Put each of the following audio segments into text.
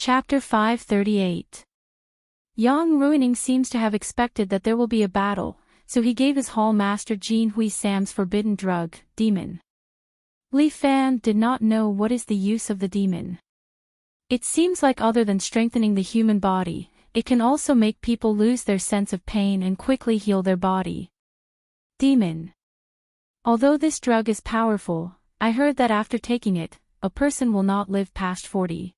Chapter 538. Yang Ruining seems to have expected that there will be a battle, so he gave his hall master Jin Hui Sam's forbidden drug, demon. Li Fan did not know what is the use of the demon. It seems like other than strengthening the human body, it can also make people lose their sense of pain and quickly heal their body. Demon. Although this drug is powerful, I heard that after taking it, a person will not live past 40.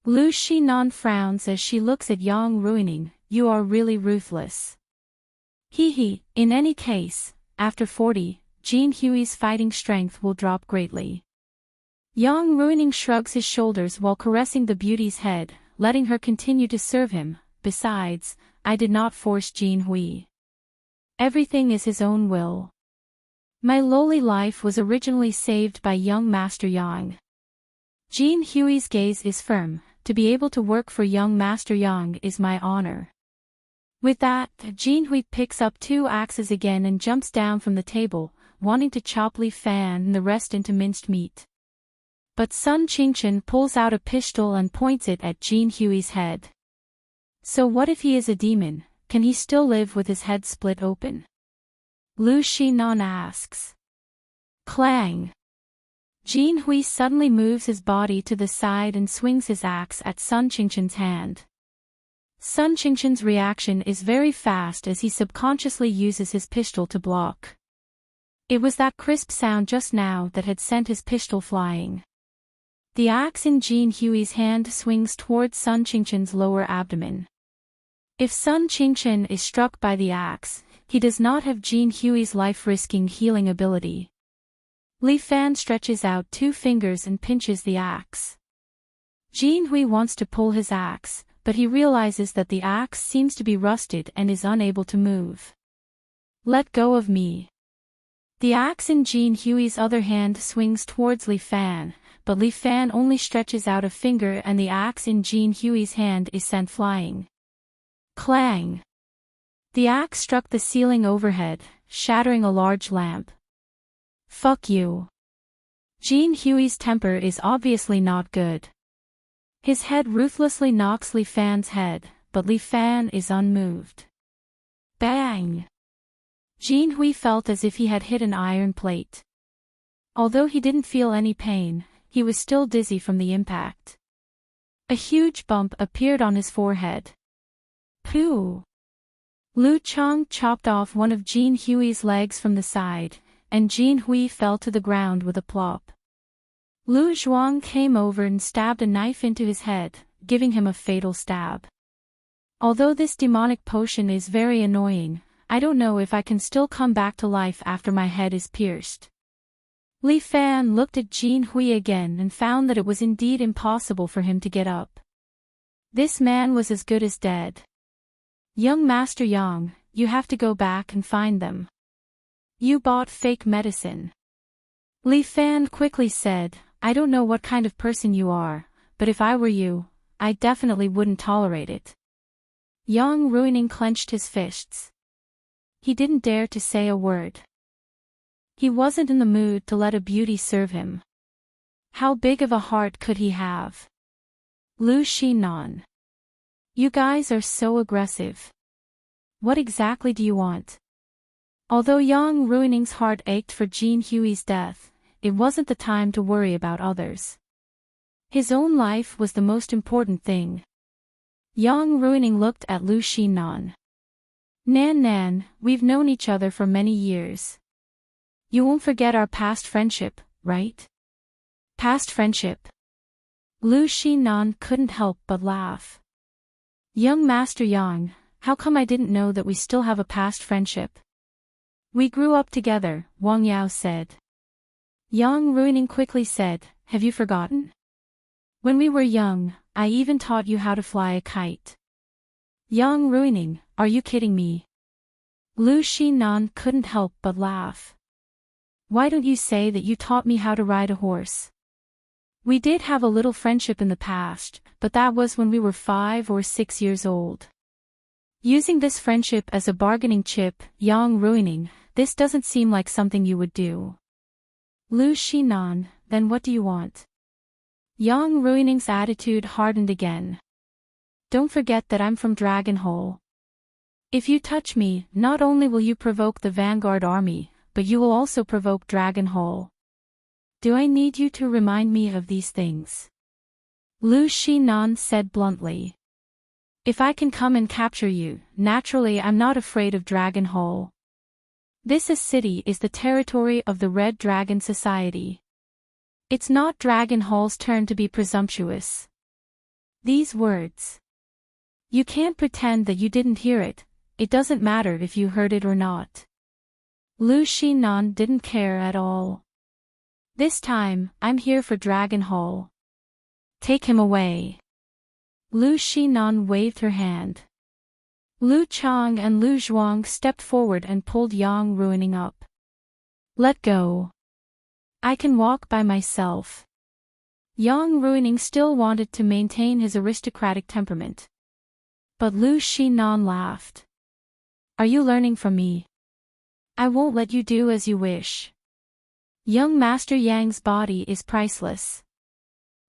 Lu Xinan frowns as she looks at Yang Ruining. You are really ruthless. In any case, after 40, Jin Hui's fighting strength will drop greatly. Yang Ruining shrugs his shoulders while caressing the beauty's head, letting her continue to serve him. Besides, I did not force Jin Hui. Everything is his own will. My lowly life was originally saved by young Master Yang. Jin Hui's gaze is firm. To be able to work for young Master Yang is my honor. With that, Jin Hui picks up 2 axes again and jumps down from the table, wanting to chop Li Fan and the rest into minced meat. But Sun Qingchen pulls out a pistol and points it at Jin Hui's head. So what if he is a demon? Can he still live with his head split open? Lu Xinan asks. Clang! Jin Hui suddenly moves his body to the side and swings his axe at Sun Qingchen's hand. Sun Qingchen's reaction is very fast as he subconsciously uses his pistol to block. It was that crisp sound just now that had sent his pistol flying. The axe in Jin Hui's hand swings towards Sun Qingchen's lower abdomen. If Sun Qingchen is struck by the axe, he does not have Jin Hui's life-risking healing ability. Li Fan stretches out 2 fingers and pinches the axe. Jin Hui wants to pull his axe, but he realizes that the axe seems to be rusted and is unable to move. Let go of me. The axe in Jin Hui's other hand swings towards Li Fan, but Li Fan only stretches out a finger and the axe in Jin Hui's hand is sent flying. Clang! The axe struck the ceiling overhead, shattering a large lamp. Fuck you. Jin Hui's temper is obviously not good. His head ruthlessly knocks Li Fan's head, but Li Fan is unmoved. Bang! Jin Hui felt as if he had hit an iron plate. Although he didn't feel any pain, he was still dizzy from the impact. A huge bump appeared on his forehead. Pooh! Lu Chang chopped off one of Jin Hui's legs from the side, and Jin Hui fell to the ground with a plop. Lu Zhuang came over and stabbed a knife into his head, giving him a fatal stab. Although this demonic potion is very annoying, I don't know if I can still come back to life after my head is pierced. Li Fan looked at Jin Hui again and found that it was indeed impossible for him to get up. This man was as good as dead. Young Master Yang, you have to go back and find them. You bought fake medicine. Li Fan quickly said, I don't know what kind of person you are, but if I were you, I definitely wouldn't tolerate it. Yang Ruining clenched his fists. He didn't dare to say a word. He wasn't in the mood to let a beauty serve him. How big of a heart could he have? Lu Xinan. You guys are so aggressive. What exactly do you want? Although Yang Ruining's heart ached for Jin Hui's death, it wasn't the time to worry about others. His own life was the most important thing. Yang Ruining looked at Lu Xinan. Nan, we've known each other for many years. You won't forget our past friendship, right? Past friendship? Lu Xinan couldn't help but laugh. Young Master Yang, how come I didn't know that we still have a past friendship? We grew up together, Wang Yao said. Yang Ruining quickly said, have you forgotten? When we were young, I even taught you how to fly a kite. Yang Ruining, are you kidding me? Lu Xinan couldn't help but laugh. Why don't you say that you taught me how to ride a horse? We did have a little friendship in the past, but that was when we were 5 or 6 years old. Using this friendship as a bargaining chip, Yang Ruining, this doesn't seem like something you would do. Lu Xinan, then what do you want? Yang Ruining's attitude hardened again. Don't forget that I'm from Dragonhole. If you touch me, not only will you provoke the Vanguard army, but you will also provoke Dragonhole. Do I need you to remind me of these things? Lu Shinan said bluntly. If I can come and capture you, naturally I'm not afraid of Dragonhole. This city is the territory of the Red Dragon Society. It's not Dragonhole's turn to be presumptuous. These words. You can't pretend that you didn't hear it, it doesn't matter if you heard it or not. Lu Shinan didn't care at all. This time, I'm here for Dragonhole. Take him away. Lu Shinan waved her hand. Lu Chang and Lu Zhuang stepped forward and pulled Yang Ruining up. Let go. I can walk by myself. Yang Ruining still wanted to maintain his aristocratic temperament. But Lu Shinan laughed. Are you learning from me? I won't let you do as you wish. Young Master Yang's body is priceless.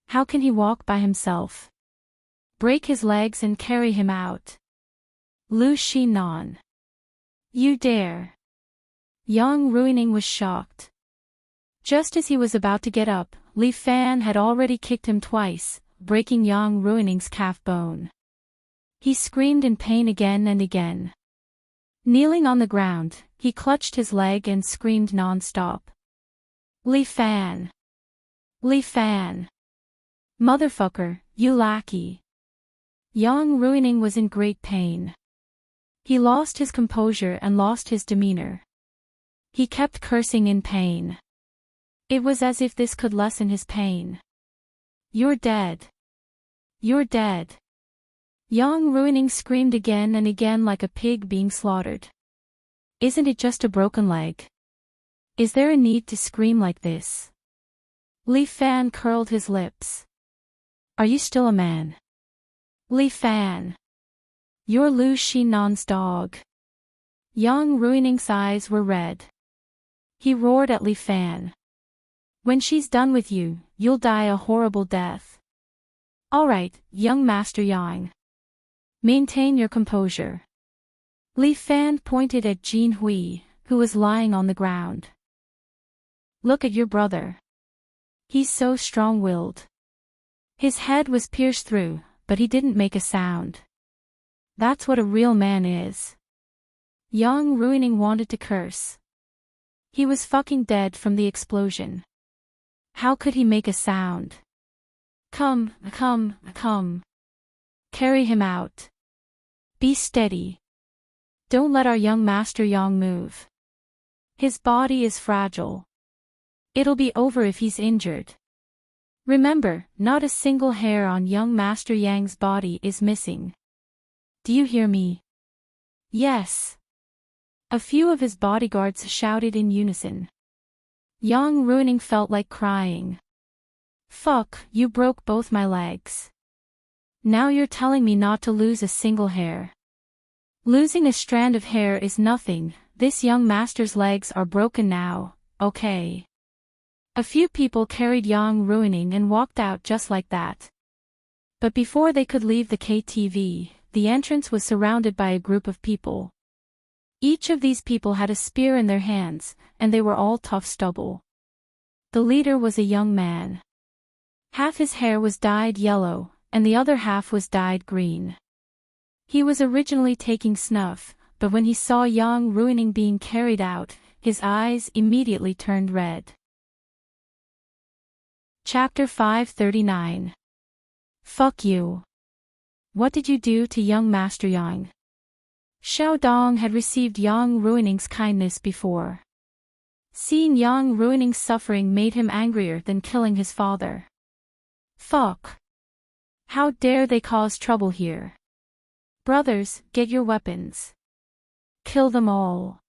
How can he walk by himself? Break his legs and carry him out. Lu Shinan. You dare. Yang Ruining was shocked. Just as he was about to get up, Li Fan had already kicked him twice, breaking Yang Ruining's calf bone. He screamed in pain again and again. Kneeling on the ground, he clutched his leg and screamed non-stop. Li Fan. Li Fan. Motherfucker, you lackey. Yang Ruining was in great pain. He lost his composure and lost his demeanor. He kept cursing in pain. It was as if this could lessen his pain. You're dead. You're dead. Yang Ruining screamed again and again like a pig being slaughtered. Isn't it just a broken leg? Is there a need to scream like this? Li Fan curled his lips. Are you still a man? Li Fan. You're Lu Shinan's dog. Yang Ruining's eyes were red. He roared at Li Fan. When she's done with you, you'll die a horrible death. All right, young Master Yang. Maintain your composure. Li Fan pointed at Jin Hui, who was lying on the ground. Look at your brother. He's so strong-willed. His head was pierced through, but he didn't make a sound. That's what a real man is. Yang Ruining wanted to curse. He was fucking dead from the explosion. How could he make a sound? Come. Carry him out. Be steady. Don't let our young Master Yang move. His body is fragile. It'll be over if he's injured. Remember, not a single hair on young Master Yang's body is missing. Do you hear me? Yes. A few of his bodyguards shouted in unison. Yang Ruining felt like crying. Fuck, you broke both my legs. Now you're telling me not to lose a single hair. Losing a strand of hair is nothing, this young master's legs are broken now, okay. A few people carried Yang Ruining and walked out just like that. But before they could leave the KTV, the entrance was surrounded by a group of people. Each of these people had a spear in their hands, and they were all tough stubble. The leader was a young man. Half his hair was dyed yellow, and the other half was dyed green. He was originally taking snuff, but when he saw Yang Ruining being carried out, his eyes immediately turned red. Chapter 539. Fuck you. What did you do to young Master Yang? Xiao Dong had received Yang Ruining's kindness before. Seeing Yang Ruining's suffering made him angrier than killing his father. Fuck. How dare they cause trouble here? Brothers, get your weapons. Kill them all.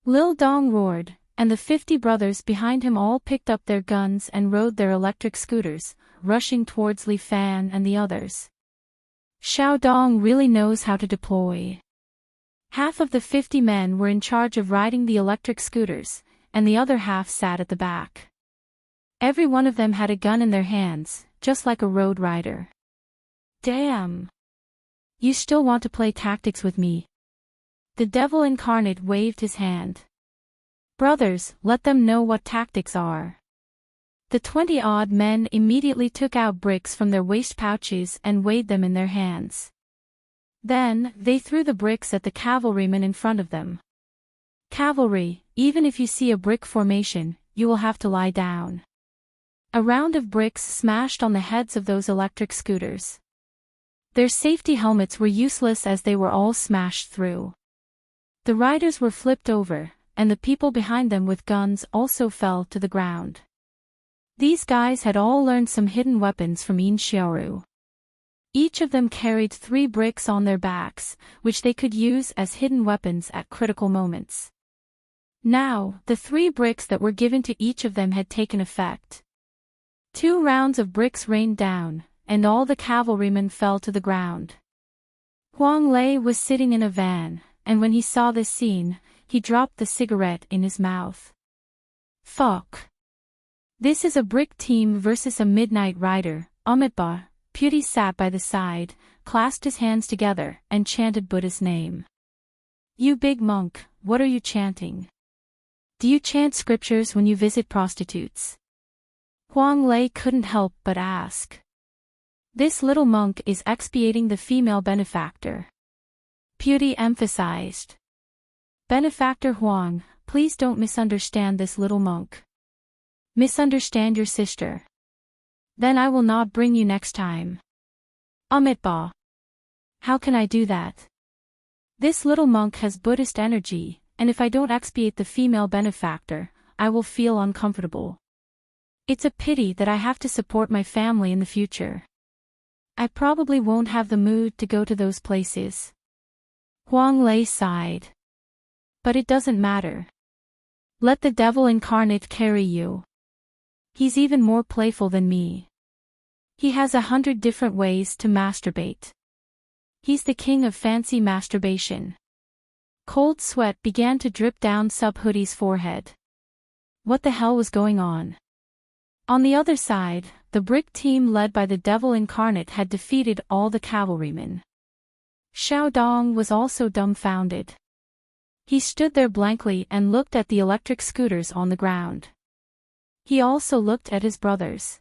Lil Dong roared, and the 50 brothers behind him all picked up their guns and rode their electric scooters, rushing towards Li Fan and the others. Xiao Dong really knows how to deploy. Half of the 50 men were in charge of riding the electric scooters, and the other half sat at the back. Every one of them had a gun in their hands, just like a road rider. Damn! You still want to play tactics with me? The devil incarnate waved his hand. Brothers, let them know what tactics are. The 20-odd men immediately took out bricks from their waist pouches and weighed them in their hands. Then, they threw the bricks at the cavalrymen in front of them. Cavalry, even if you see a brick formation, you will have to lie down. A round of bricks smashed on the heads of those electric scooters. Their safety helmets were useless as they were all smashed through. The riders were flipped over, and the people behind them with guns also fell to the ground. These guys had all learned some hidden weapons from Xiaoru. Each of them carried 3 bricks on their backs, which they could use as hidden weapons at critical moments. Now, the 3 bricks that were given to each of them had taken effect. 2 rounds of bricks rained down, and all the cavalrymen fell to the ground. Huang Lei was sitting in a van, and when he saw this scene, he dropped the cigarette in his mouth. Fuck. This is a brick team versus a midnight rider. Amitabha, Beauty sat by the side, clasped his hands together, and chanted Buddha's name. You big monk, what are you chanting? Do you chant scriptures when you visit prostitutes? Huang Lei couldn't help but ask. This little monk is expiating the female benefactor. Beauty emphasized. Benefactor Huang, please don't misunderstand this little monk. Misunderstand your sister. Then I will not bring you next time. Amitabha. How can I do that? This little monk has Buddhist energy, and if I don't expiate the female benefactor, I will feel uncomfortable. It's a pity that I have to support my family in the future. I probably won't have the mood to go to those places. Huang Lei sighed. But it doesn't matter. Let the devil incarnate carry you. He's even more playful than me. He has 100 different ways to masturbate. He's the king of fancy masturbation. Cold sweat began to drip down Sub-Hoodie's forehead. What the hell was going on? On the other side, the brick team led by the devil incarnate had defeated all the cavalrymen. Xiao Dong was also dumbfounded. He stood there blankly and looked at the electric scooters on the ground. He also looked at his brothers.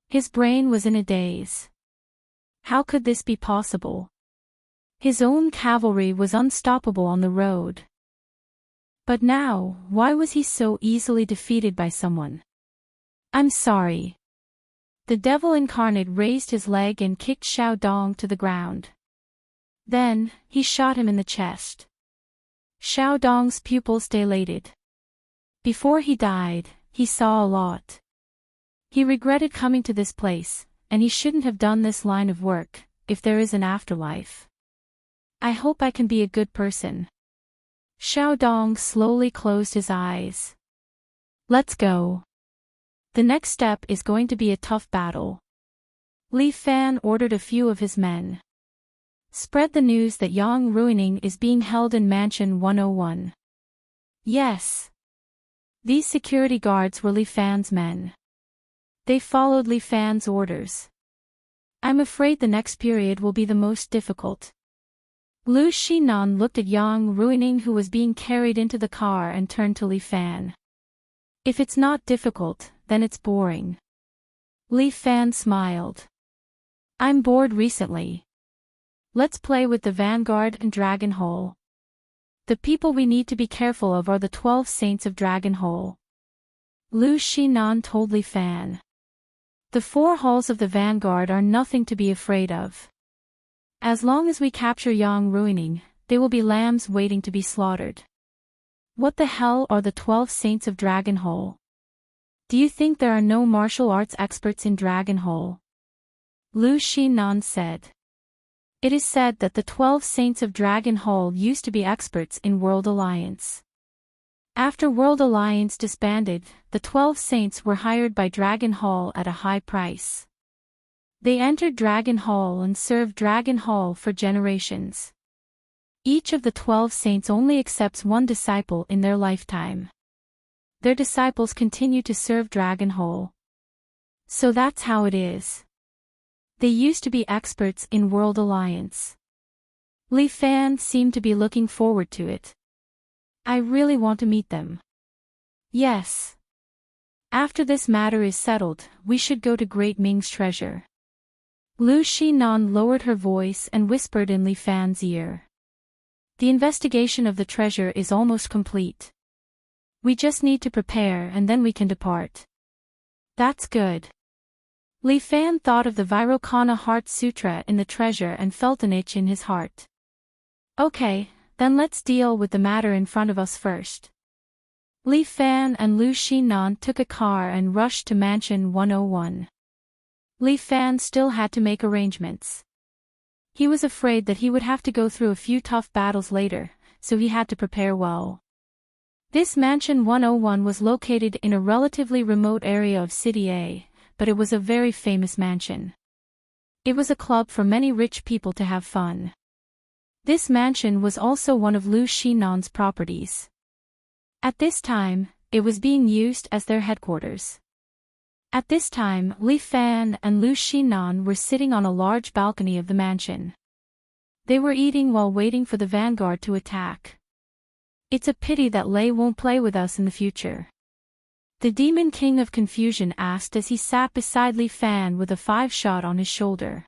His brain was in a daze. How could this be possible? His own cavalry was unstoppable on the road. But now, why was he so easily defeated by someone? I'm sorry. The devil incarnate raised his leg and kicked Xiao Dong to the ground. Then, he shot him in the chest. Xiao Dong's pupils dilated. Before he died, he saw a lot. He regretted coming to this place, and he shouldn't have done this line of work, if there is an afterlife. I hope I can be a good person. Xiao Dong slowly closed his eyes. Let's go. The next step is going to be a tough battle. Li Fan ordered a few of his men. Spread the news that Yang Ruining is being held in Mansion 101. Yes. These security guards were Li Fan's men. They followed Li Fan's orders. I'm afraid the next period will be the most difficult. Lu Xinan looked at Yang Ruining, who was being carried into the car, and turned to Li Fan. If it's not difficult, then it's boring. Li Fan smiled. I'm bored recently. Let's play with the Vanguard and Dragon Hole. The people we need to be careful of are the 12 Saints of Dragon Hole. Lu Xinan told Li Fan. The 4 halls of the Vanguard are nothing to be afraid of. As long as we capture Yang Ruining, they will be lambs waiting to be slaughtered. What the hell are the 12 Saints of Dragon Hole? Do you think there are no martial arts experts in Dragon Hole? Lu Xinan said. It is said that the 12 Saints of Dragon Hole used to be experts in World Alliance. After World Alliance disbanded, the 12 Saints were hired by Dragon Hall at a high price. They entered Dragon Hall and served Dragon Hall for generations. Each of the 12 Saints only accepts one disciple in their lifetime. Their disciples continue to serve Dragon Hall. So that's how it is. They used to be experts in world alliance. Li Fan seemed to be looking forward to it. I really want to meet them. Yes. After this matter is settled, we should go to Great Ming's treasure. Lu Xinan lowered her voice and whispered in Li Fan's ear. The investigation of the treasure is almost complete. We just need to prepare and then we can depart. That's good. Li Fan thought of the Vairocana Heart Sutra in the treasure and felt an itch in his heart. Okay, then let's deal with the matter in front of us first. Li Fan and Lu Xinan took a car and rushed to Mansion 101. Li Fan still had to make arrangements. He was afraid that he would have to go through a few tough battles later, so he had to prepare well. This Mansion 101 was located in a relatively remote area of City A, but it was a very famous mansion. It was a club for many rich people to have fun. This mansion was also one of Lu Xinan's properties. At this time, it was being used as their headquarters. At this time, Li Fan and Lu Xinan were sitting on a large balcony of the mansion. They were eating while waiting for the vanguard to attack. It's a pity that Lei won't play with us in the future. The Demon King of Confusion asked as he sat beside Li Fan with a 5-shot on his shoulder.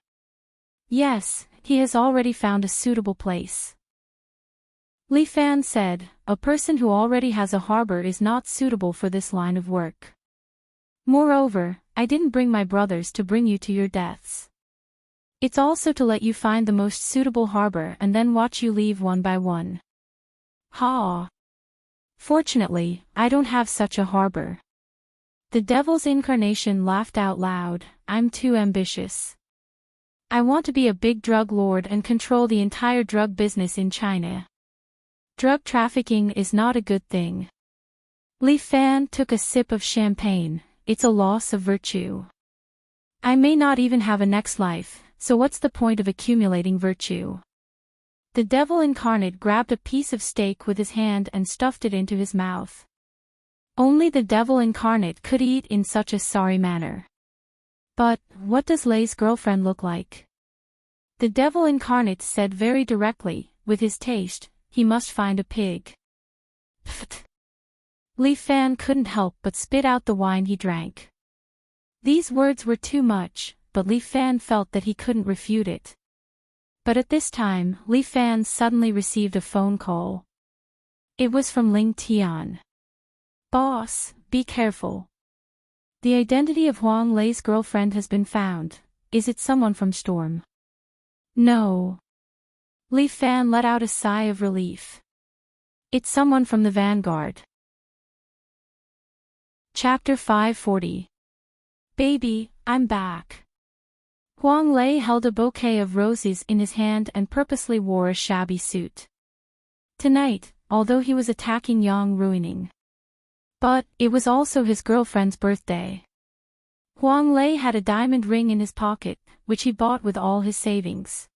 Yes, he has already found a suitable place. Li Fan said, a person who already has a harbor is not suitable for this line of work. Moreover, I didn't bring my brothers to bring you to your deaths. It's also to let you find the most suitable harbor and then watch you leave one by one. Ha! Fortunately, I don't have such a harbor. The devil's incarnation laughed out loud, I'm too ambitious. I want to be a big drug lord and control the entire drug business in China. Drug trafficking is not a good thing. Li Fan took a sip of champagne, it's a loss of virtue. I may not even have a next life, so what's the point of accumulating virtue? The devil incarnate grabbed a piece of steak with his hand and stuffed it into his mouth. Only the devil incarnate could eat in such a sorry manner. But, what does Lei's girlfriend look like? The devil incarnate said very directly, with his taste, he must find a pig. Pfft. Li Fan couldn't help but spit out the wine he drank. These words were too much, but Li Fan felt that he couldn't refute it. But at this time, Li Fan suddenly received a phone call. It was from Ling Tian. Boss, be careful. The identity of Huang Lei's girlfriend has been found. Is it someone from Storm? No. Li Fan let out a sigh of relief. It's someone from the Vanguard. Chapter 540. Baby, I'm back. Huang Lei held a bouquet of roses in his hand and purposely wore a shabby suit. Tonight, although he was attacking Yang Ruining. But, it was also his girlfriend's birthday. Huang Lei had a diamond ring in his pocket, which he bought with all his savings.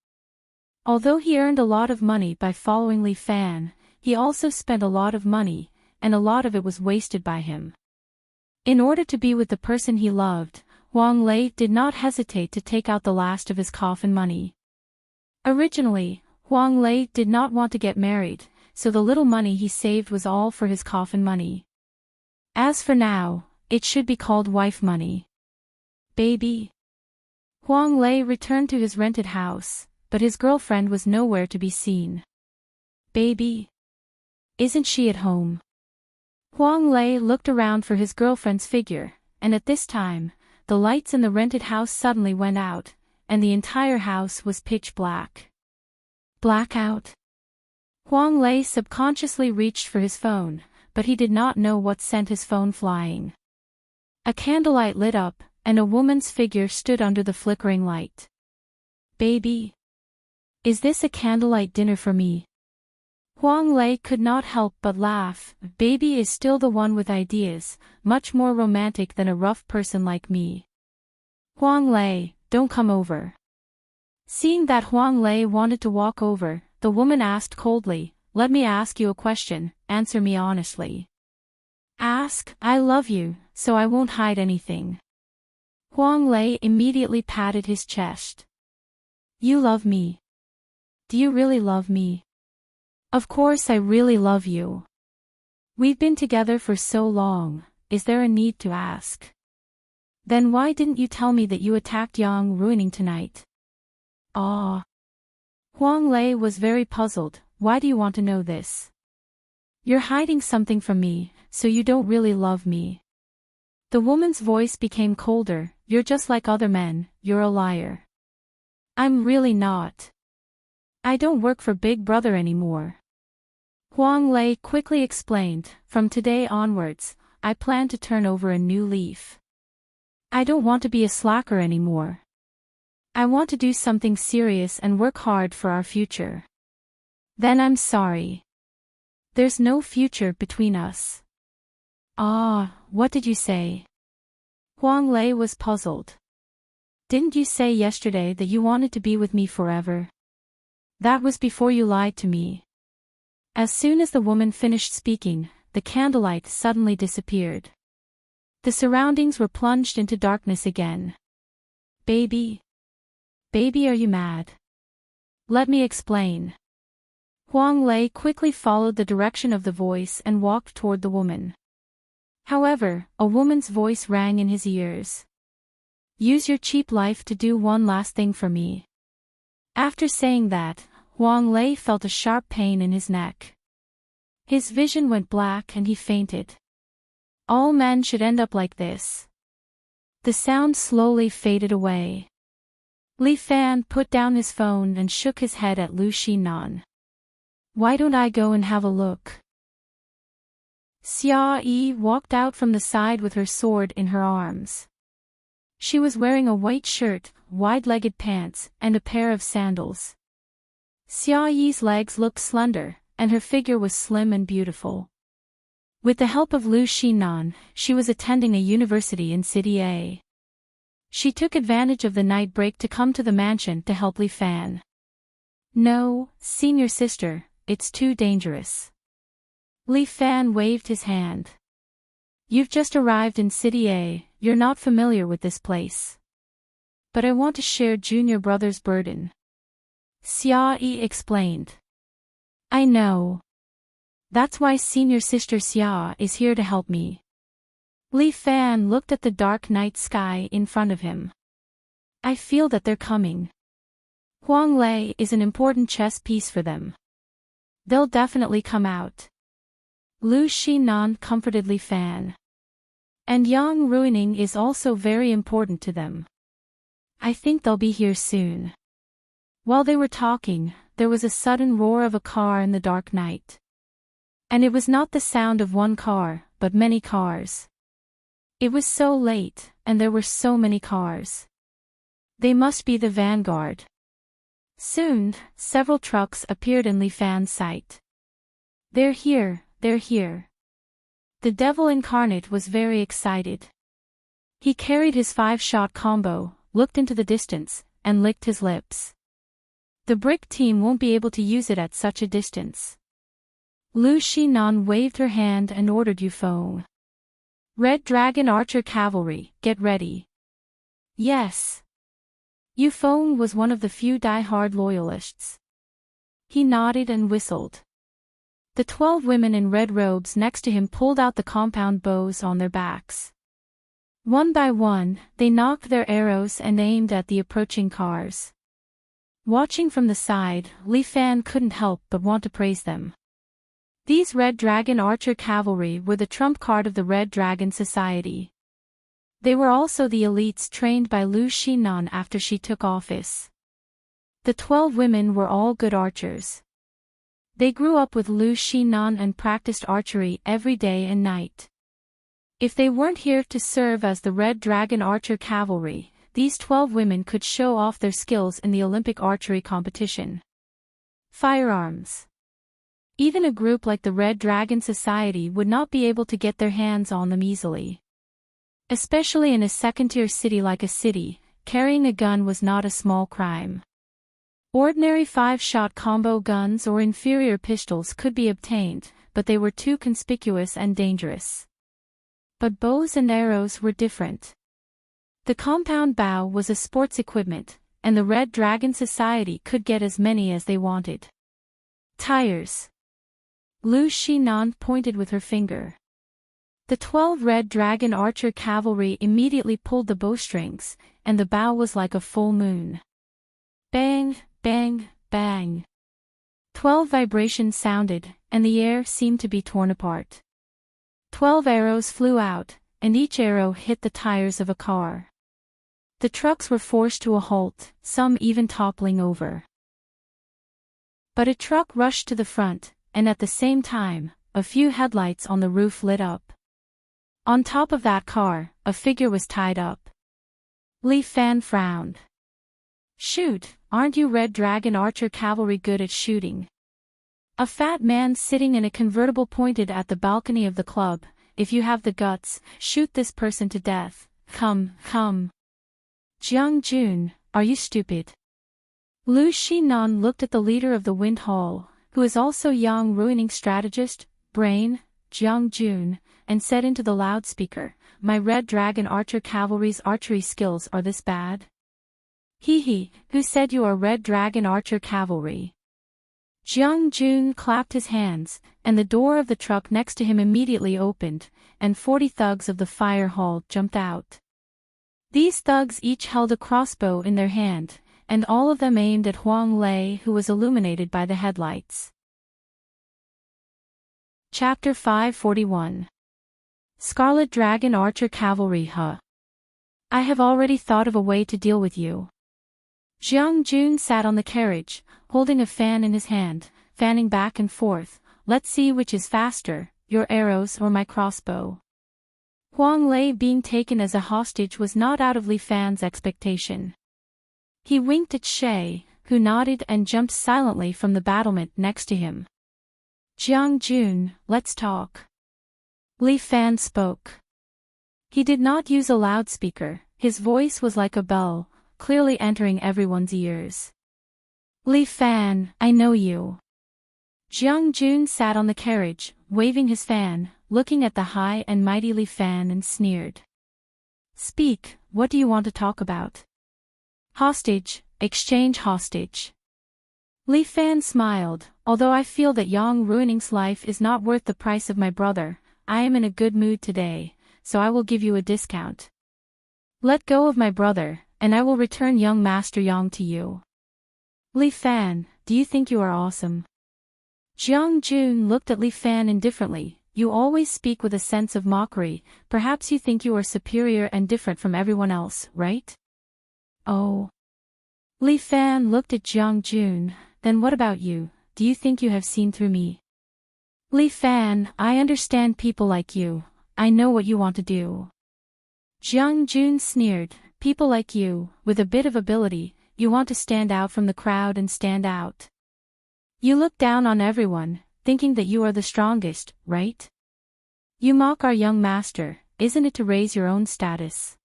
Although he earned a lot of money by following Li Fan, he also spent a lot of money, and a lot of it was wasted by him. In order to be with the person he loved, Huang Lei did not hesitate to take out the last of his coffin money. Originally, Huang Lei did not want to get married, so the little money he saved was all for his coffin money. As for now, it should be called wife money. Baby. Huang Lei returned to his rented house, but his girlfriend was nowhere to be seen. Baby. Isn't she at home? Huang Lei looked around for his girlfriend's figure, and at this time, the lights in the rented house suddenly went out, and the entire house was pitch black. Blackout? Huang Lei subconsciously reached for his phone, but he did not know what sent his phone flying. A candlelight lit up, and a woman's figure stood under the flickering light. Baby. Is this a candlelight dinner for me? Huang Lei could not help but laugh. Baby is still the one with ideas, much more romantic than a rough person like me. Huang Lei, don't come over. Seeing that Huang Lei wanted to walk over, the woman asked coldly, let me ask you a question, answer me honestly. Ask, I love you, so I won't hide anything. Huang Lei immediately patted his chest. You love me. Do you really love me? Of course I really love you. We've been together for so long, is there a need to ask? Then why didn't you tell me that you attacked Yang Ruining tonight? Ah. Huang Lei was very puzzled. Why do you want to know this? You're hiding something from me, so you don't really love me. The woman's voice became colder. You're just like other men, you're a liar. I'm really not. I don't work for Big Brother anymore. Huang Lei quickly explained, from today onwards, I plan to turn over a new leaf. I don't want to be a slacker anymore. I want to do something serious and work hard for our future. Then I'm sorry. There's no future between us. Ah, what did you say? Huang Lei was puzzled. Didn't you say yesterday that you wanted to be with me forever? That was before you lied to me. As soon as the woman finished speaking, the candlelight suddenly disappeared. The surroundings were plunged into darkness again. Baby? Baby, are you mad? Let me explain. Huang Lei quickly followed the direction of the voice and walked toward the woman. However, a woman's voice rang in his ears. Use your cheap life to do one last thing for me. After saying that, Huang Lei felt a sharp pain in his neck. His vision went black and he fainted. All men should end up like this. The sound slowly faded away. Li Fan put down his phone and shook his head at Lu Xinan. Why don't I go and have a look? Xia Yi walked out from the side with her sword in her arms. She was wearing a white shirt, wide-legged pants, and a pair of sandals. Xia Yi's legs looked slender, and her figure was slim and beautiful. With the help of Lu Xinan, she was attending a university in City A. She took advantage of the night break to come to the mansion to help Li Fan. No, senior sister, it's too dangerous. Li Fan waved his hand. You've just arrived in City A, you're not familiar with this place. But I want to share junior brother's burden. Xia Yi explained. I know. That's why senior sister Xia is here to help me. Li Fan looked at the dark night sky in front of him. I feel that they're coming. Huang Lei is an important chess piece for them. They'll definitely come out. Lu Xinan comforted Li Fan. And Yang Ruining is also very important to them. I think they'll be here soon. While they were talking, there was a sudden roar of a car in the dark night. And it was not the sound of one car, but many cars. It was so late, and there were so many cars. They must be the vanguard. Soon, several trucks appeared in Li Fan's sight. They're here, they're here. The devil incarnate was very excited. He carried his 5-shot combo, looked into the distance, and licked his lips. The brick team won't be able to use it at such a distance. Lu Xinan waved her hand and ordered Yufeng. Red Dragon Archer Cavalry, get ready. Yes. Yufeng was one of the few die-hard loyalists. He nodded and whistled. The 12 women in red robes next to him pulled out the compound bows on their backs. One by one, they knocked their arrows and aimed at the approaching cars. Watching from the side, Li Fan couldn't help but want to praise them. These Red Dragon Archer Cavalry were the trump card of the Red Dragon Society. They were also the elites trained by Lu Xinan after she took office. The 12 women were all good archers. They grew up with Lu Xinan and practiced archery every day and night. If they weren't here to serve as the Red Dragon Archer Cavalry, these 12 women could show off their skills in the Olympic archery competition. Firearms. Even a group like the Red Dragon Society would not be able to get their hands on them easily. Especially in a second-tier city like a city, carrying a gun was not a small crime. Ordinary 5-shot combo guns or inferior pistols could be obtained, but they were too conspicuous and dangerous. But bows and arrows were different. The compound bow was a sports equipment, and the Red Dragon Society could get as many as they wanted. Tires. Lu Shinan pointed with her finger. The 12 Red Dragon Archer Cavalry immediately pulled the bowstrings, and the bow was like a full moon. Bang, bang, bang. 12 vibrations sounded, and the air seemed to be torn apart. 12 arrows flew out, and each arrow hit the tires of a car. The trucks were forced to a halt, some even toppling over. But a truck rushed to the front, and at the same time, a few headlights on the roof lit up. On top of that car, a figure was tied up. Li Fan frowned. Shoot, aren't you Red Dragon Archer Cavalry good at shooting? A fat man sitting in a convertible pointed at the balcony of the club. If you have the guts, shoot this person to death. Come, come. Jiang Jun, are you stupid? Lu Shinan looked at the leader of the Wind Hall, who is also young ruining strategist, Brain, Jiang Jun, and said into the loudspeaker, my Red Dragon Archer Cavalry's archery skills are this bad? He, who said you are Red Dragon Archer Cavalry? Jiang Jun clapped his hands, and the door of the truck next to him immediately opened, and 40 thugs of the fire hall jumped out. These thugs each held a crossbow in their hand, and all of them aimed at Huang Lei, who was illuminated by the headlights. Chapter 541. Scarlet Dragon Archer Cavalry. I have already thought of a way to deal with you. Jiang Jun sat on the carriage, holding a fan in his hand, fanning back and forth. Let's see which is faster, your arrows or my crossbow. Huang Lei being taken as a hostage was not out of Li Fan's expectation. He winked at Shay, who nodded and jumped silently from the battlement next to him. Jiang Jun, let's talk. Li Fan spoke. He did not use a loudspeaker, his voice was like a bell, clearly entering everyone's ears. Li Fan, I know you. Jiang Jun sat on the carriage, waving his fan, looking at the high and mighty Li Fan and sneered. Speak, what do you want to talk about? Hostage, exchange hostage. Li Fan smiled, although I feel that Yang Ruining's life is not worth the price of my brother, I am in a good mood today, so I will give you a discount. Let go of my brother, and I will return young Master Yang to you. Li Fan, do you think you are awesome? Jiang Jun looked at Li Fan indifferently. You always speak with a sense of mockery, perhaps you think you are superior and different from everyone else, right? Oh. Li Fan looked at Jiang Jun, then what about you, do you think you have seen through me? Li Fan, I understand people like you, I know what you want to do. Jiang Jun sneered, people like you, with a bit of ability, you want to stand out from the crowd and stand out. You look down on everyone, thinking that you are the strongest, right? You mock our young master, isn't it to raise your own status?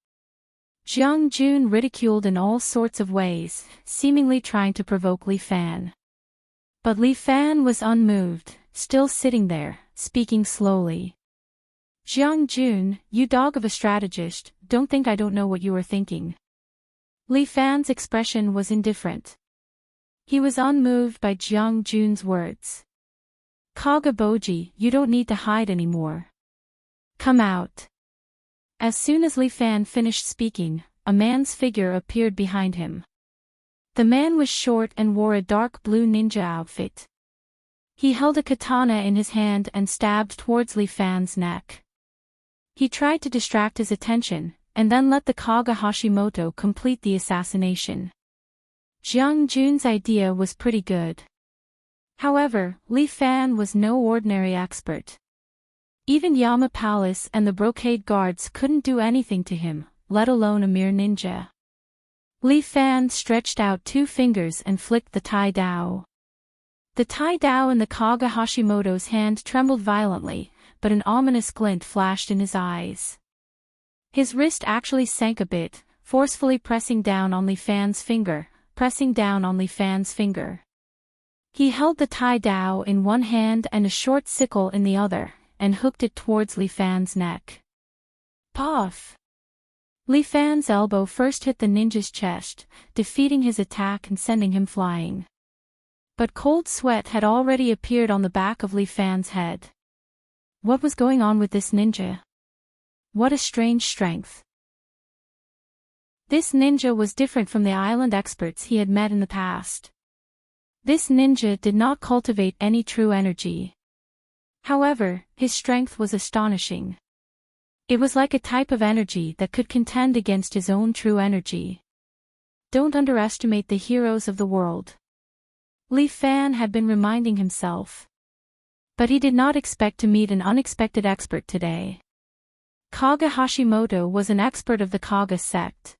Jiang Jun ridiculed in all sorts of ways, seemingly trying to provoke Li Fan. But Li Fan was unmoved, still sitting there, speaking slowly. Jiang Jun, you dog of a strategist, don't think I don't know what you are thinking. Li Fan's expression was indifferent. He was unmoved by Jiang Jun's words. Kaga Boji, you don't need to hide anymore. Come out. As soon as Li Fan finished speaking, a man's figure appeared behind him. The man was short and wore a dark blue ninja outfit. He held a katana in his hand and stabbed towards Li Fan's neck. He tried to distract his attention, and then let the Kaga Hashimoto complete the assassination. Jiang Jun's idea was pretty good. However, Li Fan was no ordinary expert. Even Yama Palace and the brocade guards couldn't do anything to him, let alone a mere ninja. Li Fan stretched out 2 fingers and flicked the Tai Dao. The Tai Dao in the Kaga Hashimoto's hand trembled violently, but an ominous glint flashed in his eyes. His wrist actually sank a bit, forcefully pressing down on Li Fan's finger, pressing down on Li Fan's finger. He held the Tai Dao in one hand and a short sickle in the other, and hooked it towards Li Fan's neck. Puff! Li Fan's elbow first hit the ninja's chest, defeating his attack and sending him flying. But cold sweat had already appeared on the back of Li Fan's head. What was going on with this ninja? What a strange strength. This ninja was different from the island experts he had met in the past. This ninja did not cultivate any true energy. However, his strength was astonishing. It was like a type of energy that could contend against his own true energy. Don't underestimate the heroes of the world. Li Fan had been reminding himself. But he did not expect to meet an unexpected expert today. Kaga Hashimoto was an expert of the Kaga sect.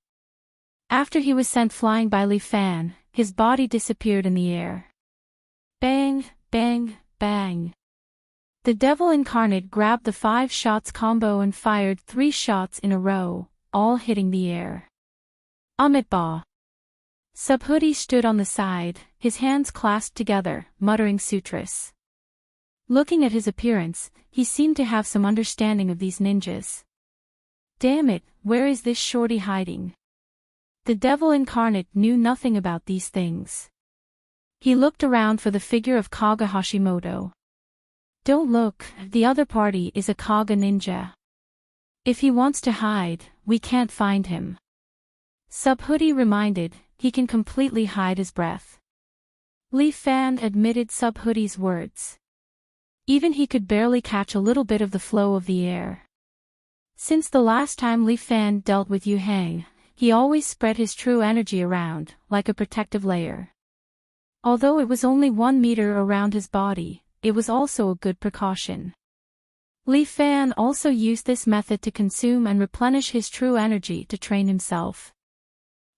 After he was sent flying by Li Fan, his body disappeared in the air. Bang, bang, bang. The devil incarnate grabbed the 5 shots combo and fired 3 shots in a row, all hitting the air. Amitba. Subhoodie stood on the side, his hands clasped together, muttering sutras. Looking at his appearance, he seemed to have some understanding of these ninjas. Damn it, where is this shorty hiding? The devil incarnate knew nothing about these things. He looked around for the figure of Kaga Hashimoto. Don't look, the other party is a Kaga ninja. If he wants to hide, we can't find him. Subhoodie reminded, he can completely hide his breath. Li Fan admitted Subhoodie's words. Even he could barely catch a little bit of the flow of the air. Since the last time Li Fan dealt with Yu Hang, he always spread his true energy around, like a protective layer. Although it was only 1 meter around his body, it was also a good precaution. Li Fan also used this method to consume and replenish his true energy to train himself.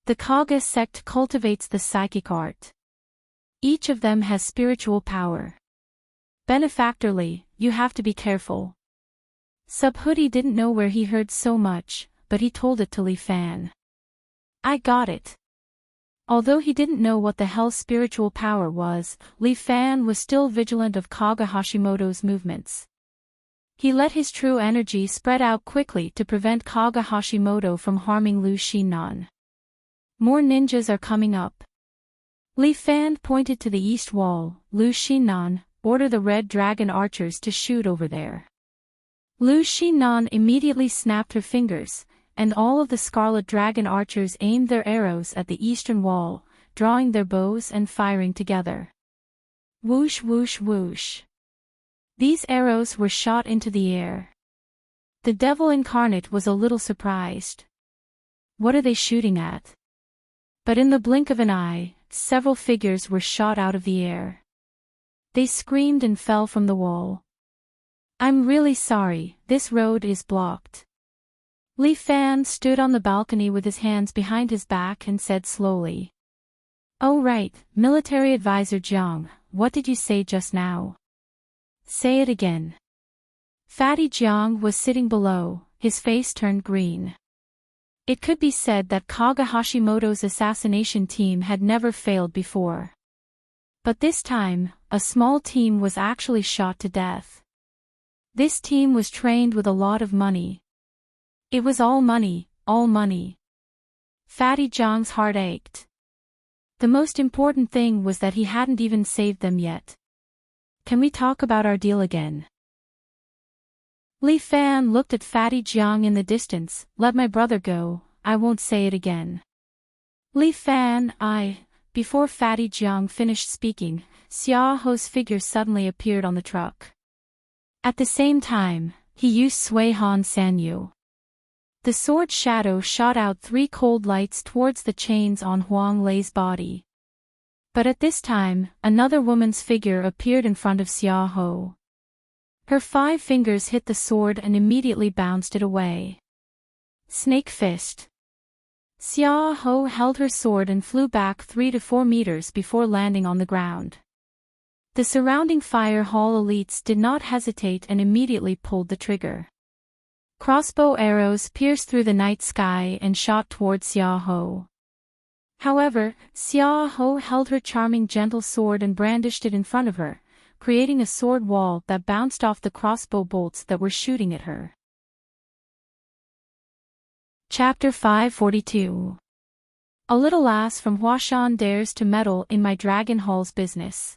The Kaga sect cultivates the psychic art. Each of them has spiritual power. Benefactorly, you have to be careful. Subhoodie didn't know where he heard so much, but he told it to Li Fan. I got it. Although he didn't know what the hell spiritual power was, Li Fan was still vigilant of Kaga Hashimoto's movements. He let his true energy spread out quickly to prevent Kaga Hashimoto from harming Lu Xinnan. More ninjas are coming up. Li Fan pointed to the east wall. Lu Xinnan, order the red dragon archers to shoot over there. Lu Xinnan immediately snapped her fingers, and all of the scarlet dragon archers aimed their arrows at the eastern wall, drawing their bows and firing together. Whoosh whoosh whoosh. These arrows were shot into the air. The devil incarnate was a little surprised. What are they shooting at? But in the blink of an eye, several figures were shot out of the air. They screamed and fell from the wall. I'm really sorry, this road is blocked. Li Fan stood on the balcony with his hands behind his back and said slowly. Oh right, military advisor Jiang, what did you say just now? Say it again. Fatty Jiang was sitting below, his face turned green. It could be said that Kaga Hashimoto's assassination team had never failed before. But this time, a small team was actually shot to death. This team was trained with a lot of money. It was all money, all money. Fatty Jiang's heart ached. The most important thing was that he hadn't even saved them yet. Can we talk about our deal again? Li Fan looked at Fatty Jiang in the distance. Let my brother go, I won't say it again. Li Fan, Before Fatty Jiang finished speaking, Xia Ho's figure suddenly appeared on the truck. At the same time, he used Sui Han Sanyu. The sword shadow shot out 3 cold lights towards the chains on Huang Lei's body. But at this time, another woman's figure appeared in front of Xia Ho. Her 5 fingers hit the sword and immediately bounced it away. Snake fist. Xia Ho held her sword and flew back 3 to 4 meters before landing on the ground. The surrounding fire hall elites did not hesitate and immediately pulled the trigger. Crossbow arrows pierced through the night sky and shot towards Xia Ho. However, Xia Ho held her charming gentle sword and brandished it in front of her, creating a sword wall that bounced off the crossbow bolts that were shooting at her. Chapter 542. A little lass from Huashan dares to meddle in my dragon hall's business.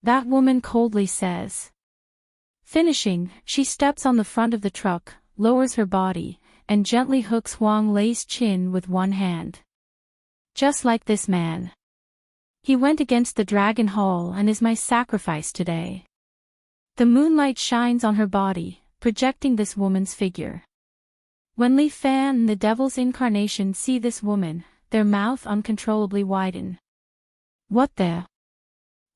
That woman coldly says. Finishing, she steps on the front of the truck, lowers her body, and gently hooks Huang Lei's chin with one hand. Just like this man. He went against the dragon hall and is my sacrifice today. The moonlight shines on her body, projecting this woman's figure. When Li Fan and the devil's incarnation see this woman, their mouth uncontrollably widen. What the?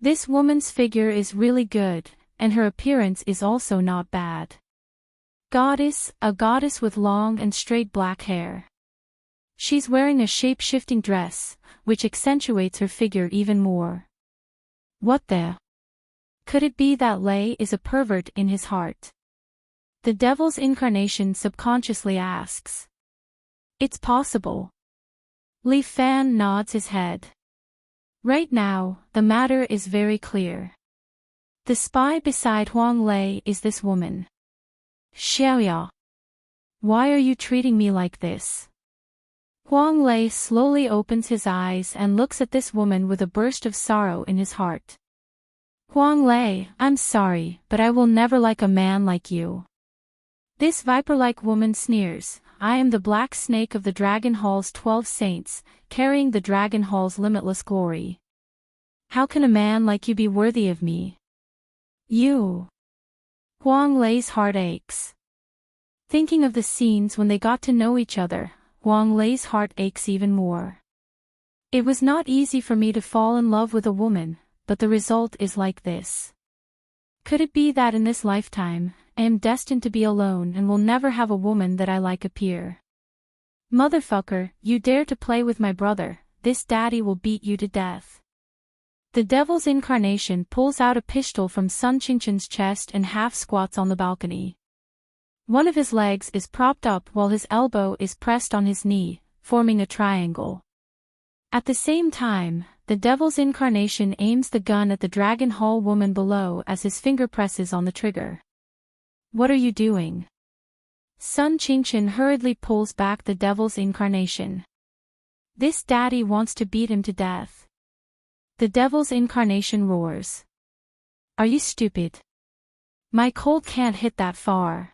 This woman's figure is really good, and her appearance is also not bad. A goddess with long and straight black hair. She's wearing a shape-shifting dress, which accentuates her figure even more. What the? Could it be that Lei is a pervert in his heart? The devil's incarnation subconsciously asks. It's possible. Li Fan nods his head. Right now, the matter is very clear. The spy beside Huang Lei is this woman. Xiaoya. Why are you treating me like this? Huang Lei slowly opens his eyes and looks at this woman with a burst of sorrow in his heart. Huang Lei, I'm sorry, but I will never like a man like you. This viper-like woman sneers. I am the black snake of the Dragon Hall's 12 saints, carrying the Dragon Hall's limitless glory. How can a man like you be worthy of me? You. Huang Lei's heart aches. Thinking of the scenes when they got to know each other, Huang Lei's heart aches even more. It was not easy for me to fall in love with a woman, but the result is like this. Could it be that in this lifetime, I am destined to be alone and will never have a woman that I like appear? Motherfucker, you dare to play with my brother, this daddy will beat you to death. The devil's incarnation pulls out a pistol from Sun Qingshan's chest and half squats on the balcony. One of his legs is propped up while his elbow is pressed on his knee, forming a triangle. At the same time, the devil's incarnation aims the gun at the Dragon Hall woman below as his finger presses on the trigger. What are you doing? Sun Qingshan hurriedly pulls back the devil's incarnation. This daddy wants to beat him to death. The devil's incarnation roars. Are you stupid? My Colt can't hit that far.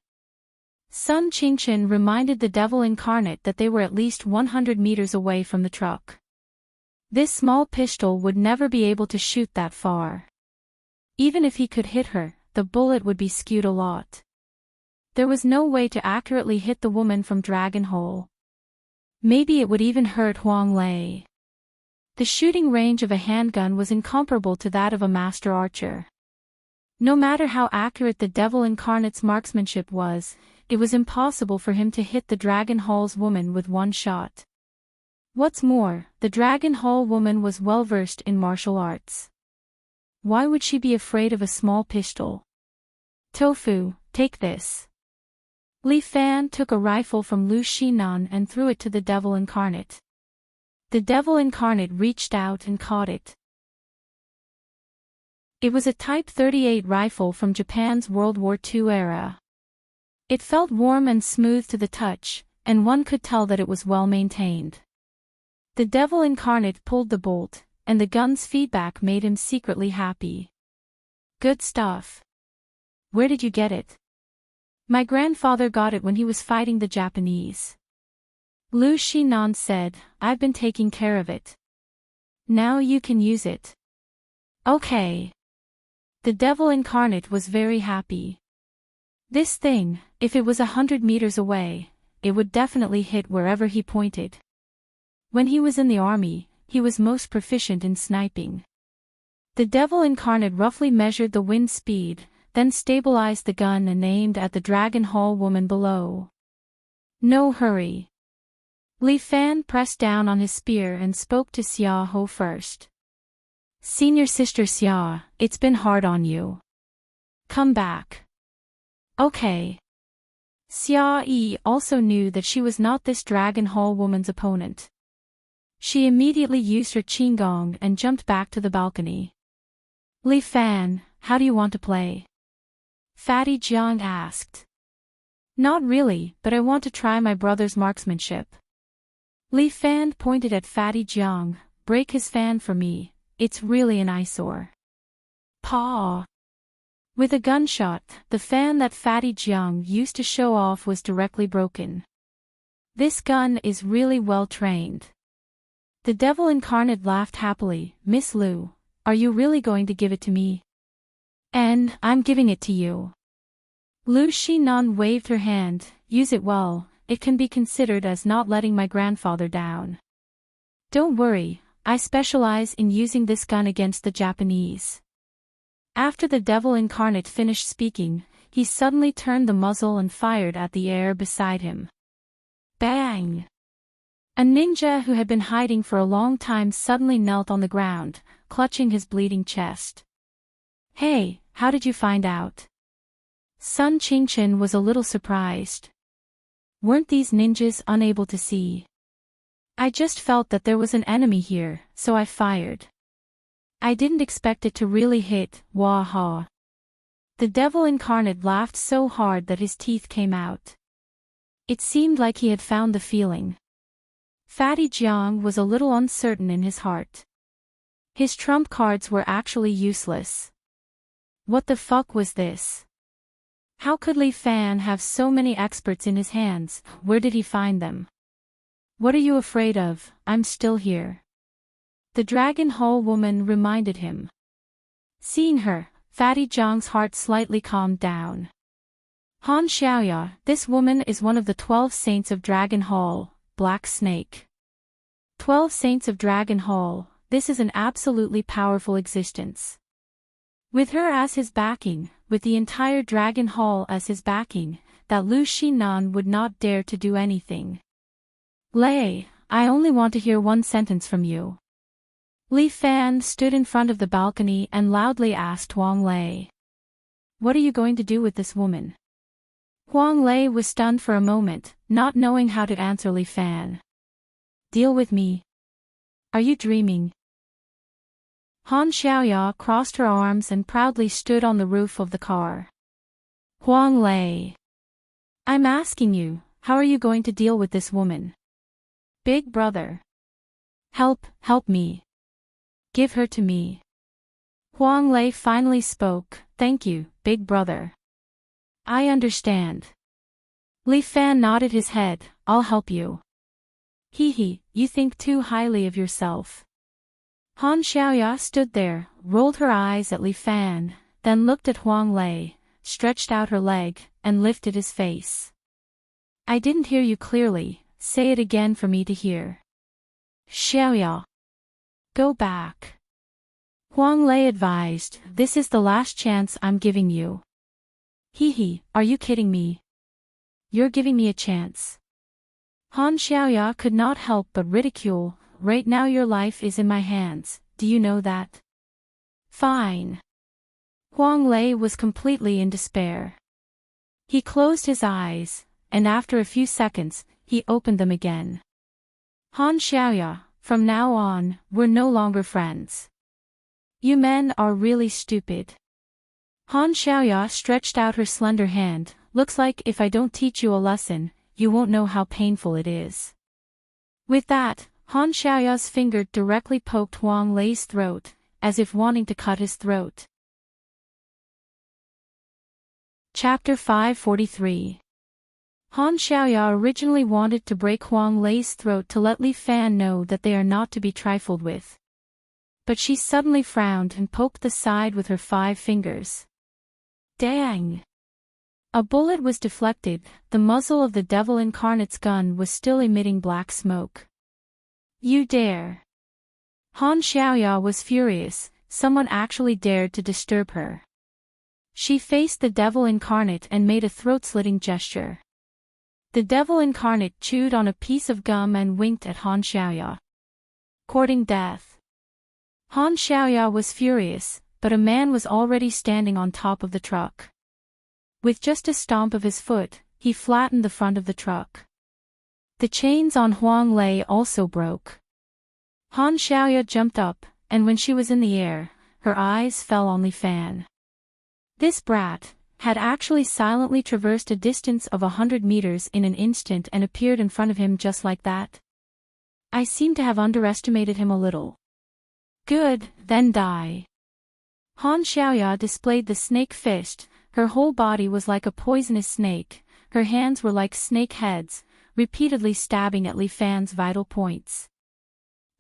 Sun Qingshan reminded the devil incarnate that they were at least 100 meters away from the truck. This small pistol would never be able to shoot that far. Even if he could hit her, the bullet would be skewed a lot. There was no way to accurately hit the woman from Dragon Hole. Maybe it would even hurt Huang Lei. The shooting range of a handgun was incomparable to that of a master archer. No matter how accurate the devil incarnate's marksmanship was, it was impossible for him to hit the Dragon Hall's woman with one shot. What's more, the Dragon Hall woman was well versed in martial arts. Why would she be afraid of a small pistol? Tofu, take this. Li Fan took a rifle from Lu Xinan and threw it to the devil incarnate. The devil incarnate reached out and caught it. It was a Type 38 rifle from Japan's World War II era. It felt warm and smooth to the touch, and one could tell that it was well maintained. The devil incarnate pulled the bolt, and the gun's feedback made him secretly happy. Good stuff. Where did you get it? My grandfather got it when he was fighting the Japanese. Lu Xinan said, I've been taking care of it. Now you can use it. Okay. The devil incarnate was very happy. This thing, if it was 100 meters away, it would definitely hit wherever he pointed. When he was in the army, he was most proficient in sniping. The devil incarnate roughly measured the wind speed, then stabilized the gun and aimed at the Dragon Hall woman below. No hurry. Li Fan pressed down on his spear and spoke to Xia Ho first. Senior sister Xia, it's been hard on you. Come back. Okay. Xia Yi also knew that she was not this Dragon Hall woman's opponent. She immediately used her qinggong and jumped back to the balcony. Li Fan, how do you want to play? Fatty Jiang asked. Not really, but I want to try my brother's marksmanship. Li Fan pointed at Fatty Jiang. Break his fan for me, it's really an eyesore. Paw. With a gunshot, the fan that Fatty Jiang used to show off was directly broken. This gun is really well trained. The devil incarnate laughed happily. Miss Lu, are you really going to give it to me? And I'm giving it to you. Lu Xinan waved her hand. Use it well, it can be considered as not letting my grandfather down. Don't worry, I specialize in using this gun against the Japanese. After the devil incarnate finished speaking, he suddenly turned the muzzle and fired at the air beside him. Bang! A ninja who had been hiding for a long time suddenly knelt on the ground, clutching his bleeding chest. Hey, how did you find out? Sun Qingchen was a little surprised. Weren't these ninjas unable to see? I just felt that there was an enemy here, so I fired. I didn't expect it to really hit, wah-ha. The devil incarnate laughed so hard that his teeth came out. It seemed like he had found the feeling. Fatty Jiang was a little uncertain in his heart. His trump cards were actually useless. What the fuck was this? How could Li Fan have so many experts in his hands? Where did he find them? What are you afraid of? I'm still here. The Dragon Hole woman reminded him. Seeing her, Fatty Jiang's heart slightly calmed down. Han Xiaoya, this woman is one of the 12 saints of Dragon Hall, Black Snake. 12 saints of Dragon Hall, this is an absolutely powerful existence. With her as his backing, with the entire Dragon Hall as his backing, that Lu Xinan would not dare to do anything. Lei, I only want to hear one sentence from you. Li Fan stood in front of the balcony and loudly asked Huang Lei. What are you going to do with this woman? Huang Lei was stunned for a moment, not knowing how to answer Li Fan. Deal with me. Are you dreaming? Han Xiaoya crossed her arms and proudly stood on the roof of the car. Huang Lei. I'm asking you, how are you going to deal with this woman? Big brother. Help me. Give her to me. Huang Lei finally spoke. Thank you, big brother. I understand. Li Fan nodded his head. I'll help you. Hee, you think too highly of yourself. Han Xiaoya stood there, rolled her eyes at Li Fan, then looked at Huang Lei, stretched out her leg, and lifted his face. I didn't hear you clearly, say it again for me to hear. Xiaoya. Go back. Huang Lei advised, this is the last chance I'm giving you. Hee, are you kidding me? You're giving me a chance. Han Xiaoya could not help but ridicule, right now your life is in my hands, do you know that? Fine. Huang Lei was completely in despair. He closed his eyes, and after a few seconds, he opened them again. Han Xiaoya, from now on, we're no longer friends. You men are really stupid. Han Xiaoya stretched out her slender hand. Looks like if I don't teach you a lesson, you won't know how painful it is. With that, Han Xiaoya's finger directly poked Huang Lei's throat, as if wanting to cut his throat. Chapter 543. Han Xiaoya originally wanted to break Huang Lei's throat to let Li Fan know that they are not to be trifled with. But she suddenly frowned and poked the side with her 5 fingers. Dang! A bullet was deflected, the muzzle of the devil incarnate's gun was still emitting black smoke. You dare! Han Xiaoya was furious, someone actually dared to disturb her. She faced the devil incarnate and made a throat-slitting gesture. The devil incarnate chewed on a piece of gum and winked at Han Xiaoya. Courting death. Han Xiaoya was furious, but a man was already standing on top of the truck. With just a stomp of his foot, he flattened the front of the truck. The chains on Huang Lei also broke. Han Xiaoya jumped up, and when she was in the air, her eyes fell on Li Fan. This brat, had actually silently traversed a distance of 100 meters in an instant and appeared in front of him just like that. I seem to have underestimated him a little. Good, then die. Han Xiaoya displayed the snake fist. Her whole body was like a poisonous snake, her hands were like snake heads, repeatedly stabbing at Li Fan's vital points.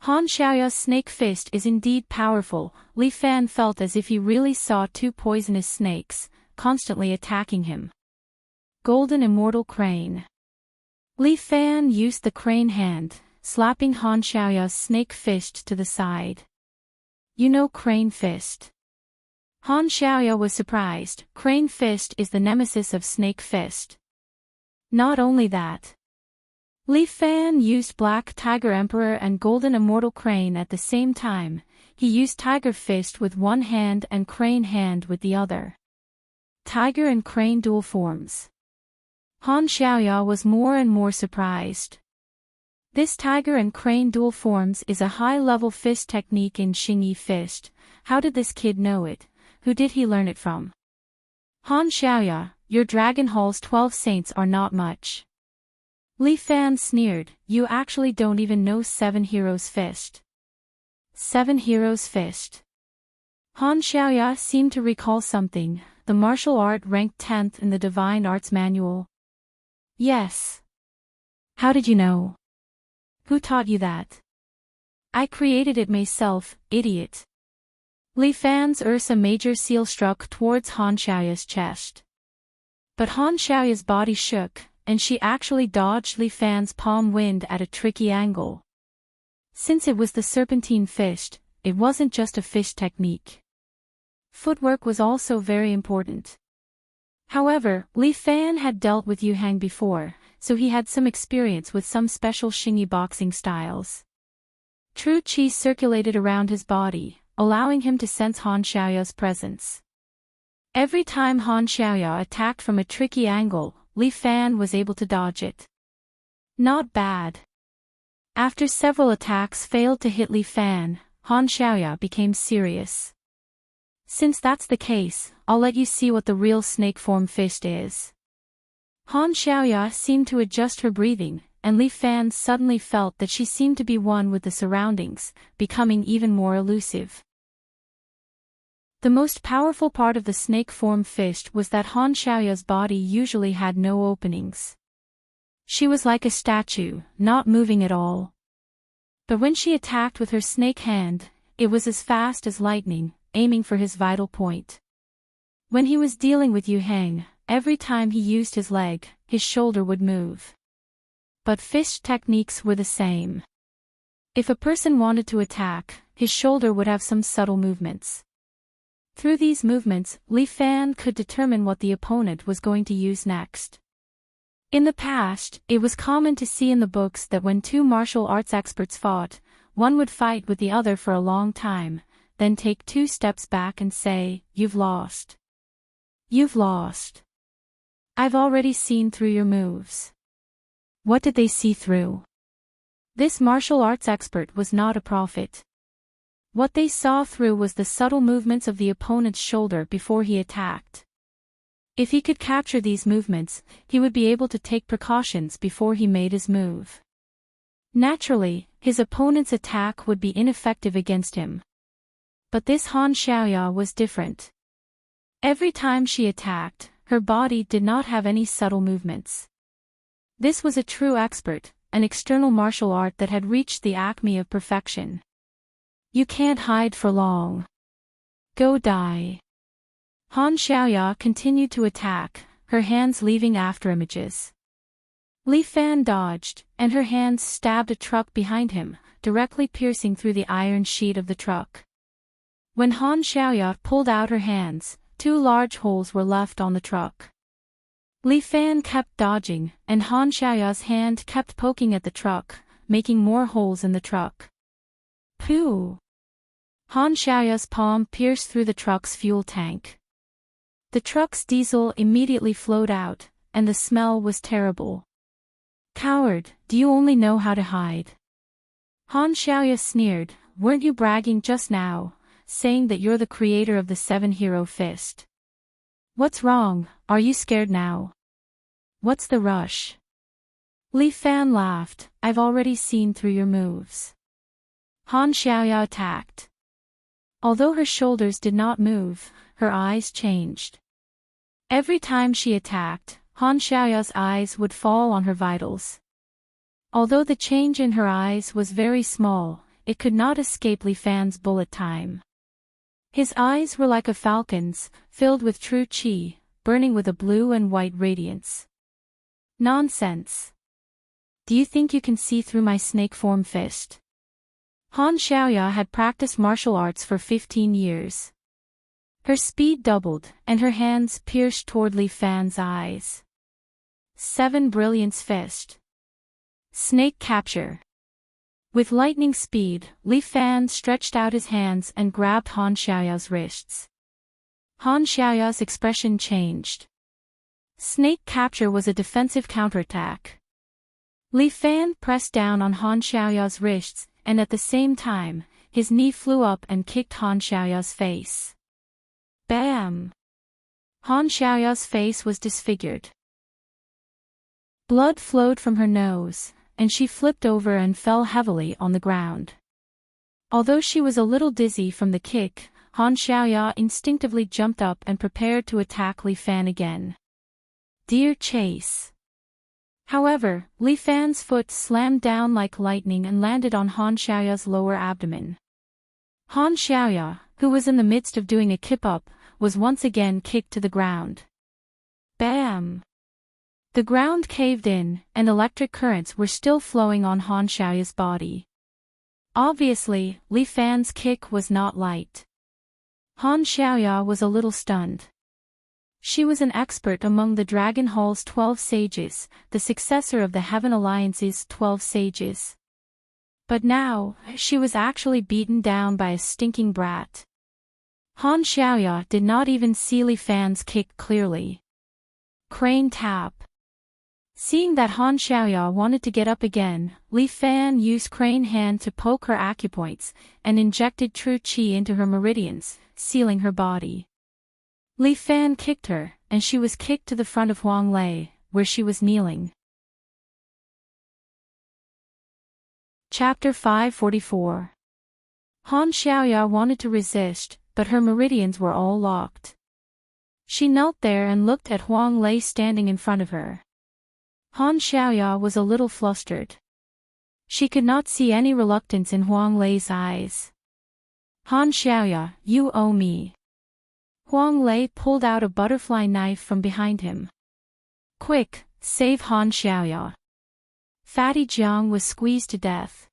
Han Xiaoya's snake fist is indeed powerful. Li Fan felt as if he really saw two poisonous snakes, constantly attacking him. Golden Immortal Crane. Li Fan used the crane hand, slapping Han Xiaoya's snake fist to the side. You know crane fist. Han Xiaoya was surprised. Crane fist is the nemesis of snake fist. Not only that. Li Fan used Black Tiger Emperor and Golden Immortal Crane at the same time. He used Tiger Fist with one hand and Crane Hand with the other. Tiger and Crane dual forms. Han Xiaoya was more and more surprised. This Tiger and Crane dual forms is a high-level fist technique in Xingyi Fist. How did this kid know it? Who did he learn it from? Han Xiaoya, your Dragon Hall's 12 saints are not much. Li Fan sneered, you actually don't even know Seven Heroes Fist. Seven Heroes Fist. Han Xiaoya seemed to recall something, the martial art ranked 10th in the Divine Arts Manual. Yes. How did you know? Who taught you that? I created it myself, idiot. Li Fan's Ursa Major seal struck towards Han Xiaoya's chest. But Han Xiaoya's body shook, and she actually dodged Li Fan's palm wind at a tricky angle. Since it was the serpentine fist, it wasn't just a fist technique. Footwork was also very important. However, Li Fan had dealt with Yu Hang before, so he had some experience with some special Xingyi boxing styles. True qi circulated around his body, allowing him to sense Han Xiaoya's presence. Every time Han Xiaoya attacked from a tricky angle, Li Fan was able to dodge it. Not bad. After several attacks failed to hit Li Fan, Han Xiaoya became serious. Since that's the case, I'll let you see what the real snake form fist is. Han Xiaoya seemed to adjust her breathing, and Li Fan suddenly felt that she seemed to be one with the surroundings, becoming even more elusive. The most powerful part of the snake form fist was that Han Xiaoya's body usually had no openings. She was like a statue, not moving at all. But when she attacked with her snake hand, it was as fast as lightning, aiming for his vital point. When he was dealing with Yu Hang, every time he used his leg, his shoulder would move. But fist techniques were the same. If a person wanted to attack, his shoulder would have some subtle movements. Through these movements, Li Fan could determine what the opponent was going to use next. In the past, it was common to see in the books that when two martial arts experts fought, one would fight with the other for a long time, then take 2 steps back and say, "You've lost. You've lost. I've already seen through your moves." What did they see through? This martial arts expert was not a prophet. What they saw through was the subtle movements of the opponent's shoulder before he attacked. If he could capture these movements, he would be able to take precautions before he made his move. Naturally, his opponent's attack would be ineffective against him. But this Han Xiaoya was different. Every time she attacked, her body did not have any subtle movements. This was a true expert, an external martial art that had reached the acme of perfection. You can't hide for long. Go die. Han Xiaoya continued to attack, her hands leaving afterimages. Li Fan dodged, and her hands stabbed a truck behind him, directly piercing through the iron sheet of the truck. When Han Xiaoya pulled out her hands, 2 large holes were left on the truck. Li Fan kept dodging, and Han Xiaoya's hand kept poking at the truck, making more holes in the truck. Pooh! Han Xiaoya's palm pierced through the truck's fuel tank. The truck's diesel immediately flowed out, and the smell was terrible. Coward, do you only know how to hide? Han Xiaoya sneered, weren't you bragging just now, saying that you're the creator of the 7 hero fist? What's wrong? Are you scared now? What's the rush? Li Fan laughed. I've already seen through your moves. Han Xiaoya attacked. Although her shoulders did not move, her eyes changed. Every time she attacked, Han Xiaoya's eyes would fall on her vitals. Although the change in her eyes was very small, it could not escape Li Fan's bullet time. His eyes were like a falcon's, filled with true qi, burning with a blue and white radiance. Nonsense. Do you think you can see through my snake form fist? Han Xiaoya had practiced martial arts for 15 years. Her speed doubled, and her hands pierced toward Li Fan's eyes. 7 Brilliance Fist. Snake Capture. With lightning speed, Li Fan stretched out his hands and grabbed Han Xiaoya's wrists. Han Xiaoya's expression changed. Snake Capture was a defensive counterattack. Li Fan pressed down on Han Xiaoya's wrists, and at the same time, his knee flew up and kicked Han Xiaoya's face. Bam! Han Xiaoya's face was disfigured. Blood flowed from her nose, and she flipped over and fell heavily on the ground. Although she was a little dizzy from the kick, Han Xiaoya instinctively jumped up and prepared to attack Li Fan again. Deer chase. However, Li Fan's foot slammed down like lightning and landed on Han Xiaoya's lower abdomen. Han Xiaoya, who was in the midst of doing a kip-up, was once again kicked to the ground. Bam! The ground caved in, and electric currents were still flowing on Han Xiaoya's body. Obviously, Li Fan's kick was not light. Han Xiaoya was a little stunned. She was an expert among the Dragon Hall's 12 sages, the successor of the Heaven Alliance's 12 sages. But now, she was actually beaten down by a stinking brat. Han Xiaoya did not even see Li Fan's kick clearly. Crane tap. Seeing that Han Xiaoya wanted to get up again, Li Fan used crane hand to poke her acupoints, and injected true qi into her meridians, sealing her body. Li Fan kicked her, and she was kicked to the front of Huang Lei, where she was kneeling. Chapter 544. Han Xiaoya wanted to resist, but her meridians were all locked. She knelt there and looked at Huang Lei standing in front of her. Han Xiaoya was a little flustered. She could not see any reluctance in Huang Lei's eyes. Han Xiaoya, you owe me. Huang Lei pulled out a butterfly knife from behind him. Quick, save Han Xiaoya. Fatty Jiang was squeezed to death.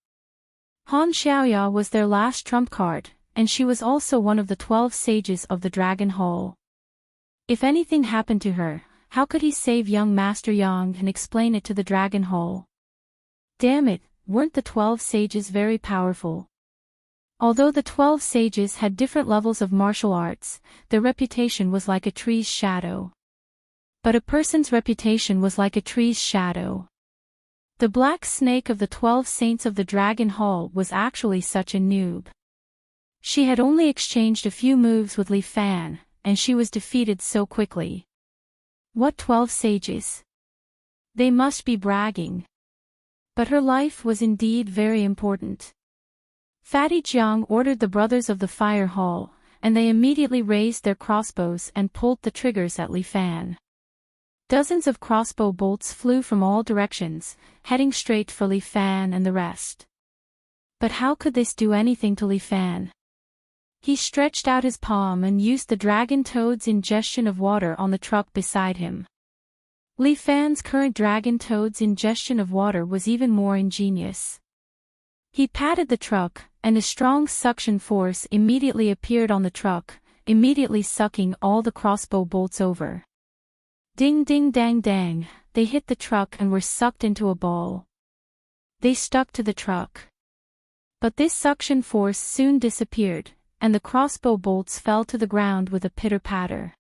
Han Xiaoya was their last trump card, and she was also one of the 12 sages of the Dragon Hall. If anything happened to her, how could he save young Master Yang and explain it to the Dragon Hall? Damn it, weren't the 12 sages very powerful? Although the 12 sages had different levels of martial arts, their reputation was like a tree's shadow. But a person's reputation was like a tree's shadow. The black snake of the 12 saints of the Dragon Hall was actually such a noob. She had only exchanged a few moves with Li Fan, and she was defeated so quickly. What 12 sages? They must be bragging. But her life was indeed very important. Fatty Jiang ordered the Brothers of the Fire Hall, and they immediately raised their crossbows and pulled the triggers at Li Fan. Dozens of crossbow bolts flew from all directions, heading straight for Li Fan and the rest. But how could this do anything to Li Fan? He stretched out his palm and used the dragon toad's ingestion of water on the truck beside him. Li Fan's current dragon toad's ingestion of water was even more ingenious. He patted the truck, and a strong suction force immediately appeared on the truck, immediately sucking all the crossbow bolts over. Ding ding dang dang, they hit the truck and were sucked into a ball. They stuck to the truck. But this suction force soon disappeared, and the crossbow bolts fell to the ground with a pitter-patter.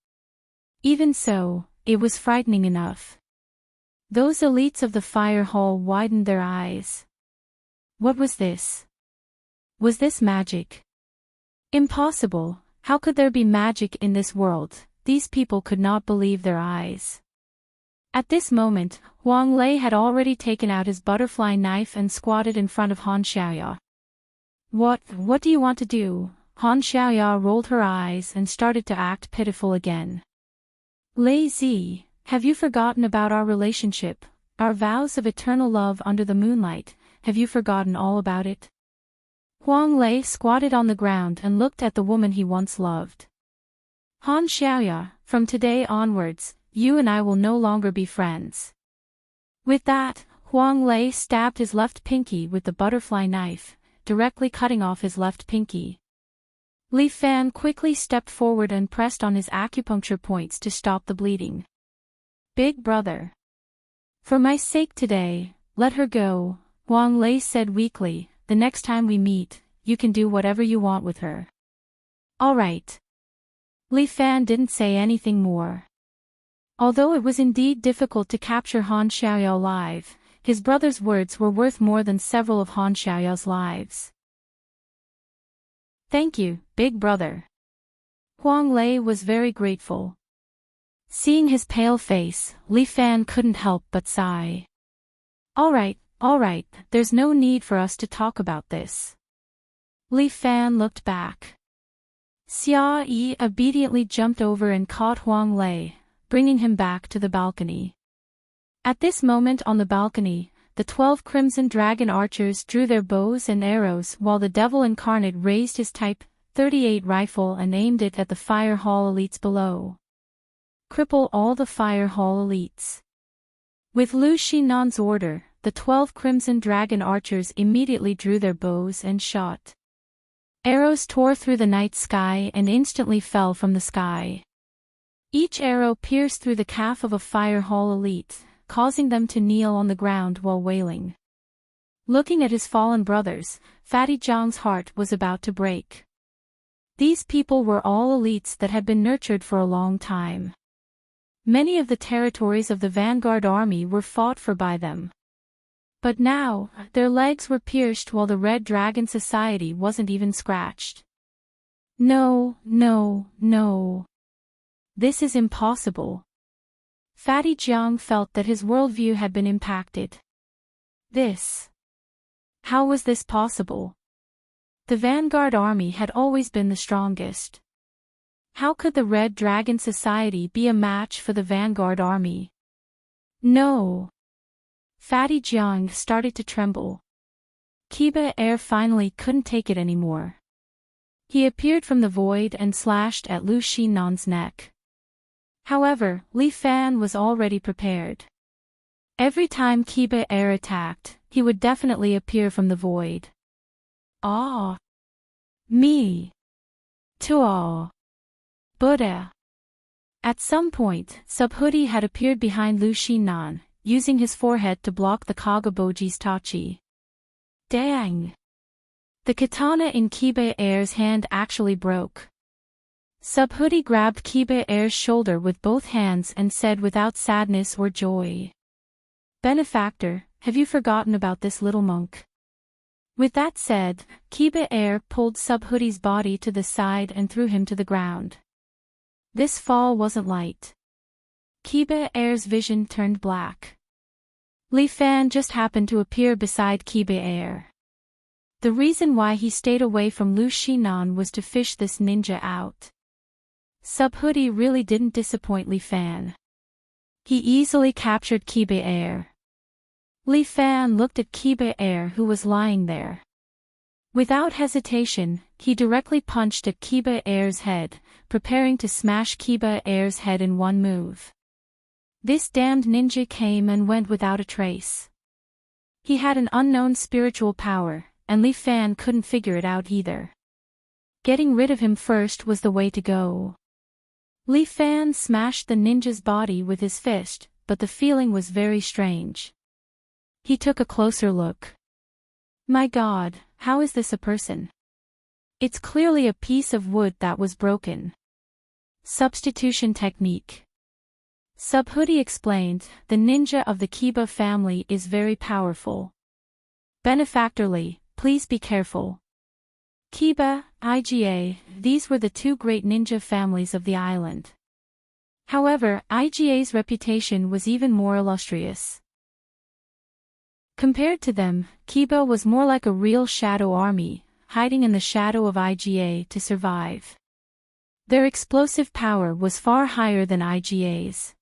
Even so, it was frightening enough. Those elites of the fire hall widened their eyes. What was this? Was this magic? Impossible, how could there be magic in this world? these people could not believe their eyes. At this moment, Huang Lei had already taken out his butterfly knife and squatted in front of Han Xiaoya. What do you want to do? Han Xiaoya rolled her eyes and started to act pitiful again. Lei Zi, have you forgotten about our relationship, our vows of eternal love under the moonlight? Have you forgotten all about it? Huang Lei squatted on the ground and looked at the woman he once loved. Han Xiaoya, from today onwards, you and I will no longer be friends. With that, Huang Lei stabbed his left pinky with the butterfly knife, directly cutting off his left pinky. Li Fan quickly stepped forward and pressed on his acupuncture points to stop the bleeding. Big brother. For my sake today, let her go, Huang Lei said weakly. The next time we meet, you can do whatever you want with her. All right. Li Fan didn't say anything more. Although it was indeed difficult to capture Han Xiaoya alive, his brother's words were worth more than several of Han Xiaoya's lives. Thank you, big brother. Huang Lei was very grateful. Seeing his pale face, Li Fan couldn't help but sigh. All right, there's no need for us to talk about this. Li Fan looked back. Xia Yi obediently jumped over and caught Huang Lei, bringing him back to the balcony. At this moment on the balcony, the 12 Crimson Dragon archers drew their bows and arrows while the Devil Incarnate raised his Type 38 rifle and aimed it at the Fire Hall elites below. Cripple all the Fire Hall elites. With Lu Xinan's order, the 12 Crimson Dragon archers immediately drew their bows and shot. Arrows tore through the night sky and instantly fell from the sky. Each arrow pierced through the calf of a Fire Hall elite, causing them to kneel on the ground while wailing. Looking at his fallen brothers, Fatty Zhang's heart was about to break. These people were all elites that had been nurtured for a long time. Many of the territories of the Vanguard army were fought for by them. But now, their legs were pierced while the Red Dragon Society wasn't even scratched. No. This is impossible. Fatty Jiang felt that his worldview had been impacted. How was this possible? The Vanguard army had always been the strongest. How could the Red Dragon Society be a match for the Vanguard army? No. Fatty Jiang started to tremble. Kiba Air finally couldn't take it anymore. He appeared from the void and slashed at Lu Xinan's neck. However, Li Fan was already prepared. Every time Kiba Air attacked, he would definitely appear from the void. Ah! Me! Tuo! Buddha! At some point, Subhoodie had appeared behind Lu Xinan, using his forehead to block the Kagaboji's Tachi. Dang! The katana in Kiba Air's hand actually broke. Subhoodie grabbed Kiba Air's shoulder with both hands and said without sadness or joy. Benefactor, have you forgotten about this little monk? With that said, Kiba Air pulled Subhoodie's body to the side and threw him to the ground. This fall wasn't light. Kiba Air's vision turned black. Li Fan just happened to appear beside Kiba Air. The reason why he stayed away from Lu Xinan was to fish this ninja out. Subhoodie really didn't disappoint Li Fan. He easily captured Kiba Air. Li Fan looked at Kiba Air who was lying there. Without hesitation, he directly punched at Kiba Air's head, preparing to smash Kiba Air's head in one move. This damned ninja came and went without a trace. He had an unknown spiritual power, and Li Fan couldn't figure it out either. Getting rid of him first was the way to go. Li Fan smashed the ninja's body with his fist, but the feeling was very strange. He took a closer look. My God, how is this a person? It's clearly a piece of wood that was broken. Substitution technique. Subhoodie explained, the ninja of the Kiba family is very powerful. Benefactorly, please be careful. Kiba, IGA, these were the two great ninja families of the island. However, IGA's reputation was even more illustrious. Compared to them, Kiba was more like a real shadow army, hiding in the shadow of IGA to survive. Their explosive power was far higher than IGA's.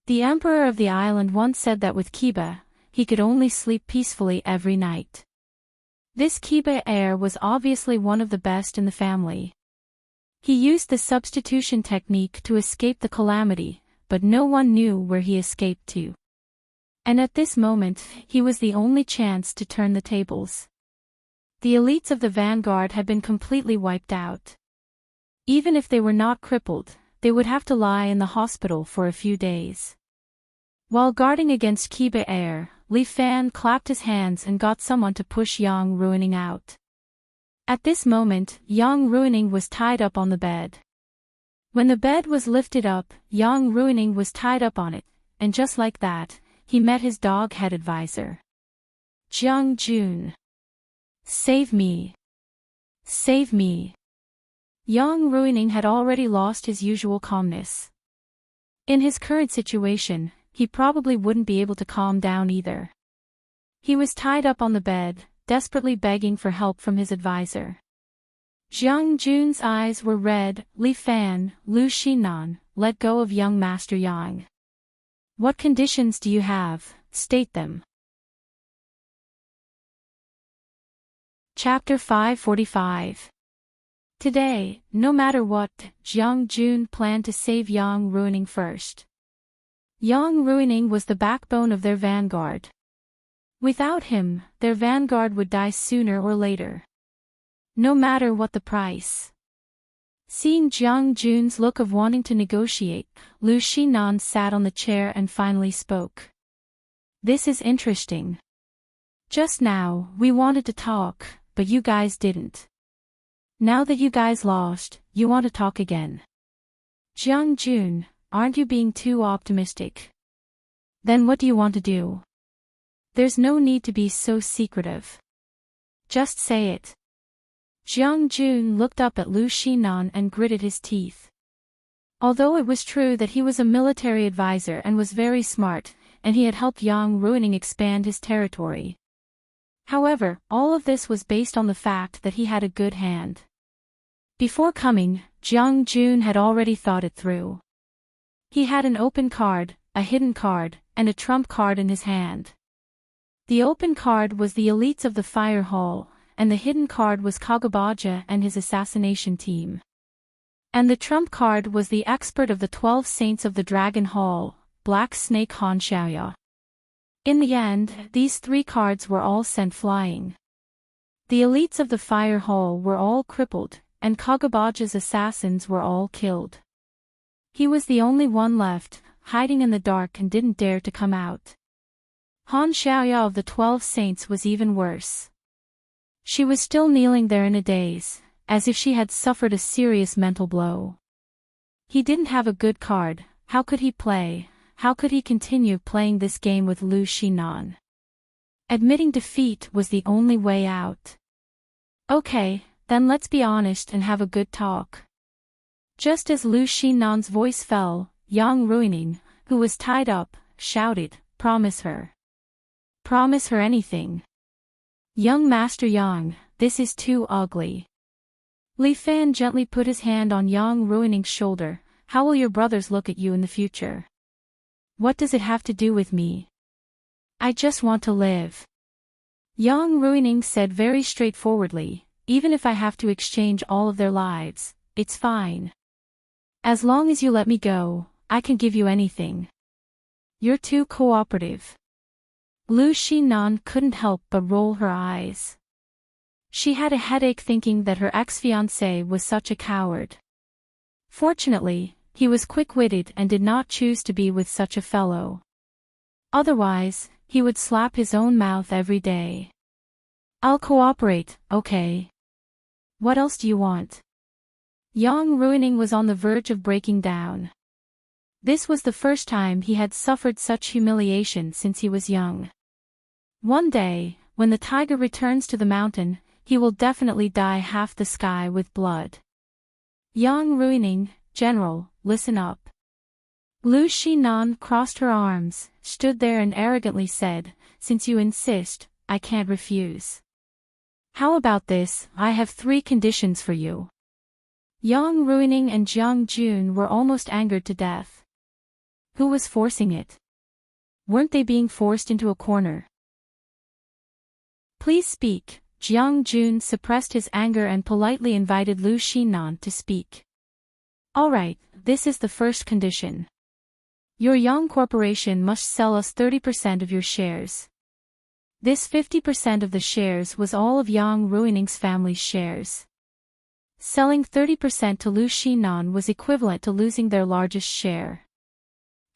The emperor of the island once said that with Kiba, he could only sleep peacefully every night. This Kiba heir was obviously one of the best in the family. He used the substitution technique to escape the calamity, but no one knew where he escaped to. And at this moment, he was the only chance to turn the tables. The elites of the vanguard had been completely wiped out. Even if they were not crippled, they would have to lie in the hospital for a few days. While guarding against Kiba heir, Li Fan clapped his hands and got someone to push Yang Ruining out. At this moment, Yang Ruining was tied up on the bed. When the bed was lifted up, Yang Ruining was tied up on it, and just like that, he met his dog-head advisor. Jiang Jun. Save me. Save me. Yang Ruining had already lost his usual calmness. In his current situation, he probably wouldn't be able to calm down either. He was tied up on the bed, desperately begging for help from his advisor. Jiang Jun's eyes were red. Li Fan, Lu Xinan, let go of young Master Yang. What conditions do you have? State them. Chapter 545. Today, no matter what, Jiang Jun planned to save Yang Ruining first. Yang Ruining was the backbone of their vanguard. Without him, their vanguard would die sooner or later. No matter what the price. Seeing Jiang Jun's look of wanting to negotiate, Lu Xinan sat on the chair and finally spoke. This is interesting. Just now, we wanted to talk, but you guys didn't. Now that you guys lost, you want to talk again. Jiang Jun, aren't you being too optimistic? Then what do you want to do? There's no need to be so secretive. Just say it. Jiang Jun looked up at Lu Xinan and gritted his teeth. Although it was true that he was a military advisor and was very smart, and he had helped Yang Ruining expand his territory. However, all of this was based on the fact that he had a good hand. Before coming, Jiang Jun had already thought it through. He had an open card, a hidden card, and a trump card in his hand. The open card was the elites of the Fire Hall, and the hidden card was Kagabaja and his assassination team. And the trump card was the expert of the 12 Saints of the Dragon Hall, Black Snake Han Xiaoya. In the end, these 3 cards were all sent flying. The elites of the Fire Hall were all crippled, and Kagabaja's assassins were all killed. He was the only one left, hiding in the dark and didn't dare to come out. Han Xiaoya of the 12 Saints was even worse. She was still kneeling there in a daze, as if she had suffered a serious mental blow. He didn't have a good card. How could he play? How could he continue playing this game with Lu Xinan? Admitting defeat was the only way out. Okay, then let's be honest and have a good talk. Just as Lu Xinan's voice fell, Yang Ruining, who was tied up, shouted, "Promise her. Promise her anything. Young Master Yang, this is too ugly." Li Fan gently put his hand on Yang Ruining's shoulder. How will your brothers look at you in the future? What does it have to do with me? I just want to live. Yang Ruining said very straightforwardly, even if I have to exchange all of their lives, it's fine. As long as you let me go, I can give you anything. You're too cooperative. Lu Xinan couldn't help but roll her eyes. She had a headache thinking that her ex-fiancé was such a coward. Fortunately, he was quick-witted and did not choose to be with such a fellow. Otherwise, he would slap his own mouth every day. I'll cooperate, okay. What else do you want? Yang Ruining was on the verge of breaking down. This was the first time he had suffered such humiliation since he was young. One day, when the tiger returns to the mountain, he will definitely dye half the sky with blood. Yang Ruining, General, listen up. Lu Xinan crossed her arms, stood there and arrogantly said, "Since you insist, I can't refuse. How about this? I have 3 conditions for you." Yang Ruining and Jiang Jun were almost angered to death. Who was forcing it? Weren't they being forced into a corner? "Please speak." Jiang Jun suppressed his anger and politely invited Lu Xinan to speak. "All right, this is the first condition. Your Yang Corporation must sell us 30% of your shares." This 50% of the shares was all of Yang Ruining's family's shares. Selling 30% to Lu Xinan was equivalent to losing their largest share.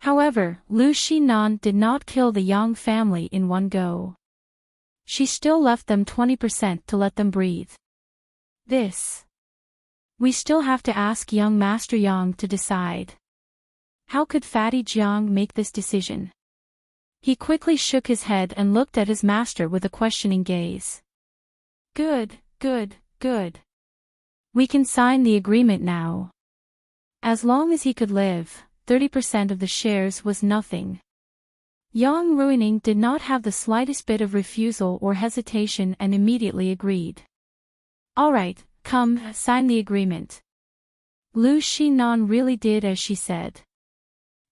However, Lu Xinan did not kill the Yang family in one go. She still left them 20% to let them breathe. We still have to ask young Master Yang to decide. How could Fatty Jiang make this decision? He quickly shook his head and looked at his master with a questioning gaze. Good. We can sign the agreement now. As long as he could live, 30% of the shares was nothing. Yang Ruining did not have the slightest bit of refusal or hesitation and immediately agreed. "All right, come, sign the agreement." Lu Xinan really did as she said.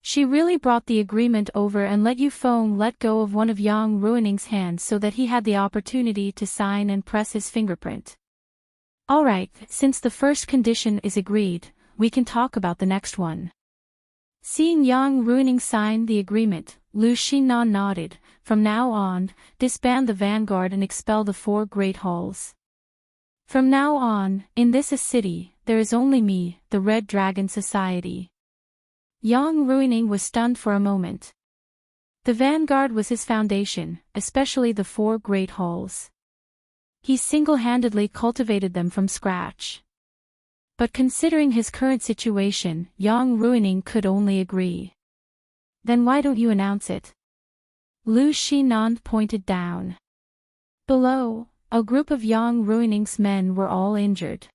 She really brought the agreement over and let Yufeng let go of one of Yang Ruining's hands so that he had the opportunity to sign and press his fingerprint. "All right, since the first condition is agreed, we can talk about the next one." Seeing Yang Ruining sign the agreement, Lu Xinan nodded. "From now on, disband the vanguard and expel the 4 great halls. From now on, in this city, there is only me, the Red Dragon Society." Yang Ruining was stunned for a moment. The vanguard was his foundation, especially the 4 great halls. He single-handedly cultivated them from scratch. But considering his current situation, Yang Ruining could only agree. "Then why don't you announce it?" Lu Xinan pointed down. Below, a group of Yang Ruining's men were all injured.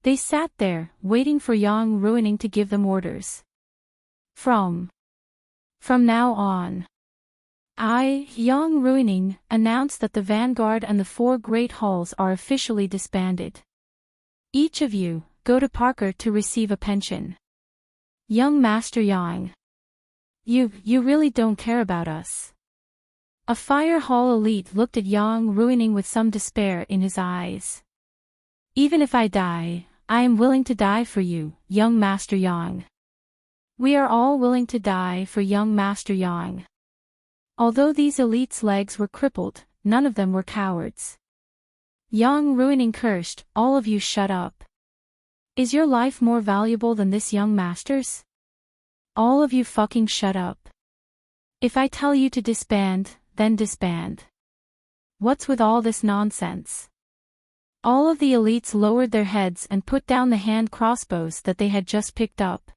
They sat there, waiting for Yang Ruining to give them orders. From now on, I, Yang Ruining, announce that the vanguard and the 4 great halls are officially disbanded. Each of you, go to Parker to receive a pension. Young Master Yang. You really don't care about us. A fire hall elite looked at Yang Ruining with some despair in his eyes. "Even if I die, I am willing to die for you, young Master Yang. We are all willing to die for young Master Yang." Although these elites' legs were crippled, none of them were cowards. Yang Ruining cursed, "All of you shut up. Is your life more valuable than this young master's? All of you fucking shut up. If I tell you to disband, then disband. What's with all this nonsense?" All of the elites lowered their heads and put down the hand crossbows that they had just picked up.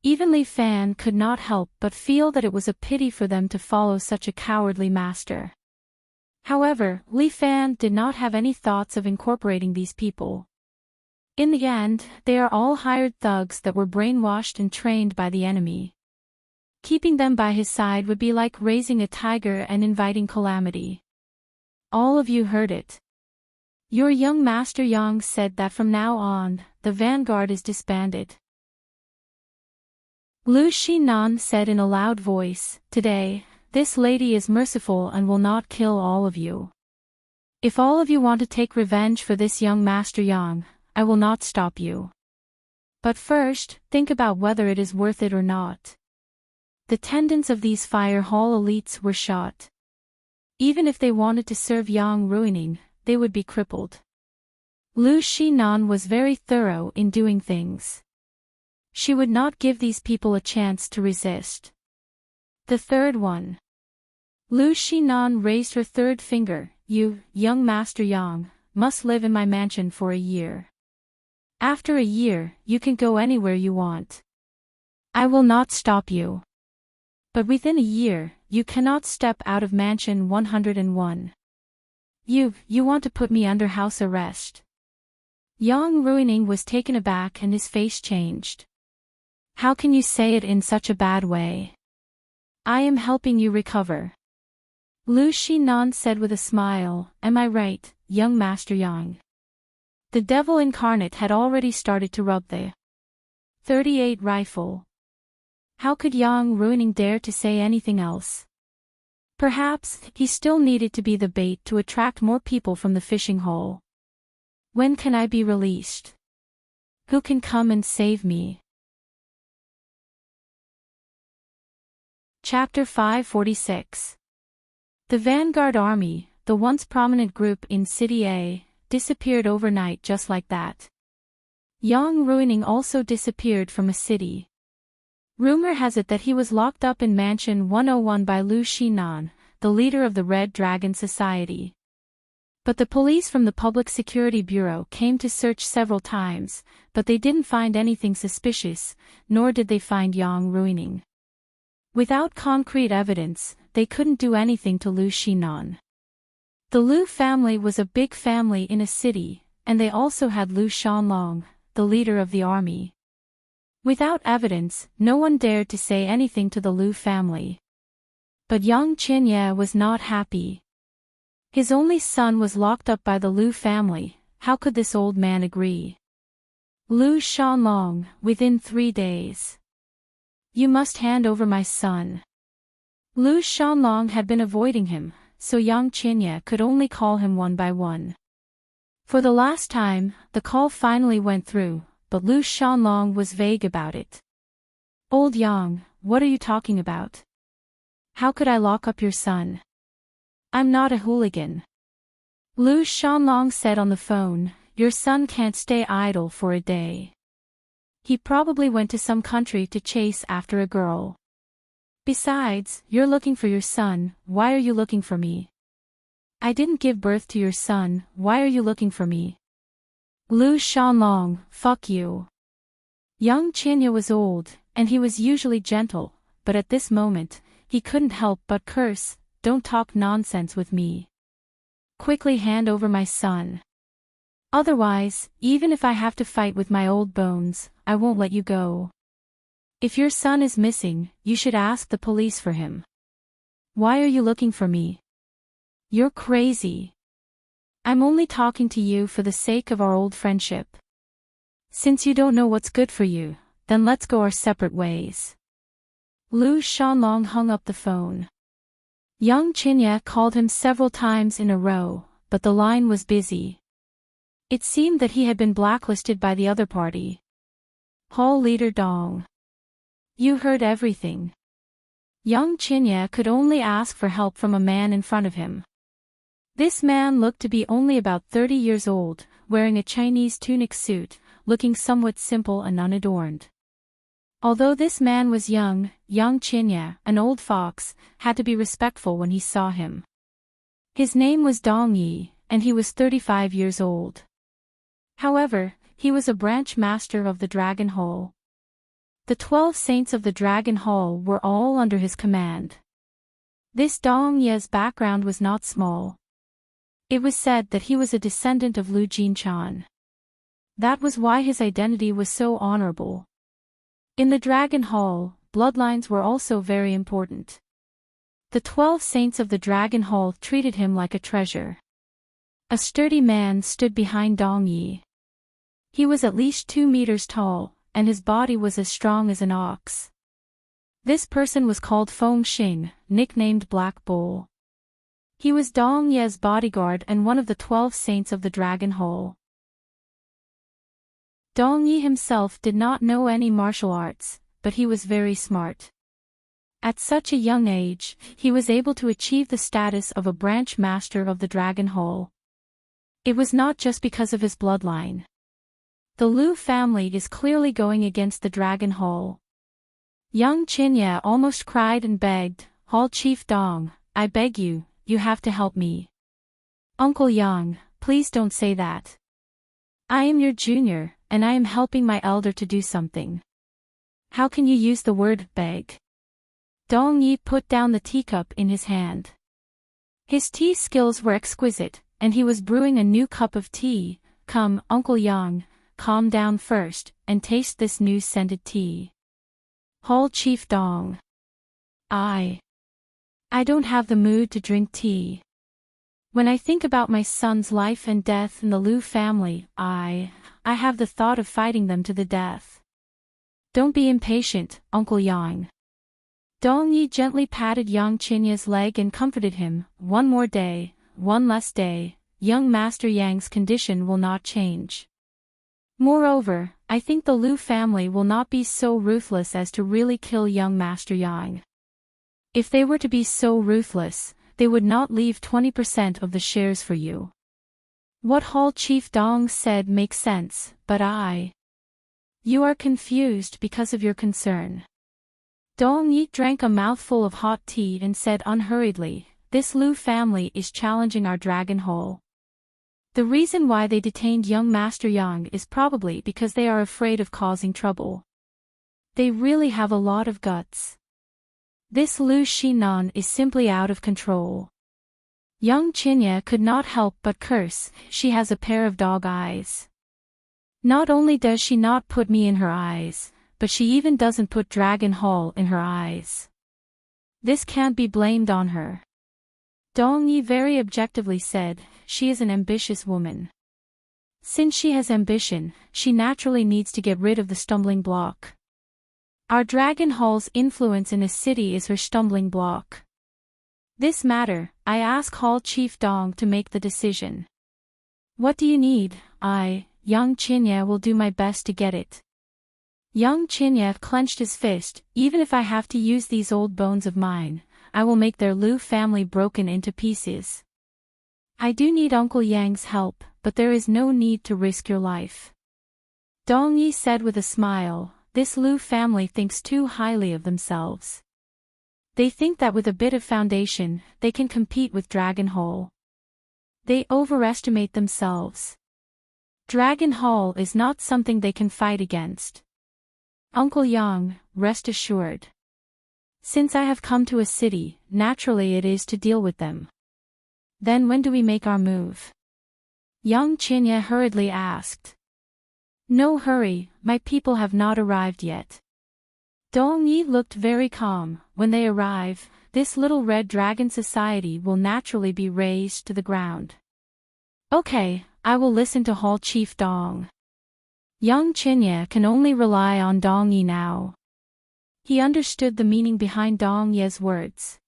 Even Li Fan could not help but feel that it was a pity for them to follow such a cowardly master. However, Li Fan did not have any thoughts of incorporating these people. In the end, they are all hired thugs that were brainwashed and trained by the enemy. Keeping them by his side would be like raising a tiger and inviting calamity. All of you heard it. Your young Master Yang said that from now on, the vanguard is disbanded. Lu Xinan said in a loud voice, "Today, this lady is merciful and will not kill all of you. If all of you want to take revenge for this young Master Yang, I will not stop you. But first, think about whether it is worth it or not." The tendons of these fire hall elites were shot. Even if they wanted to serve Yang Ruining, they would be crippled. Lu Xinan was very thorough in doing things. She would not give these people a chance to resist. The third one. Lu Xinan raised her third finger. "You, young Master Yang, must live in my mansion for a year. After a year, you can go anywhere you want. I will not stop you. But within a year, you cannot step out of mansion 101. You want to put me under house arrest?" Yang Ruining was taken aback and his face changed. How can you say it in such a bad way? I am helping you recover. Lu Xinan said with a smile, am I right, young Master Yang? The devil incarnate had already started to rub the 38 rifle. How could Yang Ruining dare to say anything else? Perhaps he still needed to be the bait to attract more people from the fishing hole. When can I be released? Who can come and save me? Chapter 546. The Vanguard Army, the once prominent group in City A, disappeared overnight just like that. Yang Ruining also disappeared from a city. Rumor has it that he was locked up in Mansion 101 by Lu Xinan, the leader of the Red Dragon Society. But the police from the Public Security Bureau came to search several times, but they didn't find anything suspicious, nor did they find Yang Ruining. Without concrete evidence, they couldn't do anything to Lu Xinan. The Lu family was a big family in a city, and they also had Lu Shanlong, the leader of the army. Without evidence, no one dared to say anything to the Lu family. But Yang Qinye was not happy. His only son was locked up by the Lu family. How could this old man agree? Lu Shanlong, within 3 days. You must hand over my son. Lu Shanlong had been avoiding him, so Yang Qinye could only call him one by one. For the last time, the call finally went through, but Lu Shanlong was vague about it. Old Yang, what are you talking about? How could I lock up your son? I'm not a hooligan. Lu Shanlong said on the phone, your son can't stay idle for a day. He probably went to some country to chase after a girl. Besides, you're looking for your son, why are you looking for me? I didn't give birth to your son, why are you looking for me? Lu Shanlong, fuck you. Yang Qinye was old, and he was usually gentle, but at this moment, he couldn't help but curse, don't talk nonsense with me. Quickly hand over my son. Otherwise, even if I have to fight with my old bones, I won't let you go. If your son is missing, you should ask the police for him. Why are you looking for me? You're crazy. I'm only talking to you for the sake of our old friendship. Since you don't know what's good for you, then let's go our separate ways. Lu Shanlong hung up the phone. Yang Qinye called him several times in a row, but the line was busy. It seemed that he had been blacklisted by the other party. Hall leader Dong. You heard everything. Yang Qinye could only ask for help from a man in front of him. This man looked to be only about 30 years old, wearing a Chinese tunic suit, looking somewhat simple and unadorned. Although this man was young, Yang Qinye, an old fox, had to be respectful when he saw him. His name was Dong Yi, and he was 35 years old. However, he was a branch master of the Dragon Hall. The 12 saints of the Dragon Hall were all under his command. This Dong Yi's background was not small. It was said that he was a descendant of Lu Jinchan. That was why his identity was so honorable. In the Dragon Hall, bloodlines were also very important. The 12 saints of the Dragon Hall treated him like a treasure. A sturdy man stood behind Dong Yi. He was at least 2 meters tall, and his body was as strong as an ox. This person was called Feng Xing, nicknamed Black Bull. He was Dong Yi's bodyguard and one of the 12 saints of the Dragon Hall. Dong Yi himself did not know any martial arts, but he was very smart. At such a young age, he was able to achieve the status of a branch master of the Dragon Hall. It was not just because of his bloodline. The Lu family is clearly going against the Dragon Hall. Yang Qinye almost cried and begged, Hall Chief Dong, I beg you, you have to help me. Uncle Yang, please don't say that. I am your junior, and I am helping my elder to do something. How can you use the word beg? Dong Yi put down the teacup in his hand. His tea skills were exquisite, and he was brewing a new cup of tea. Come, Uncle Yang, calm down first, and taste this new scented tea. Hall Chief Dong. I don't have the mood to drink tea. When I think about my son's life and death and the Liu family, I have the thought of fighting them to the death. Don't be impatient, Uncle Yang. Dong Yi gently patted Yang Chinya's leg and comforted him. One more day, one less day, young Master Yang's condition will not change. Moreover, I think the Liu family will not be so ruthless as to really kill young Master Yang. If they were to be so ruthless, they would not leave 20% of the shares for you. What Hall Chief Dong said makes sense, but You are confused because of your concern. Dong Yi drank a mouthful of hot tea and said unhurriedly, this Liu family is challenging our dragon hole. The reason why they detained young Master Yang is probably because they are afraid of causing trouble. They really have a lot of guts. This Liu Xinan is simply out of control. Young Chinya could not help but curse, she has a pair of dog eyes. Not only does she not put me in her eyes, but she even doesn't put Dragon Hall in her eyes. This can't be blamed on her. Dong Yi very objectively said, she is an ambitious woman. Since she has ambition, she naturally needs to get rid of the stumbling block. Our Dragon Hall's influence in a city is her stumbling block. This matter, I ask Hall Chief Dong to make the decision. What do you need? Young Chinya will do my best to get it. Young Chinya clenched his fist, even if I have to use these old bones of mine, I will make their Liu family broken into pieces. I do need Uncle Yang's help, but there is no need to risk your life. Dong Yi said with a smile, this Liu family thinks too highly of themselves. They think that with a bit of foundation, they can compete with Dragon Hall. They overestimate themselves. Dragon Hall is not something they can fight against. Uncle Yang, rest assured. Since I have come to a city, naturally it is to deal with them. Then when do we make our move? Young Chinya hurriedly asked. No hurry, my people have not arrived yet. Dong Yi looked very calm. When they arrive, this little red dragon society will naturally be razed to the ground. Okay, I will listen to Hall Chief Dong. Young Chinya can only rely on Dong Yi now. He understood the meaning behind Dong Ye's words.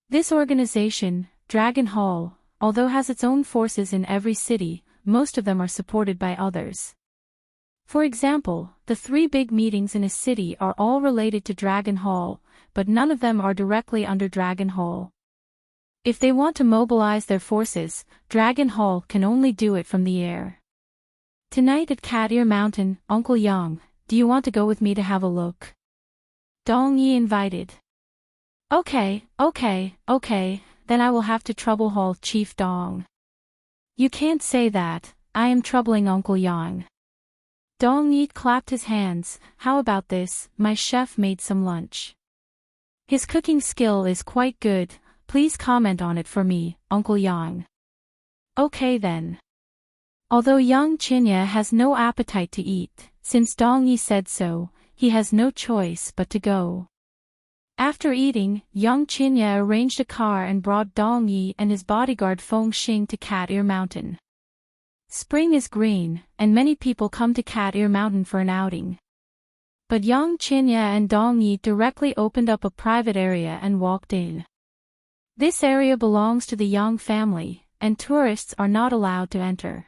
This organization, Dragon Hall, although has its own forces in every city, most of them are supported by others. For example, the 3 big meetings in a city are all related to Dragon Hall, but none of them are directly under Dragon Hall. If they want to mobilize their forces, Dragon Hall can only do it from the air. Tonight at Cat Ear Mountain, Uncle Yang, do you want to go with me to have a look? Dong Yi invited. Okay, then I will have to trouble Hall Chief Dong. You can't say that, I am troubling Uncle Yang. Dong Yi clapped his hands, how about this, my chef made some lunch. His cooking skill is quite good, please comment on it for me, Uncle Yang. Okay then. Although young Chinya has no appetite to eat, since Dong Yi said so, he has no choice but to go. After eating, young Chinya arranged a car and brought Dong Yi and his bodyguard Feng Xing to Cat Ear Mountain. Spring is green, and many people come to Cat Ear Mountain for an outing. But young Chinya and Dong Yi directly opened up a private area and walked in. This area belongs to the Yang family, and tourists are not allowed to enter.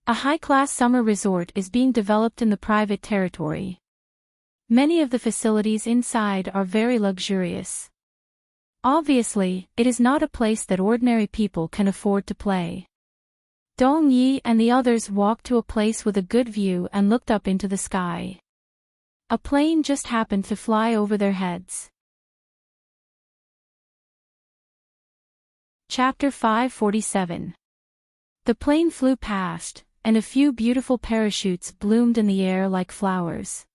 A high-class summer resort is being developed in the private territory. Many of the facilities inside are very luxurious. Obviously, it is not a place that ordinary people can afford to play. Dong Yi and the others walked to a place with a good view and looked up into the sky. A plane just happened to fly over their heads. Chapter 547. The plane flew past, and a few beautiful parachutes bloomed in the air like flowers.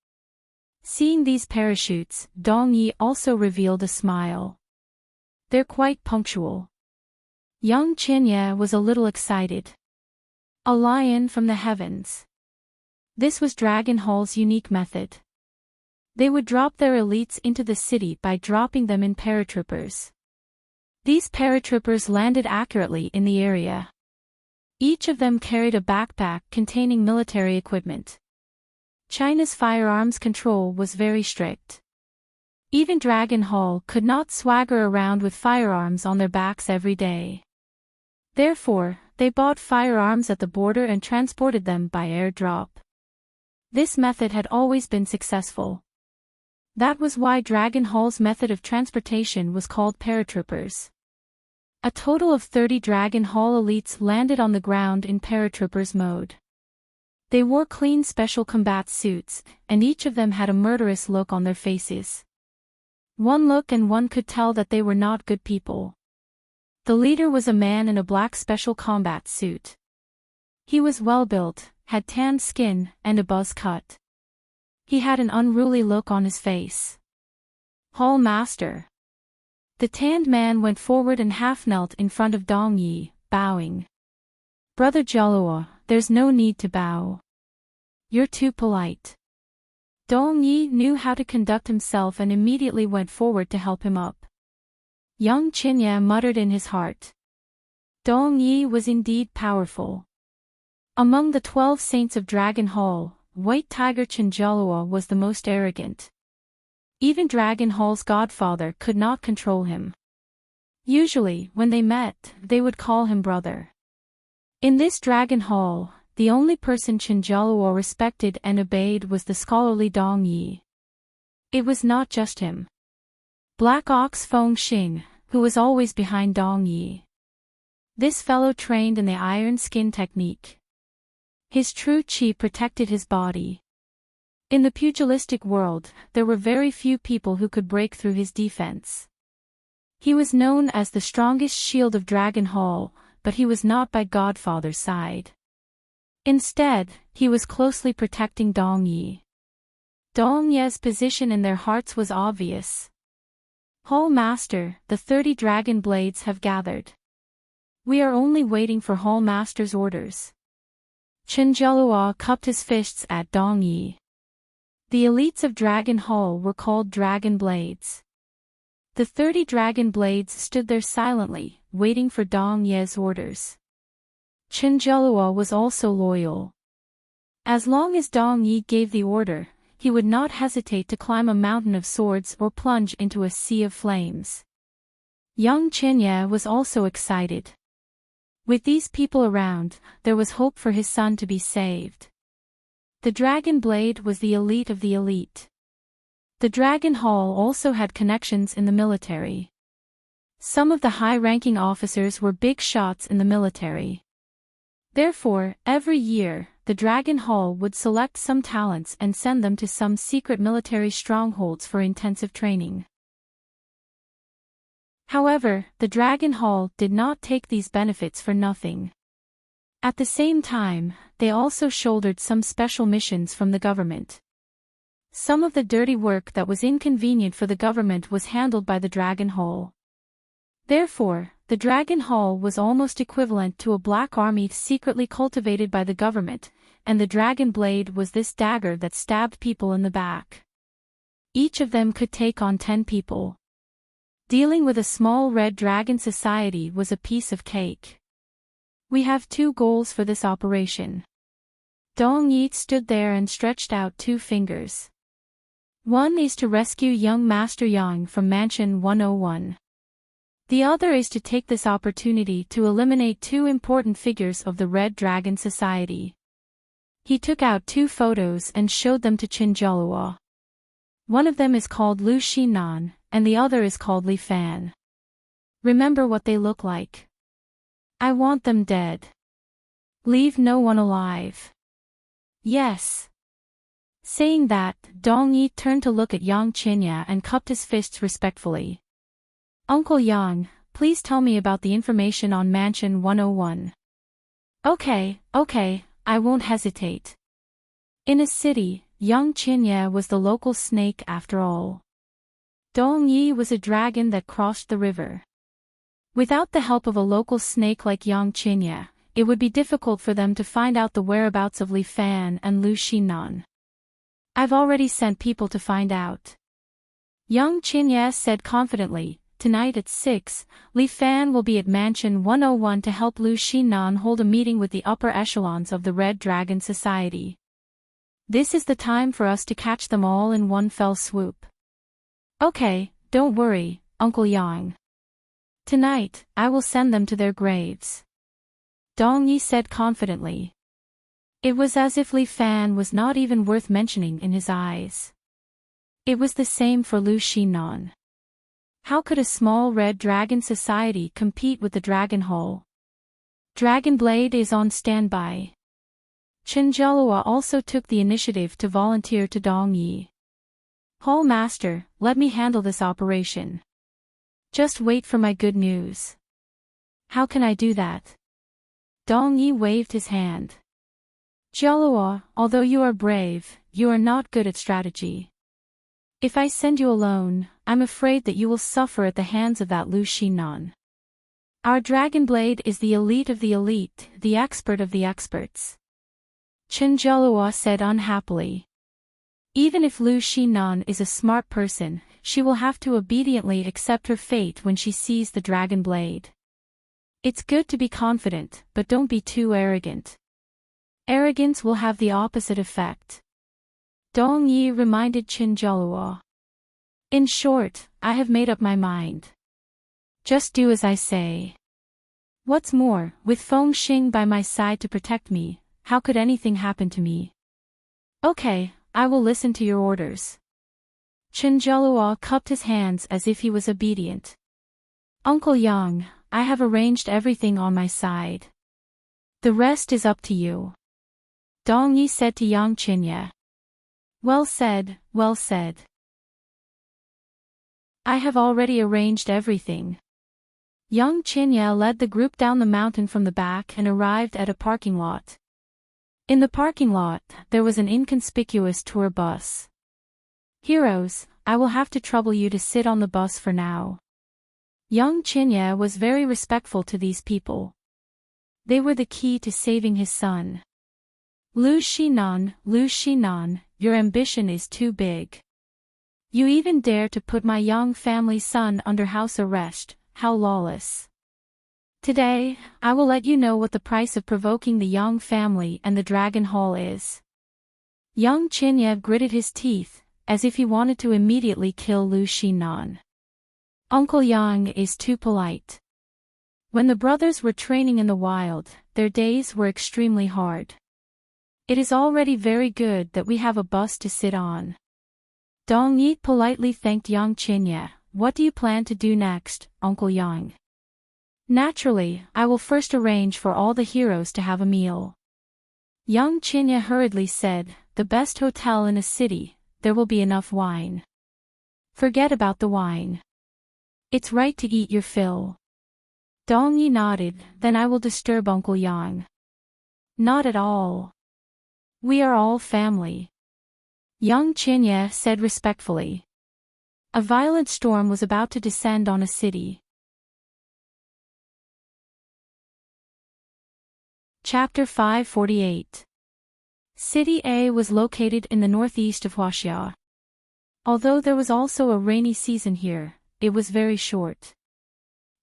Seeing these parachutes, Dong Yi also revealed a smile. They're quite punctual. Young Chinya was a little excited. A lion from the heavens. This was Dragon Hall's unique method. They would drop their elites into the city by dropping them in paratroopers. These paratroopers landed accurately in the area. Each of them carried a backpack containing military equipment. China's firearms control was very strict. Even Dragon Hall could not swagger around with firearms on their backs every day. Therefore, they bought firearms at the border and transported them by airdrop. This method had always been successful. That was why Dragon Hall's method of transportation was called paratroopers. A total of 30 Dragon Hall elites landed on the ground in paratroopers mode. They wore clean special combat suits, and each of them had a murderous look on their faces. One look and one could tell that they were not good people. The leader was a man in a black special combat suit. He was well-built, had tanned skin, and a buzz cut. He had an unruly look on his face. Hall Master. The tanned man went forward and half-knelt in front of Dong Yi, bowing. Brother Jalua, there's no need to bow. You're too polite. Dong Yi knew how to conduct himself and immediately went forward to help him up. Young Qinya muttered in his heart. Dong Yi was indeed powerful. Among the 12 saints of Dragon Hall, White Tiger Chinjalua was the most arrogant. Even Dragon Hall's godfather could not control him. Usually, when they met, they would call him brother. In this Dragon Hall, the only person Chinjalua respected and obeyed was the scholarly Dong Yi. It was not just him. Black Ox Feng Xing, who was always behind Dong Yi. This fellow trained in the iron skin technique. His true chi protected his body. In the pugilistic world, there were very few people who could break through his defense. He was known as the strongest shield of Dragon Hall, but he was not by Godfather's side. Instead, he was closely protecting Dong Yi. Dong Yi's position in their hearts was obvious. Hall Master, the 30 dragon blades have gathered. We are only waiting for Hall Master's orders. Chinjalua cupped his fists at Dong Yi. The elites of Dragon Hall were called Dragon Blades. The 30 Dragon Blades stood there silently, waiting for Dong Yi's orders. Chinjalua was also loyal. As long as Dong Yi gave the order, he would not hesitate to climb a mountain of swords or plunge into a sea of flames. Young Qinya was also excited. With these people around, there was hope for his son to be saved. The Dragon Blade was the elite of the elite. The Dragon Hall also had connections in the military. Some of the high-ranking officers were big shots in the military. Therefore, every year, the Dragon Hall would select some talents and send them to some secret military strongholds for intensive training. However, the Dragon Hall did not take these benefits for nothing. At the same time, they also shouldered some special missions from the government. Some of the dirty work that was inconvenient for the government was handled by the Dragon Hall. Therefore, the Dragon Hall was almost equivalent to a black army secretly cultivated by the government, and the Dragon Blade was this dagger that stabbed people in the back. Each of them could take on 10 people. Dealing with a small red dragon society was a piece of cake. We have 2 goals for this operation. Dong Yi stood there and stretched out 2 fingers. One is to rescue young Master Yang from Mansion 101. The other is to take this opportunity to eliminate 2 important figures of the Red Dragon Society. He took out 2 photos and showed them to Chinjalua. One of them is called Lu Xinan, and the other is called Li Fan. Remember what they look like. I want them dead. Leave no one alive. Yes. Saying that, Dong Yi turned to look at Yang Qinya and cupped his fists respectfully. Uncle Yang, please tell me about the information on Mansion 101. Okay, I won't hesitate. In a city, Yang Qinya was the local snake after all. Dong Yi was a dragon that crossed the river. Without the help of a local snake like Yang Qinya, it would be difficult for them to find out the whereabouts of Li Fan and Lu Xinan. I've already sent people to find out. Young Chinye said confidently, tonight at 6, Li Fan will be at Mansion 101 to help Lu Xinan hold a meeting with the upper echelons of the Red Dragon Society. This is the time for us to catch them all in one fell swoop. Okay, don't worry, Uncle Yang. Tonight, I will send them to their graves. Dong Yi said confidently. It was as if Li Fan was not even worth mentioning in his eyes. It was the same for Lu Xinan. How could a small red dragon society compete with the Dragon Hall? Dragon Blade is on standby. Chen Jialua also took the initiative to volunteer to Dong Yi. Hall Master, let me handle this operation. Just wait for my good news. How can I do that? Dong Yi waved his hand. Jialua, although you are brave, you are not good at strategy. If I send you alone, I'm afraid that you will suffer at the hands of that Lu Xinan. Our Dragon Blade is the elite of the elite, the expert of the experts. Chen Jialua said unhappily. Even if Lu Xinan is a smart person, she will have to obediently accept her fate when she sees the Dragon Blade. It's good to be confident, but don't be too arrogant. Arrogance will have the opposite effect. Dong Yi reminded Chen Jialua. In short, I have made up my mind. Just do as I say. What's more, with Feng Xing by my side to protect me, how could anything happen to me? Okay, I will listen to your orders. Chen Jialua cupped his hands as if he was obedient. Uncle Yang, I have arranged everything on my side. The rest is up to you. Dong Yi said to Yang Chinye. Well said, well said. I have already arranged everything. Yang Chinye led the group down the mountain from the back and arrived at a parking lot. In the parking lot, there was an inconspicuous tour bus. Heroes, I will have to trouble you to sit on the bus for now. Yang Chinye was very respectful to these people. They were the key to saving his son. Lu Xinan, your ambition is too big. You even dare to put my Yang family son under house arrest, how lawless. Today, I will let you know what the price of provoking the Yang family and the Dragon Hall is. Yang Chinye gritted his teeth, as if he wanted to immediately kill Lu Xinan. Uncle Yang is too polite. When the brothers were training in the wild, their days were extremely hard. It is already very good that we have a bus to sit on. Dong Yi politely thanked Yang Chinye. What do you plan to do next, Uncle Yang? Naturally, I will first arrange for all the heroes to have a meal. Yang Chinye hurriedly said, the best hotel in a city, there will be enough wine. Forget about the wine. It's right to eat your fill. Dong Yi nodded, then I will disturb Uncle Yang. Not at all. We are all family. Yang Chinye said respectfully. A violent storm was about to descend on a city. Chapter 548. City A was located in the northeast of Huaxia. Although there was also a rainy season here, it was very short.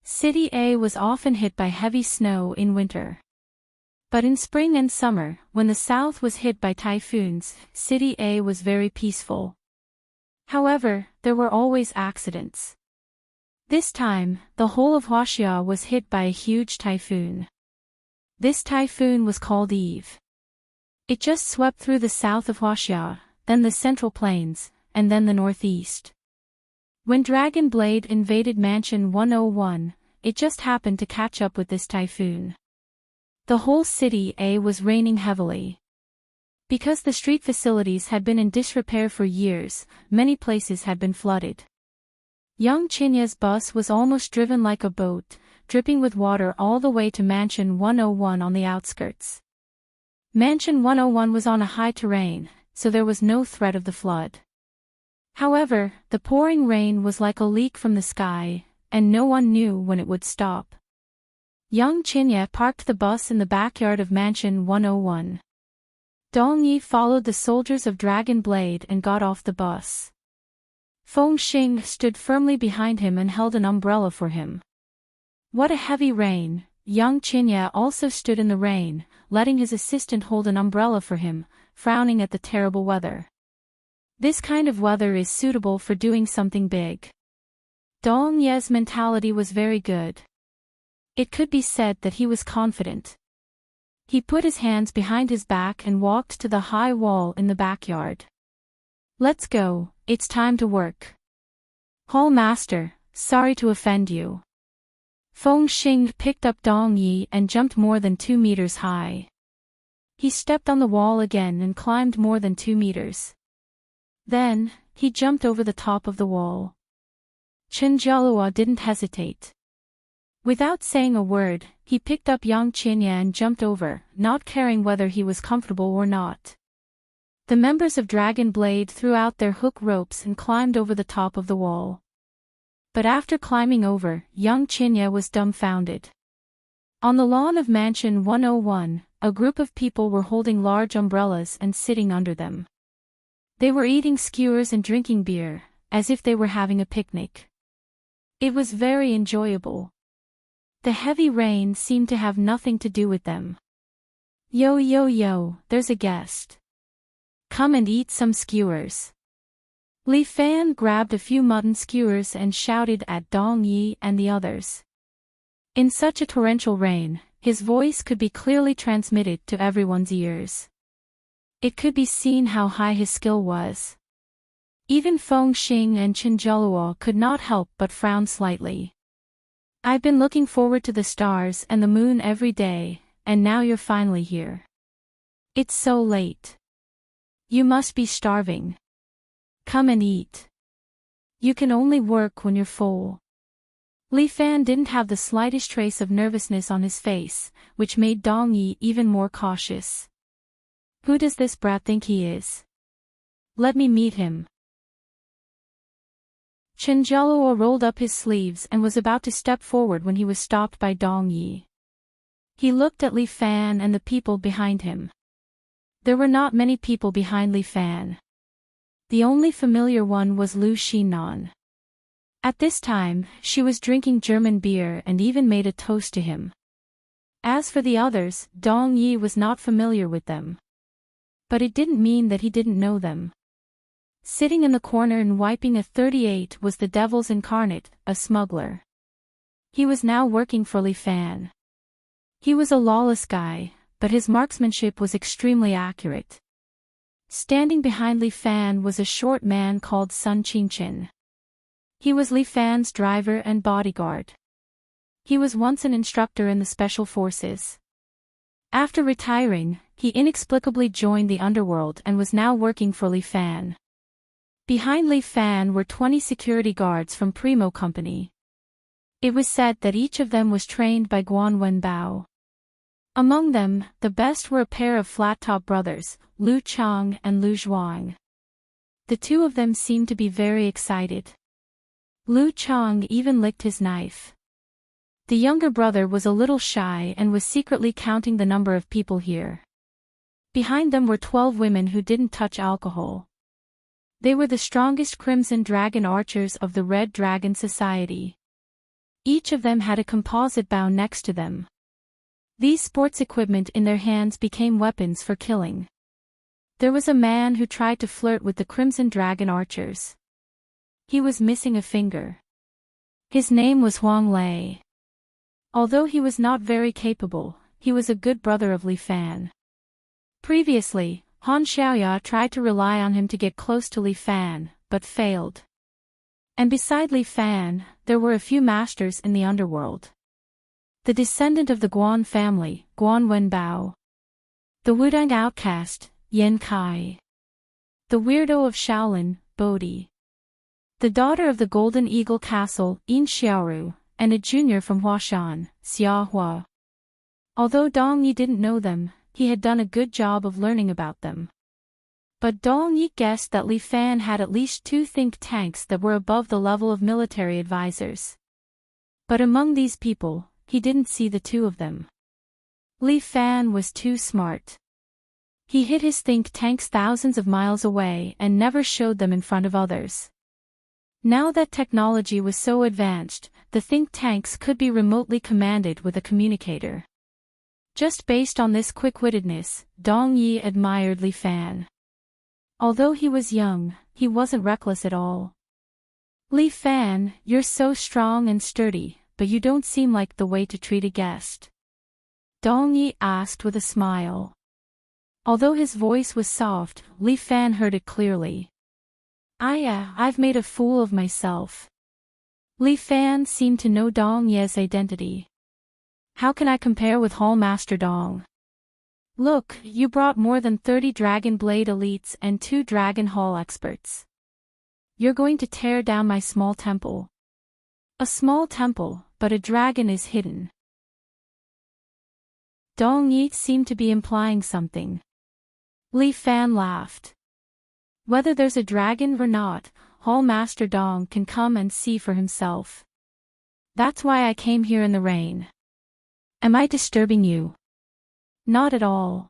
City A was often hit by heavy snow in winter. But in spring and summer, when the south was hit by typhoons, City A was very peaceful. However, there were always accidents. This time, the whole of Huaxia was hit by a huge typhoon. This typhoon was called Eve. It just swept through the south of Huaxia, then the central plains, and then the northeast. When Dragon Blade invaded Mansion 101, it just happened to catch up with this typhoon. The whole City A was raining heavily. Because the street facilities had been in disrepair for years, many places had been flooded. Yang Chinye's bus was almost driven like a boat, dripping with water all the way to Mansion 101 on the outskirts. Mansion 101 was on a high terrain, so there was no threat of the flood. However, the pouring rain was like a leak from the sky, and no one knew when it would stop. Yang Chinye parked the bus in the backyard of Mansion 101. Dong Yi followed the soldiers of Dragon Blade and got off the bus. Feng Xing stood firmly behind him and held an umbrella for him. What a heavy rain! Young Qinya also stood in the rain, letting his assistant hold an umbrella for him, frowning at the terrible weather. This kind of weather is suitable for doing something big. Dong Ye's mentality was very good. It could be said that he was confident. He put his hands behind his back and walked to the high wall in the backyard. Let's go, it's time to work. Hall Master, sorry to offend you. Feng Xing picked up Dong Yi and jumped more than 2 meters high. He stepped on the wall again and climbed more than 2 meters. Then, he jumped over the top of the wall. Chen Jialua didn't hesitate. Without saying a word, he picked up Yang Qinya and jumped over, not caring whether he was comfortable or not. The members of Dragon Blade threw out their hook ropes and climbed over the top of the wall. But after climbing over, Yang Qinya was dumbfounded. On the lawn of Mansion 101, a group of people were holding large umbrellas and sitting under them. They were eating skewers and drinking beer, as if they were having a picnic. It was very enjoyable. The heavy rain seemed to have nothing to do with them. Yo yo yo, there's a guest. Come and eat some skewers. Li Fan grabbed a few mutton skewers and shouted at Dong Yi and the others. In such a torrential rain, his voice could be clearly transmitted to everyone's ears. It could be seen how high his skill was. Even Feng Xing and Chen Jialuo could not help but frown slightly. I've been looking forward to the stars and the moon every day, and now you're finally here. It's so late. You must be starving. Come and eat. You can only work when you're full. Li Fan didn't have the slightest trace of nervousness on his face, which made Dong Yi even more cautious. Who does this brat think he is? Let me meet him. Chen Jialuo rolled up his sleeves and was about to step forward when he was stopped by Dong Yi. He looked at Li Fan and the people behind him. There were not many people behind Li Fan. The only familiar one was Lu Xinan. At this time, she was drinking German beer and even made a toast to him. As for the others, Dong Yi was not familiar with them. But it didn't mean that he didn't know them. Sitting in the corner and wiping a 38 was the Devil's Incarnate, a smuggler. He was now working for Li Fan. He was a lawless guy, but his marksmanship was extremely accurate. Standing behind Li Fan was a short man called Sun Qingchen. He was Li Fan's driver and bodyguard. He was once an instructor in the Special Forces. After retiring, he inexplicably joined the underworld and was now working for Li Fan. Behind Li Fan were 20 security guards from Primo Company. It was said that each of them was trained by Guan Wenbao. Among them, the best were a pair of flat-top brothers, Lu Chang and Lu Zhuang. The two of them seemed to be very excited. Lu Chang even licked his knife. The younger brother was a little shy and was secretly counting the number of people here. Behind them were 12 women who didn't touch alcohol. They were the strongest Crimson Dragon archers of the Red Dragon Society. Each of them had a composite bow next to them. These sports equipment in their hands became weapons for killing. There was a man who tried to flirt with the Crimson Dragon archers. He was missing a finger. His name was Huang Lei. Although he was not very capable, he was a good brother of Li Fan. Previously, Han Xiaoya tried to rely on him to get close to Li Fan, but failed. And beside Li Fan, there were a few masters in the underworld. The descendant of the Guan family, Guan Wenbao. The Wudang outcast, Yan Kai. The weirdo of Shaolin, Bodhi. The daughter of the Golden Eagle Castle, Yin Xiaoru, and a junior from Huashan, Xia Hua. Although Dong Yi didn't know them, he had done a good job of learning about them. But Dong Yi guessed that Li Fan had at least 2 think tanks that were above the level of military advisors. But among these people, he didn't see the 2 of them. Li Fan was too smart. He hid his think tanks thousands of miles away and never showed them in front of others. Now that technology was so advanced, the think tanks could be remotely commanded with a communicator. Just based on this quick-wittedness, Dong Yi admired Li Fan. Although he was young, he wasn't reckless at all. Li Fan, you're so strong and sturdy, but you don't seem like the way to treat a guest. Dong Yi asked with a smile. Although his voice was soft, Li Fan heard it clearly. I've made a fool of myself. Li Fan seemed to know Dong Yi's identity. How can I compare with Hall Master Dong? Look, you brought more than 30 Dragon Blade elites and 2 Dragon Hall experts. You're going to tear down my small temple. A small temple, but a dragon is hidden. Dong Yi seemed to be implying something. Li Fan laughed. Whether there's a dragon or not, Hall Master Dong can come and see for himself. That's why I came here in the rain. Am I disturbing you? Not at all.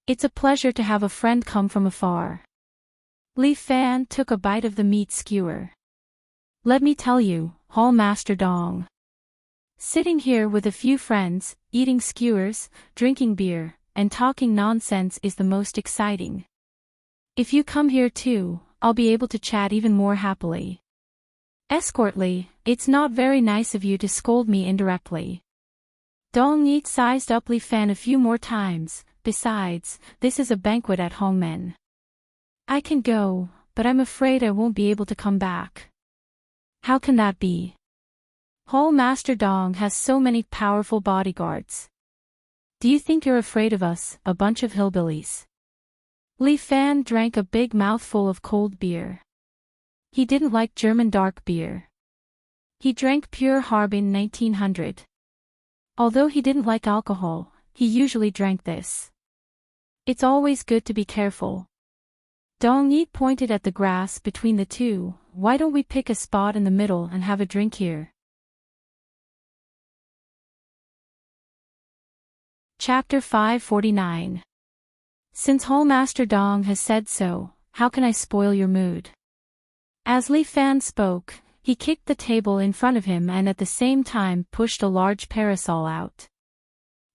It's a pleasure to have a friend come from afar. Li Fan took a bite of the meat skewer. Let me tell you, Hall Master Dong. Sitting here with a few friends, eating skewers, drinking beer, and talking nonsense is the most exciting. If you come here too, I'll be able to chat even more happily. Escortly, it's not very nice of you to scold me indirectly. Dong Yi sized up Li Fan a few more times. Besides, this is a banquet at Hongmen. I can go, but I'm afraid I won't be able to come back. How can that be? Hall Master Dong has so many powerful bodyguards. Do you think you're afraid of us, a bunch of hillbillies? Li Fan drank a big mouthful of cold beer. He didn't like German dark beer. He drank pure Harbin 1900. Although he didn't like alcohol, he usually drank this. It's always good to be careful. Dong Yi pointed at the grass between the two. Why don't we pick a spot in the middle and have a drink here? Chapter 549. Since Hall Master Dong has said so, how can I spoil your mood? As Li Fan spoke, he kicked the table in front of him and at the same time pushed a large parasol out.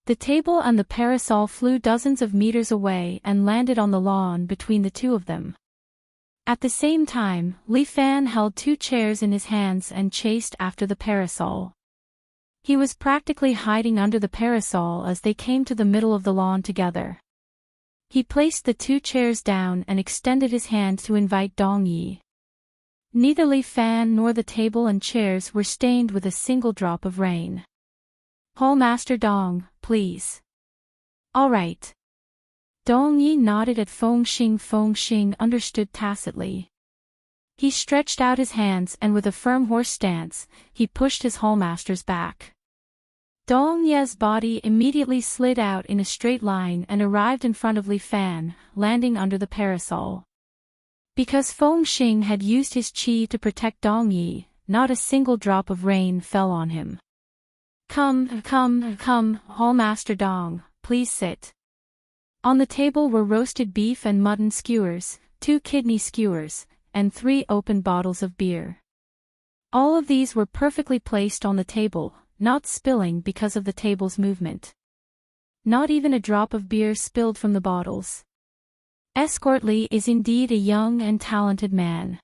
The table and the parasol flew dozens of meters away and landed on the lawn between the two of them. At the same time, Li Fan held 2 chairs in his hands and chased after the parasol. He was practically hiding under the parasol as they came to the middle of the lawn together. He placed the 2 chairs down and extended his hand to invite Dong Yi. Neither Li Fan nor the table and chairs were stained with a single drop of rain. Hall Master Dong, please. All right. Dong Yi nodded at Feng Xing. Feng Xing understood tacitly. He stretched out his hands and with a firm horse stance, he pushed his hallmaster's back. Dong Yi's body immediately slid out in a straight line and arrived in front of Li Fan, landing under the parasol. Because Feng Xing had used his qi to protect Dong Yi, not a single drop of rain fell on him. Come, Hallmaster Dong, please sit. On the table were roasted beef and mutton skewers, 2 kidney skewers, and 3 open bottles of beer. All of these were perfectly placed on the table, not spilling because of the table's movement. Not even a drop of beer spilled from the bottles. Escort Li is indeed a young and talented man.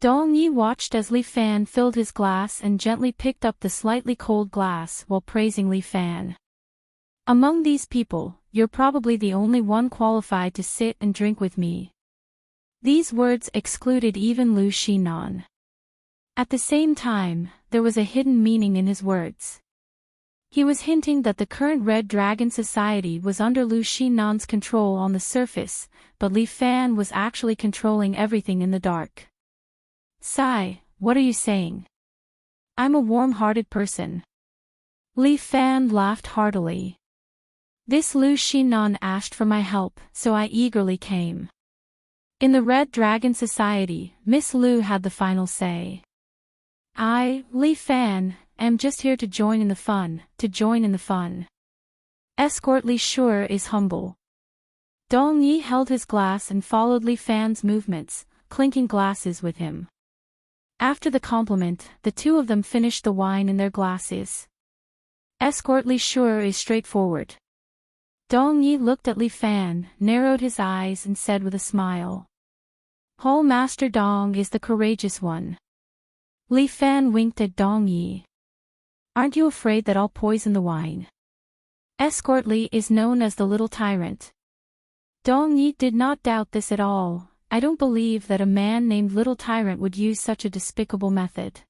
Dong Yi watched as Li Fan filled his glass and gently picked up the slightly cold glass while praising Li Fan. Among these people, you're probably the only one qualified to sit and drink with me. These words excluded even Lu Xinan. At the same time, there was a hidden meaning in his words. He was hinting that the current Red Dragon Society was under Lu Xinan's control on the surface, but Li Fan was actually controlling everything in the dark. Sigh, what are you saying? I'm a warm-hearted person. Li Fan laughed heartily. This Lu Xinan asked for my help, so I eagerly came. In the Red Dragon Society, Miss Lu had the final say. I, Li Fan, am just here to join in the fun, Escort Li sure is humble. Dong Yi held his glass and followed Li Fan's movements, clinking glasses with him. After the compliment, the two of them finished the wine in their glasses. Escort Li sure is straightforward. Dong Yi looked at Li Fan, narrowed his eyes and said with a smile. Hall Master Dong is the courageous one. Li Fan winked at Dong Yi. Aren't you afraid that I'll poison the wine? Escort Li is known as the little tyrant. Dong Yi did not doubt this at all. I don't believe that a man named Little Tyrant would use such a despicable method.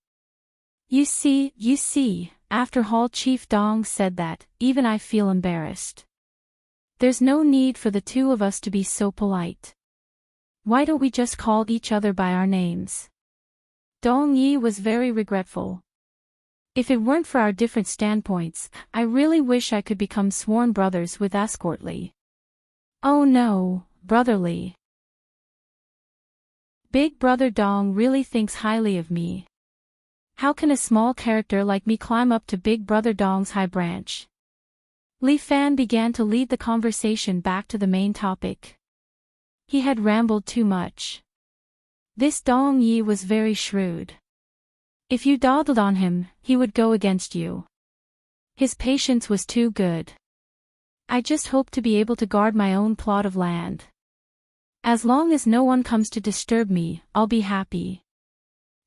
You see, after Hall Chief Dong said that, even I feel embarrassed. There's no need for the two of us to be so polite. Why don't we just call each other by our names? Dong Yi was very regretful. If it weren't for our different standpoints, I really wish I could become sworn brothers with Escort Li. Oh no, Brother Li. Big Brother Dong really thinks highly of me. How can a small character like me climb up to Big Brother Dong's high branch? Li Fan began to lead the conversation back to the main topic. He had rambled too much. This Dong Yi was very shrewd. If you dawdled on him, he would go against you. His patience was too good. I just hope to be able to guard my own plot of land. As long as no one comes to disturb me, I'll be happy.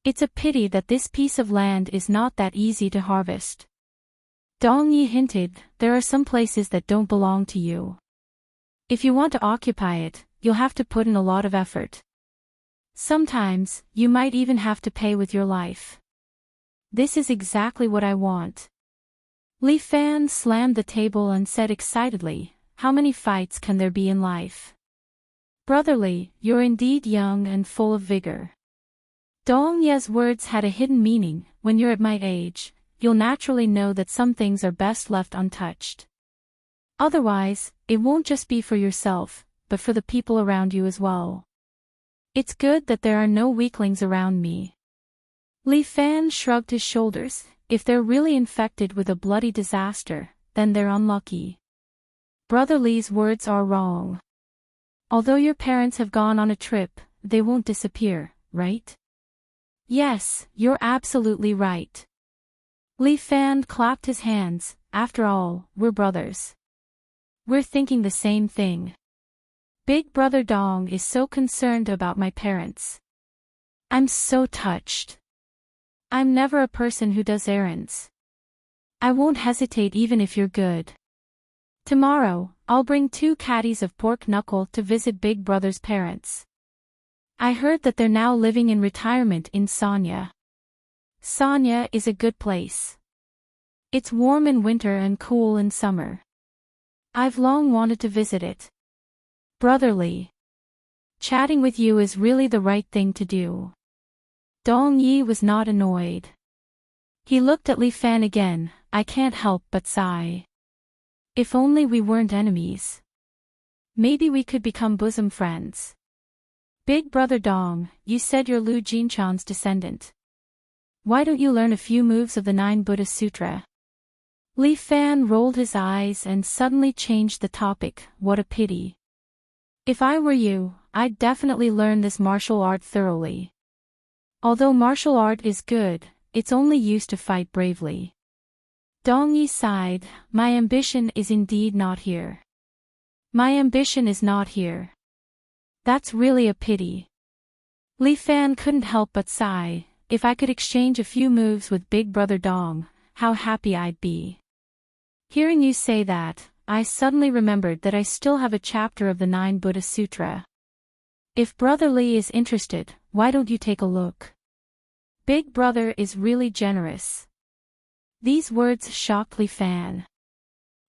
It's a pity that this piece of land is not that easy to harvest. Dong Yi hinted, there are some places that don't belong to you. If you want to occupy it, you'll have to put in a lot of effort. Sometimes, you might even have to pay with your life. This is exactly what I want. Li Fan slammed the table and said excitedly, how many fights can there be in life? Brother Li, you're indeed young and full of vigor. Dong Ye's words had a hidden meaning. When you're at my age, you'll naturally know that some things are best left untouched. Otherwise, it won't just be for yourself, but for the people around you as well. It's good that there are no weaklings around me. Li Fan shrugged his shoulders. If they're really infected with a bloody disaster, then they're unlucky. Brother Li's words are wrong. Although your parents have gone on a trip, they won't disappear, right? Yes, you're absolutely right. Li Fan clapped his hands. After all, we're brothers. We're thinking the same thing. Big Brother Dong is so concerned about my parents. I'm so touched. I'm never a person who does errands. I won't hesitate even if you're good. Tomorrow, I'll bring 2 caddies of pork knuckle to visit Big Brother's parents. I heard that they're now living in retirement in Sanya. Sanya is a good place. It's warm in winter and cool in summer. I've long wanted to visit it. Brother Li. Chatting with you is really the right thing to do. Dong Yi was not annoyed. He looked at Li Fan again. I can't help but sigh. If only we weren't enemies. Maybe we could become bosom friends. Big Brother Dong, you said you're Lu Jinchan's descendant. Why don't you learn a few moves of the 9 Buddha Sutra? Li Fan rolled his eyes and suddenly changed the topic. What a pity. If I were you, I'd definitely learn this martial art thoroughly. Although martial art is good, it's only used to fight bravely. Dong Yi sighed. My ambition is indeed not here. My ambition is not here. That's really a pity. Li Fan couldn't help but sigh. If I could exchange a few moves with Big Brother Dong, how happy I'd be. Hearing you say that, I suddenly remembered that I still have a chapter of the 9 Buddha Sutra. If Brother Li is interested, why don't you take a look? Big Brother is really generous. These words shocked Li Fan.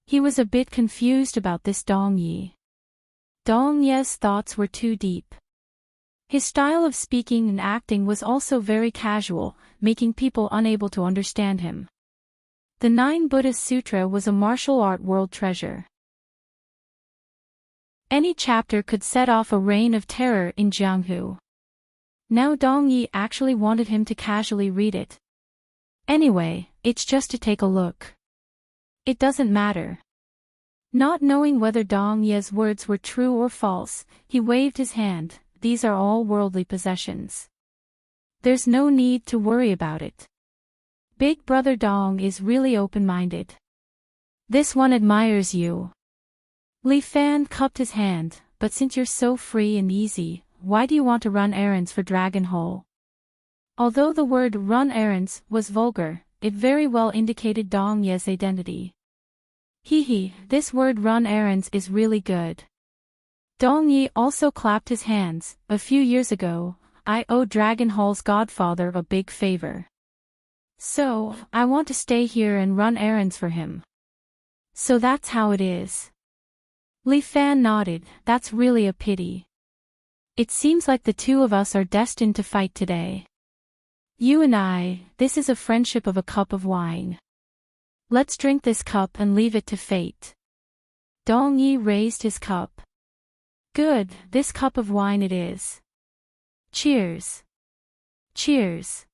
He was a bit confused about this Dong Yi. Dong Ye's thoughts were too deep. His style of speaking and acting was also very casual, making people unable to understand him. The 9 Buddha Sutra was a martial art world treasure. Any chapter could set off a reign of terror in Jianghu. Now Dong Yi actually wanted him to casually read it. Anyway, it's just to take a look. It doesn't matter. Not knowing whether Dong Ye's words were true or false, he waved his hand. These are all worldly possessions. There's no need to worry about it. Big Brother Dong is really open-minded. This one admires you. Li Fan cupped his hand, but since you're so free and easy, why do you want to run errands for Dragon Hole? Although the word run errands was vulgar, it very well indicated Dong Ye's identity. Hee, this word run errands is really good. Dong Ye also clapped his hands. A few years ago, I owed Dragon Hall's godfather a big favor. So, I want to stay here and run errands for him. So that's how it is. Li Fan nodded. That's really a pity. It seems like the two of us are destined to fight today. You and I, this is a friendship of a cup of wine. Let's drink this cup and leave it to fate. Dong Yi raised his cup. Good, this cup of wine it is. Cheers. Cheers.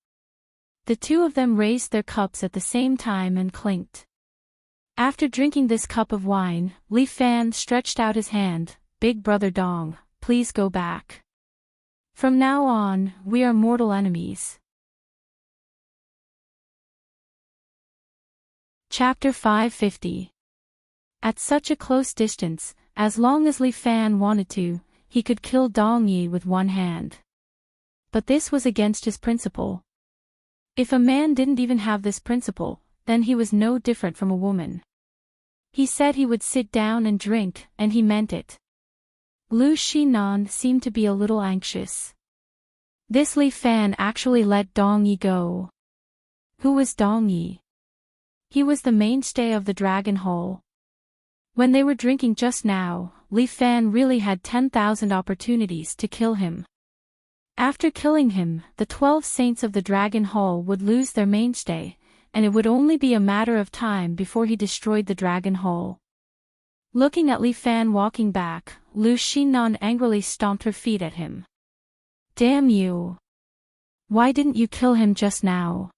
The two of them raised their cups at the same time and clinked. After drinking this cup of wine, Li Fan stretched out his hand. Big Brother Dong, please go back. From now on, we are mortal enemies. Chapter 550. At such a close distance, as long as Li Fan wanted to, he could kill Dong Yi with one hand. But this was against his principle. If a man didn't even have this principle, then he was no different from a woman. He said he would sit down and drink, and he meant it. Lu Xinan seemed to be a little anxious. This Li Fan actually let Dong Yi go. Who was Dong Yi? He was the mainstay of the Dragon Hole. When they were drinking just now, Li Fan really had 10,000 opportunities to kill him. After killing him, the 12 saints of the Dragon Hall would lose their mainstay, and it would only be a matter of time before he destroyed the Dragon Hole. Looking at Li Fan walking back, Lu Xinan angrily stomped her feet at him. Damn you! Why didn't you kill him just now?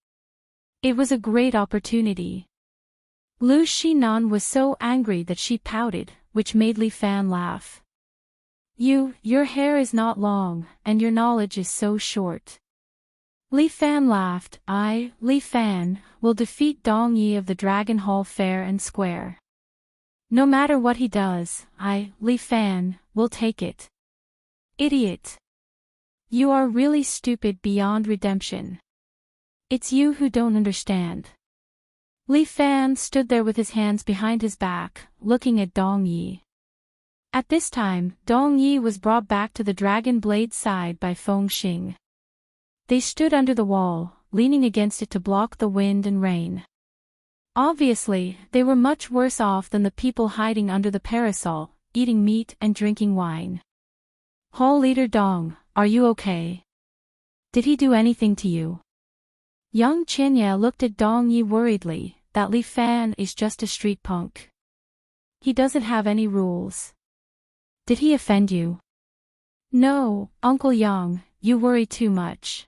It was a great opportunity. Lu Xinan was so angry that she pouted, which made Li Fan laugh. Your hair is not long, and your knowledge is so short. Li Fan laughed. I, Li Fan, will defeat Dong Yi of the Dragon Hall fair and square. No matter what he does, I, Li Fan, will take it. Idiot! You are really stupid beyond redemption. It's you who don't understand. Li Fan stood there with his hands behind his back, looking at Dong Yi. At this time, Dong Yi was brought back to the Dragon Blade's side by Feng Xing. They stood under the wall, leaning against it to block the wind and rain. Obviously, they were much worse off than the people hiding under the parasol, eating meat and drinking wine. Hall Leader Dong, are you okay? Did he do anything to you? Young Qinya looked at Dong Yi worriedly. That Li Fan is just a street punk. He doesn't have any rules. Did he offend you? No, Uncle Yang, you worry too much.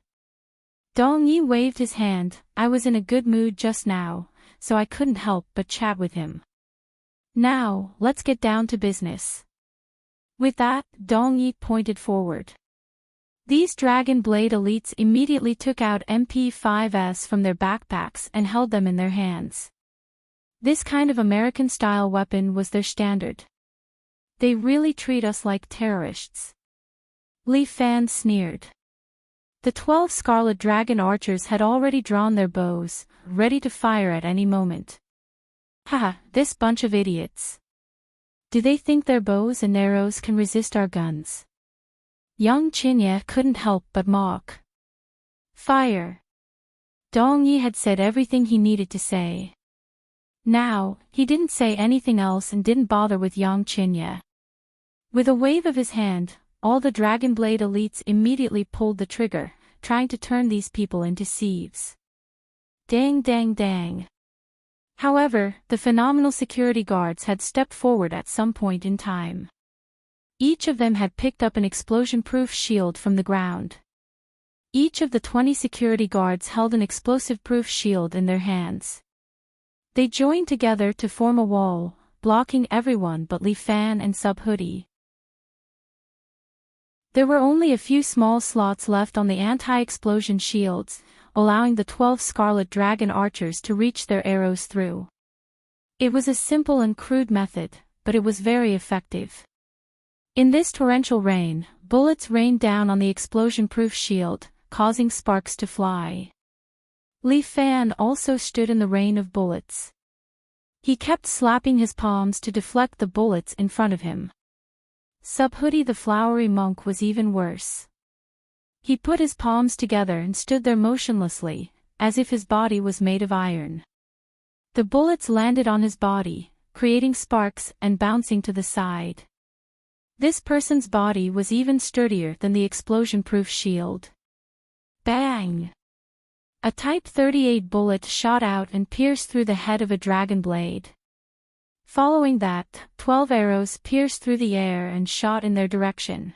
Dong Yi waved his hand. I was in a good mood just now, so I couldn't help but chat with him. Now, let's get down to business. With that, Dong Yi pointed forward. These Dragon Blade elites immediately took out MP5s from their backpacks and held them in their hands. This kind of American-style weapon was their standard. They really treat us like terrorists. Li Fan sneered. The 12 Scarlet Dragon archers had already drawn their bows, ready to fire at any moment. Haha, this bunch of idiots. Do they think their bows and arrows can resist our guns? Young Qinya couldn't help but mock. Fire. Dong Yi had said everything he needed to say. Now, he didn't say anything else and didn't bother with Yang Qinya. With a wave of his hand, all the Dragon Blade elites immediately pulled the trigger, trying to turn these people into sieves. Dang dang dang. However, the phenomenal security guards had stepped forward at some point in time. Each of them had picked up an explosion-proof shield from the ground. Each of the 20 security guards held an explosive-proof shield in their hands. They joined together to form a wall, blocking everyone but Li Fan and Subhoodie. There were only a few small slots left on the anti-explosion shields, allowing the 12 Scarlet Dragon archers to reach their arrows through. It was a simple and crude method, but it was very effective. In this torrential rain, bullets rained down on the explosion-proof shield, causing sparks to fly. Li Fan also stood in the rain of bullets. He kept slapping his palms to deflect the bullets in front of him. Subhoodie the flowery monk was even worse. He put his palms together and stood there motionlessly, as if his body was made of iron. The bullets landed on his body, creating sparks and bouncing to the side. This person's body was even sturdier than the explosion-proof shield. Bang! A Type 38 bullet shot out and pierced through the head of a dragon blade. Following that, 12 arrows pierced through the air and shot in their direction.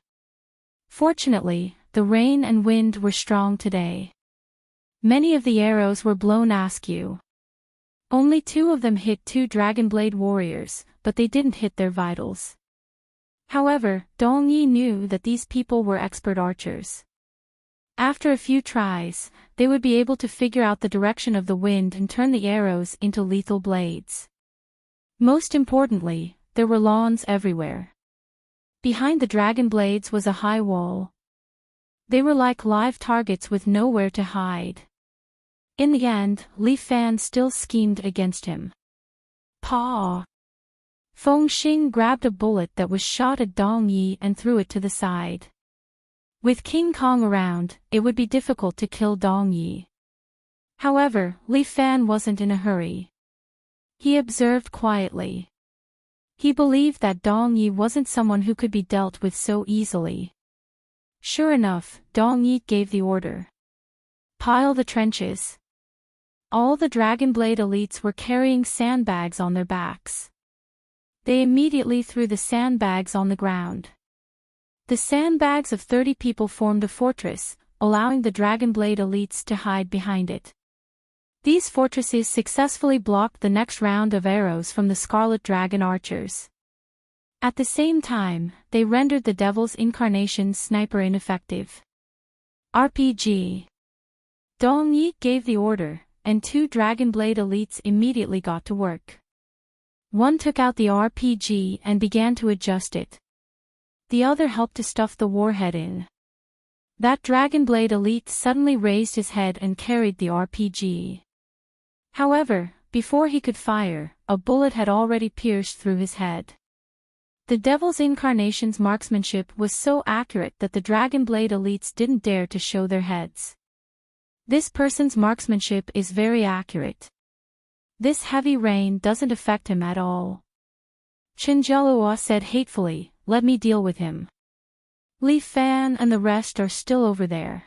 Fortunately, the rain and wind were strong today. Many of the arrows were blown askew. Only 2 of them hit 2 Dragonblade warriors, but they didn't hit their vitals. However, Dong Yi knew that these people were expert archers. After a few tries, they would be able to figure out the direction of the wind and turn the arrows into lethal blades. Most importantly, there were lawns everywhere. Behind the dragon blades was a high wall. They were like live targets with nowhere to hide. In the end, Li Fan still schemed against him. Paw! Feng Xing grabbed a bullet that was shot at Dong Yi and threw it to the side. With King Kong around, it would be difficult to kill Dong Yi. However, Li Fan wasn't in a hurry. He observed quietly. He believed that Dong Yi wasn't someone who could be dealt with so easily. Sure enough, Dong Yi gave the order. Pile the trenches. All the Dragonblade elites were carrying sandbags on their backs. They immediately threw the sandbags on the ground. The sandbags of 30 people formed a fortress, allowing the Dragonblade elites to hide behind it. These fortresses successfully blocked the next round of arrows from the Scarlet Dragon archers. At the same time, they rendered the Devil's Incarnation sniper ineffective. RPG. Dong Yi gave the order, and 2 Dragonblade elites immediately got to work. One took out the RPG and began to adjust it. The other helped to stuff the warhead in. That Dragonblade elite suddenly raised his head and carried the RPG. However, before he could fire, a bullet had already pierced through his head. The Devil's Incarnation's marksmanship was so accurate that the Dragonblade elites didn't dare to show their heads. This person's marksmanship is very accurate. This heavy rain doesn't affect him at all. Chinjelua said hatefully, "Let me deal with him. Li Fan and the rest are still over there.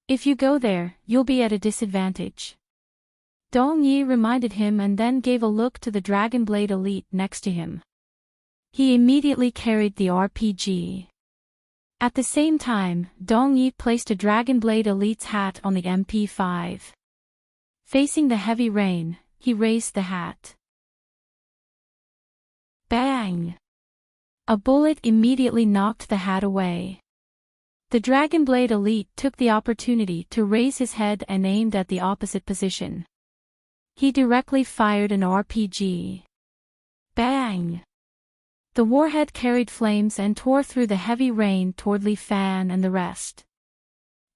If you go there, you'll be at a disadvantage." Dong Yi reminded him and then gave a look to the Dragonblade elite next to him. He immediately carried the RPG. At the same time, Dong Yi placed a Dragonblade elite's hat on the MP5. Facing the heavy rain, he raised the hat. Bang! A bullet immediately knocked the hat away. The Dragonblade elite took the opportunity to raise his head and aimed at the opposite position. He directly fired an RPG. Bang! The warhead carried flames and tore through the heavy rain toward Li Fan and the rest.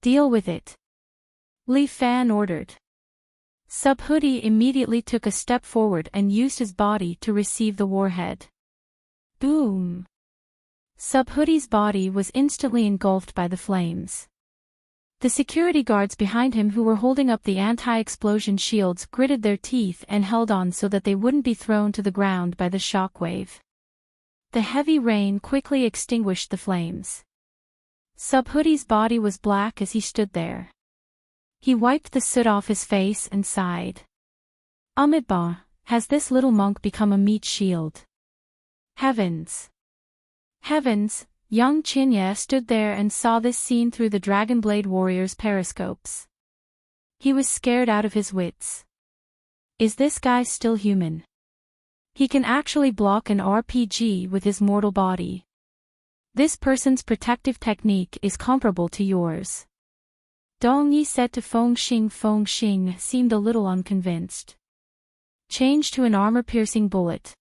"Deal with it," Li Fan ordered. Subhoodie immediately took a step forward and used his body to receive the warhead. Boom! Subhoodie's body was instantly engulfed by the flames. The security guards behind him who were holding up the anti-explosion shields gritted their teeth and held on so that they wouldn't be thrown to the ground by the shockwave. The heavy rain quickly extinguished the flames. Subhoodie's body was black as he stood there. He wiped the soot off his face and sighed. Amidba, has this little monk become a meat shield? Heavens! Heavens! Young Chinye stood there and saw this scene through the Dragonblade warrior's periscopes. He was scared out of his wits. Is this guy still human? He can actually block an RPG with his mortal body. This person's protective technique is comparable to yours. Dong Yi said to Feng Xing. Feng Xing seemed a little unconvinced. Change to an armor-piercing bullet.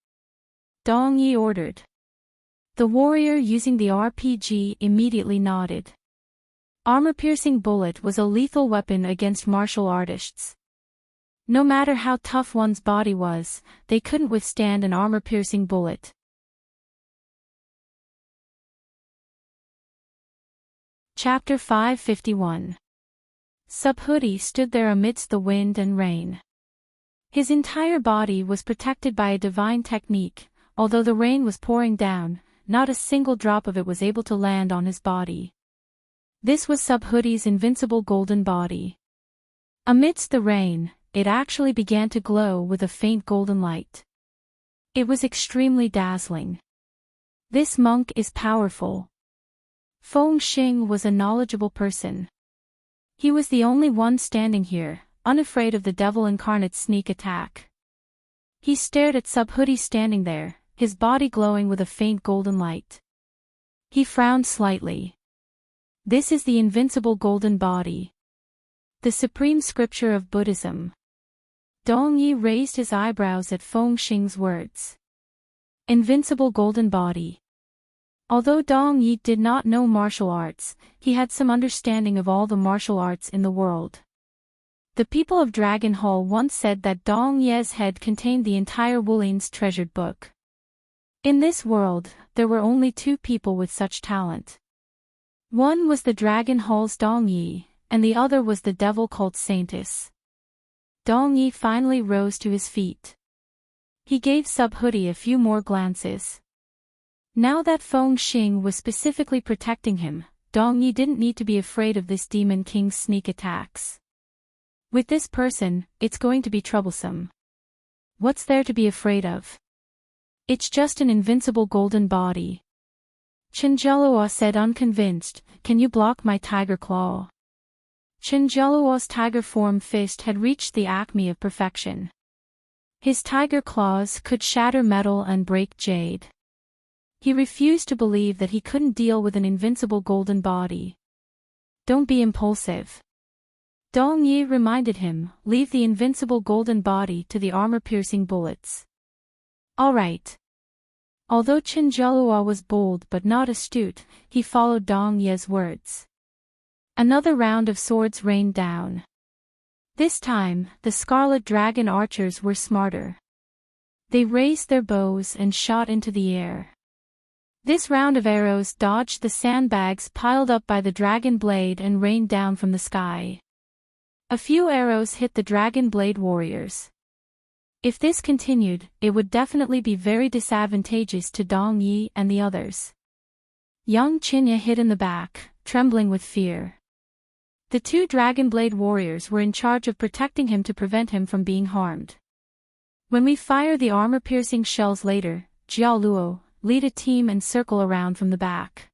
Dong Yi ordered. The warrior using the RPG immediately nodded. Armor-piercing bullet was a lethal weapon against martial artists. No matter how tough one's body was, they couldn't withstand an armor-piercing bullet. Chapter 551. Subhuti stood there amidst the wind and rain. His entire body was protected by a divine technique. Although the rain was pouring down, not a single drop of it was able to land on his body. This was Subhuti's invincible golden body. Amidst the rain, it actually began to glow with a faint golden light. It was extremely dazzling. This monk is powerful. Feng Xing was a knowledgeable person. He was the only one standing here, unafraid of the devil incarnate's sneak attack. He stared at Subhuti standing there, his body glowing with a faint golden light. He frowned slightly. This is the invincible golden body. The supreme scripture of Buddhism. Dong Yi raised his eyebrows at Feng Xing's words. Invincible golden body. Although Dong Yi did not know martial arts, he had some understanding of all the martial arts in the world. The people of Dragon Hall once said that Dong Ye's head contained the entire Wulin's treasured book. In this world, there were only two people with such talent. One was the Dragon Hall's Dong Yi, and the other was the devil cult Saintis. Dong Yi finally rose to his feet. He gave Subhuti a few more glances. Now that Feng Xing was specifically protecting him, Dong Yi didn't need to be afraid of this demon king's sneak attacks. With this person, it's going to be troublesome. What's there to be afraid of? It's just an invincible golden body. Chenjelua said unconvinced, "Can you block my tiger claw?" Chenjelua's tiger form fist had reached the acme of perfection. His tiger claws could shatter metal and break jade. He refused to believe that he couldn't deal with an invincible golden body. Don't be impulsive. Dong Yi reminded him, leave the invincible golden body to the armor-piercing bullets. All right. Although Chenjelua was bold but not astute, he followed Dong Ye's words. Another round of swords rained down. This time, the Scarlet Dragon archers were smarter. They raised their bows and shot into the air. This round of arrows dodged the sandbags piled up by the dragon blade and rained down from the sky. A few arrows hit the dragon blade warriors. If this continued, it would definitely be very disadvantageous to Dong Yi and the others. Young Chinya hid in the back, trembling with fear. The two dragon blade warriors were in charge of protecting him to prevent him from being harmed. When we fire the armor-piercing shells later, Jiao Luo, lead a team and circle around from the back.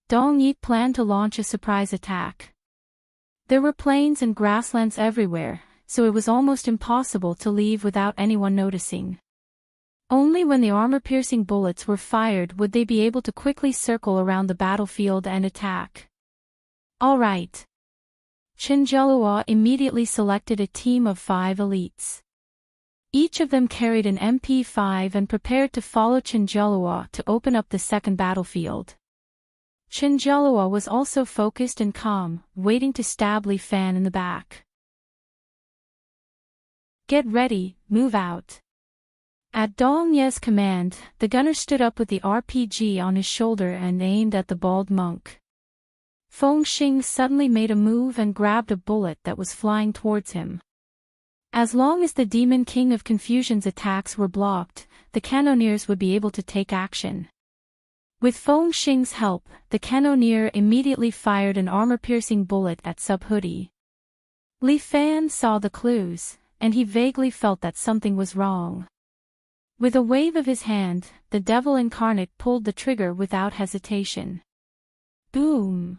Dong Yi planned to launch a surprise attack. There were plains and grasslands everywhere, so it was almost impossible to leave without anyone noticing. Only when the armor-piercing bullets were fired would they be able to quickly circle around the battlefield and attack. All right. Chenjelua immediately selected a team of 5 elites. Each of them carried an MP5 and prepared to follow Chenjelua to open up the second battlefield. Chenjelua was also focused and calm, waiting to stab Li Fan in the back. Get ready, move out. At Dong Ye's command, the gunner stood up with the RPG on his shoulder and aimed at the bald monk. Feng Xing suddenly made a move and grabbed a bullet that was flying towards him. As long as the Demon King of Confusion's attacks were blocked, the cannoneers would be able to take action. With Feng Xing's help, the cannoneer immediately fired an armor-piercing bullet at Subhuti. Li Fan saw the clues, and he vaguely felt that something was wrong. With a wave of his hand, the devil incarnate pulled the trigger without hesitation. Boom!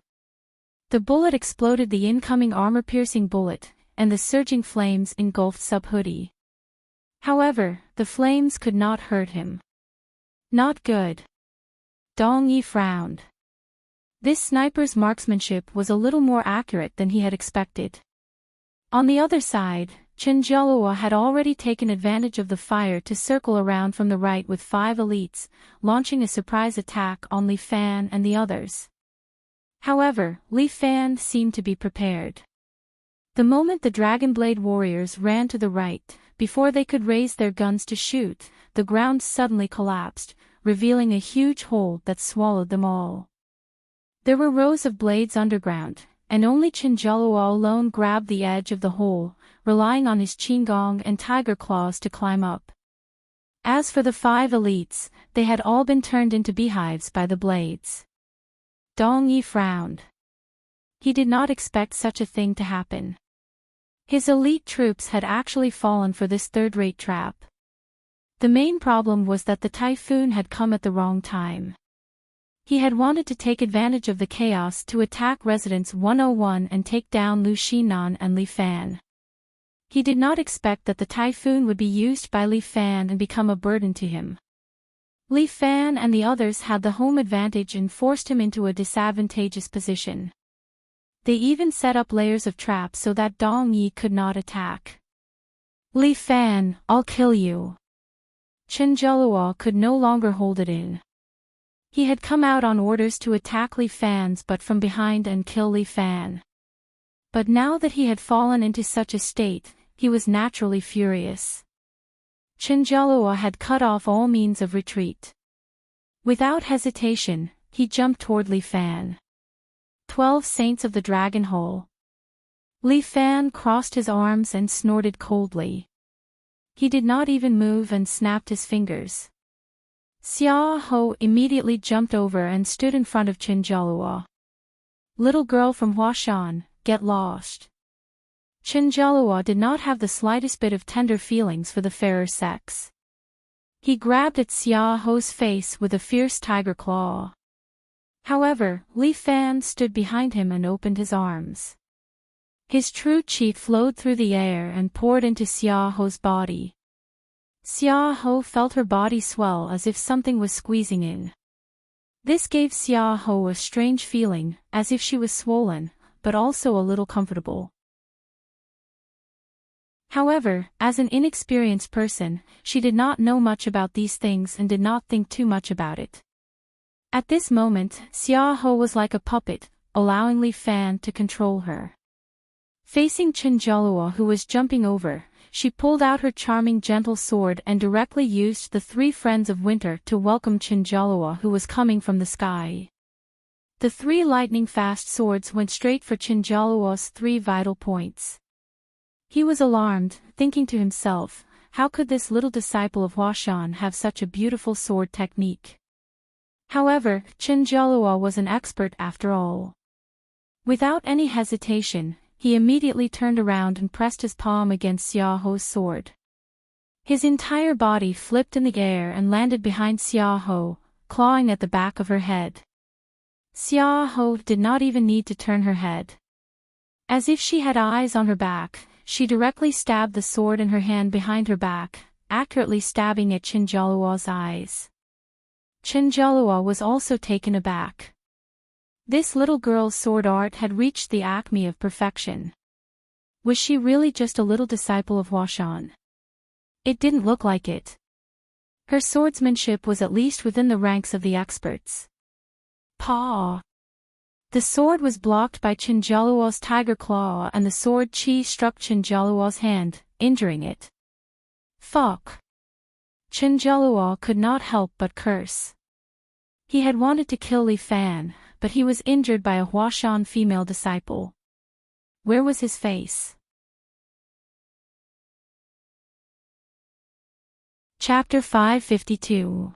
The bullet exploded the incoming armor-piercing bullet, and the surging flames engulfed Subhuti. However, the flames could not hurt him. Not good. Dong Yi frowned. This sniper's marksmanship was a little more accurate than he had expected. On the other side, Chen Jialua had already taken advantage of the fire to circle around from the right with 5 elites, launching a surprise attack on Li Fan and the others. However, Li Fan seemed to be prepared. The moment the Dragonblade warriors ran to the right, before they could raise their guns to shoot, the ground suddenly collapsed, revealing a huge hole that swallowed them all. There were rows of blades underground, and only Chen Jialua alone grabbed the edge of the hole, relying on his qinggong and tiger claws to climb up. As for the 5 elites, they had all been turned into beehives by the blades. Dong Yi frowned. He did not expect such a thing to happen. His elite troops had actually fallen for this third-rate trap. The main problem was that the typhoon had come at the wrong time. He had wanted to take advantage of the chaos to attack Residence 101 and take down Lu Xinan and Li Fan. He did not expect that the typhoon would be used by Li Fan and become a burden to him. Li Fan and the others had the home advantage and forced him into a disadvantageous position. They even set up layers of traps so that Dong Yi could not attack. Li Fan, I'll kill you. Chen Jialua could no longer hold it in. He had come out on orders to attack Li Fan's but from behind and kill Li Fan. But now that he had fallen into such a state, he was naturally furious. Chen Jialua had cut off all means of retreat. Without hesitation, he jumped toward Li Fan. 12 Saints of the Dragon Hole. Li Fan crossed his arms and snorted coldly. He did not even move and snapped his fingers. Xia Ho immediately jumped over and stood in front of Chen Jialua. Little girl from Huashan, get lost. Chen Jialua did not have the slightest bit of tender feelings for the fairer sex. He grabbed at Xia Ho's face with a fierce tiger claw. However, Li Fan stood behind him and opened his arms. His true qi flowed through the air and poured into Xia Ho's body. Xia Ho felt her body swell as if something was squeezing in. This gave Xia Ho a strange feeling, as if she was swollen, but also a little comfortable. However, as an inexperienced person, she did not know much about these things and did not think too much about it. At this moment, Xia Ho was like a puppet, allowing Li Fan to control her. Facing Chen Jialua who was jumping over, she pulled out her charming gentle sword and directly used the 3 Friends of Winter to welcome Chen Jialua who was coming from the sky. The 3 lightning-fast swords went straight for Chen Jialua's 3 vital points. He was alarmed, thinking to himself, how could this little disciple of Huashan have such a beautiful sword technique? However, Chen Jialua was an expert after all. Without any hesitation, he immediately turned around and pressed his palm against Xia Ho's sword. His entire body flipped in the air and landed behind Xia Ho, clawing at the back of her head. Xia Ho did not even need to turn her head. As if she had eyes on her back, she directly stabbed the sword in her hand behind her back, accurately stabbing at Chen Jialua's eyes. Chen Jialua was also taken aback. This little girl's sword art had reached the acme of perfection. Was she really just a little disciple of Huashan? It didn't look like it. Her swordsmanship was at least within the ranks of the experts. Paw! The sword was blocked by Chen Jialua's tiger claw and the sword qi struck Chen Jialua's hand, injuring it. Fuck! Chen Jialua could not help but curse. He had wanted to kill Li Fan, but he was injured by a Huashan female disciple. Where was his face? Chapter 552.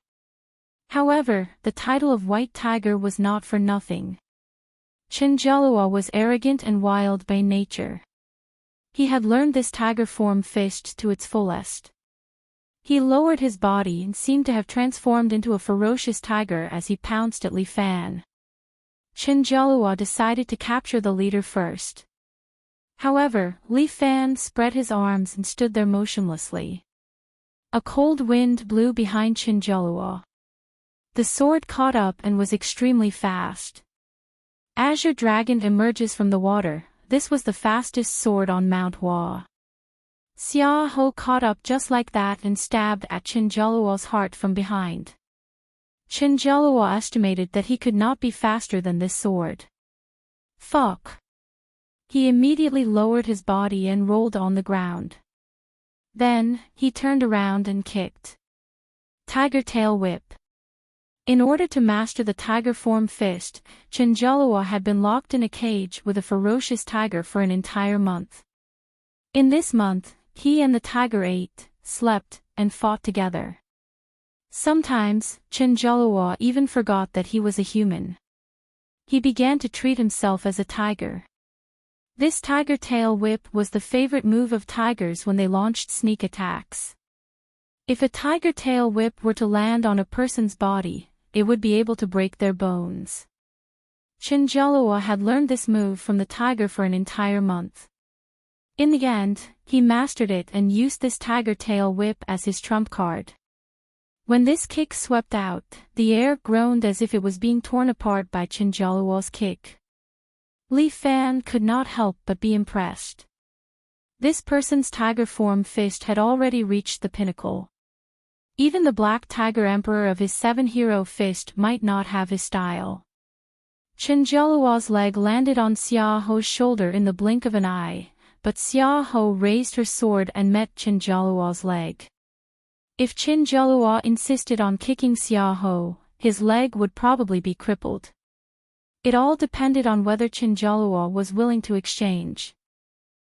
However, the title of White Tiger was not for nothing. Chen Jialua was arrogant and wild by nature. He had learned this tiger form fished to its fullest. He lowered his body and seemed to have transformed into a ferocious tiger as he pounced at Li Fan. Chen Jialua decided to capture the leader first. However, Li Fan spread his arms and stood there motionlessly. A cold wind blew behind Chinjalua. The sword caught up and was extremely fast. Azure Dragon emerges from the water. This was the fastest sword on Mount Hua. Xia Ho caught up just like that and stabbed at Chinjalua's heart from behind. Chinjalua estimated that he could not be faster than this sword. Fuck. He immediately lowered his body and rolled on the ground. Then, he turned around and kicked. Tiger Tail Whip. In order to master the tiger form fist, Chinjalua had been locked in a cage with a ferocious tiger for an entire month. In this month, he and the tiger ate, slept, and fought together. Sometimes, Chinjalua even forgot that he was a human. He began to treat himself as a tiger. This tiger tail whip was the favorite move of tigers when they launched sneak attacks. If a tiger tail whip were to land on a person's body, it would be able to break their bones. Chinjalua had learned this move from the tiger for an entire month. In the end, he mastered it and used this tiger tail whip as his trump card. When this kick swept out, the air groaned as if it was being torn apart by Chinjalua's kick. Li Fan could not help but be impressed. This person's tiger form fist had already reached the pinnacle. Even the Black Tiger Emperor of his 7-hero fist might not have his style. Chinjalua's leg landed on Xia Ho's shoulder in the blink of an eye, but Xia Ho raised her sword and met Chinjalua's leg. If Chinjalua insisted on kicking Xia Ho, his leg would probably be crippled. It all depended on whether Chinjalua was willing to exchange.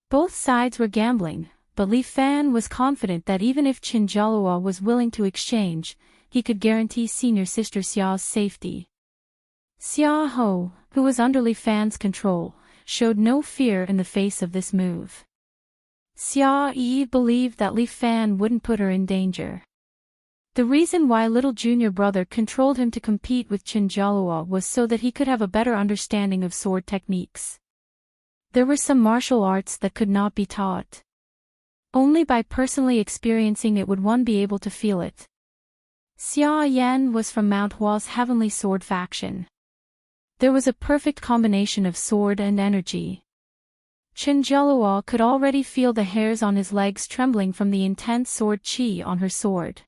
Both sides were gambling, but Li Fan was confident that even if Chinjalua was willing to exchange, he could guarantee senior sister Xia's safety. Xia Ho, who was under Li Fan's control, showed no fear in the face of this move. Xia Yi believed that Li Fan wouldn't put her in danger. The reason why little junior brother controlled him to compete with Chinjalua was so that he could have a better understanding of sword techniques. There were some martial arts that could not be taught. Only by personally experiencing it would one be able to feel it. Xia Yan was from Mount Hua's Heavenly Sword faction. There was a perfect combination of sword and energy. Chinjalua could already feel the hairs on his legs trembling from the intense sword chi on her sword.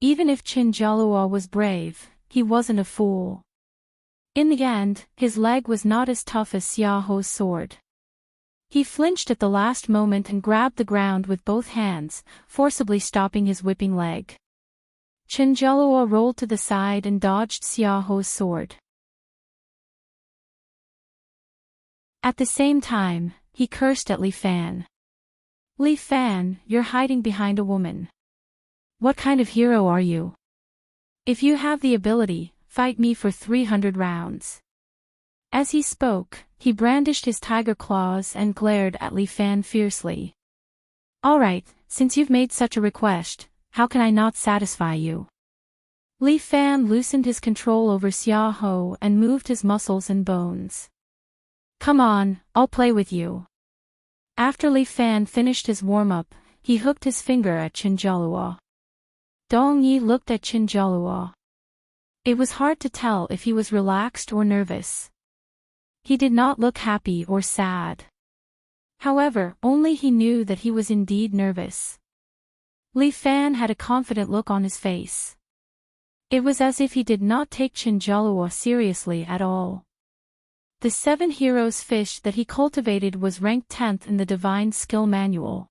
Even if Chinjalua was brave, he wasn't a fool. In the end, his leg was not as tough as Xia Ho's sword. He flinched at the last moment and grabbed the ground with both hands, forcibly stopping his whipping leg. Chinjalua rolled to the side and dodged Xia Ho's sword. At the same time, he cursed at Li Fan. Li Fan, you're hiding behind a woman. What kind of hero are you? If you have the ability, fight me for 300 rounds. As he spoke, he brandished his tiger claws and glared at Li Fan fiercely. Alright, since you've made such a request, how can I not satisfy you? Li Fan loosened his control over Xia Ho and moved his muscles and bones. Come on, I'll play with you. After Li Fan finished his warm-up, he hooked his finger at Chinjalua. Dong Yi looked at Chinjalua. It was hard to tell if he was relaxed or nervous. He did not look happy or sad. However, only he knew that he was indeed nervous. Li Fan had a confident look on his face. It was as if he did not take Chinjalua seriously at all. The 7 heroes fish that he cultivated was ranked 10th in the Divine Skill Manual.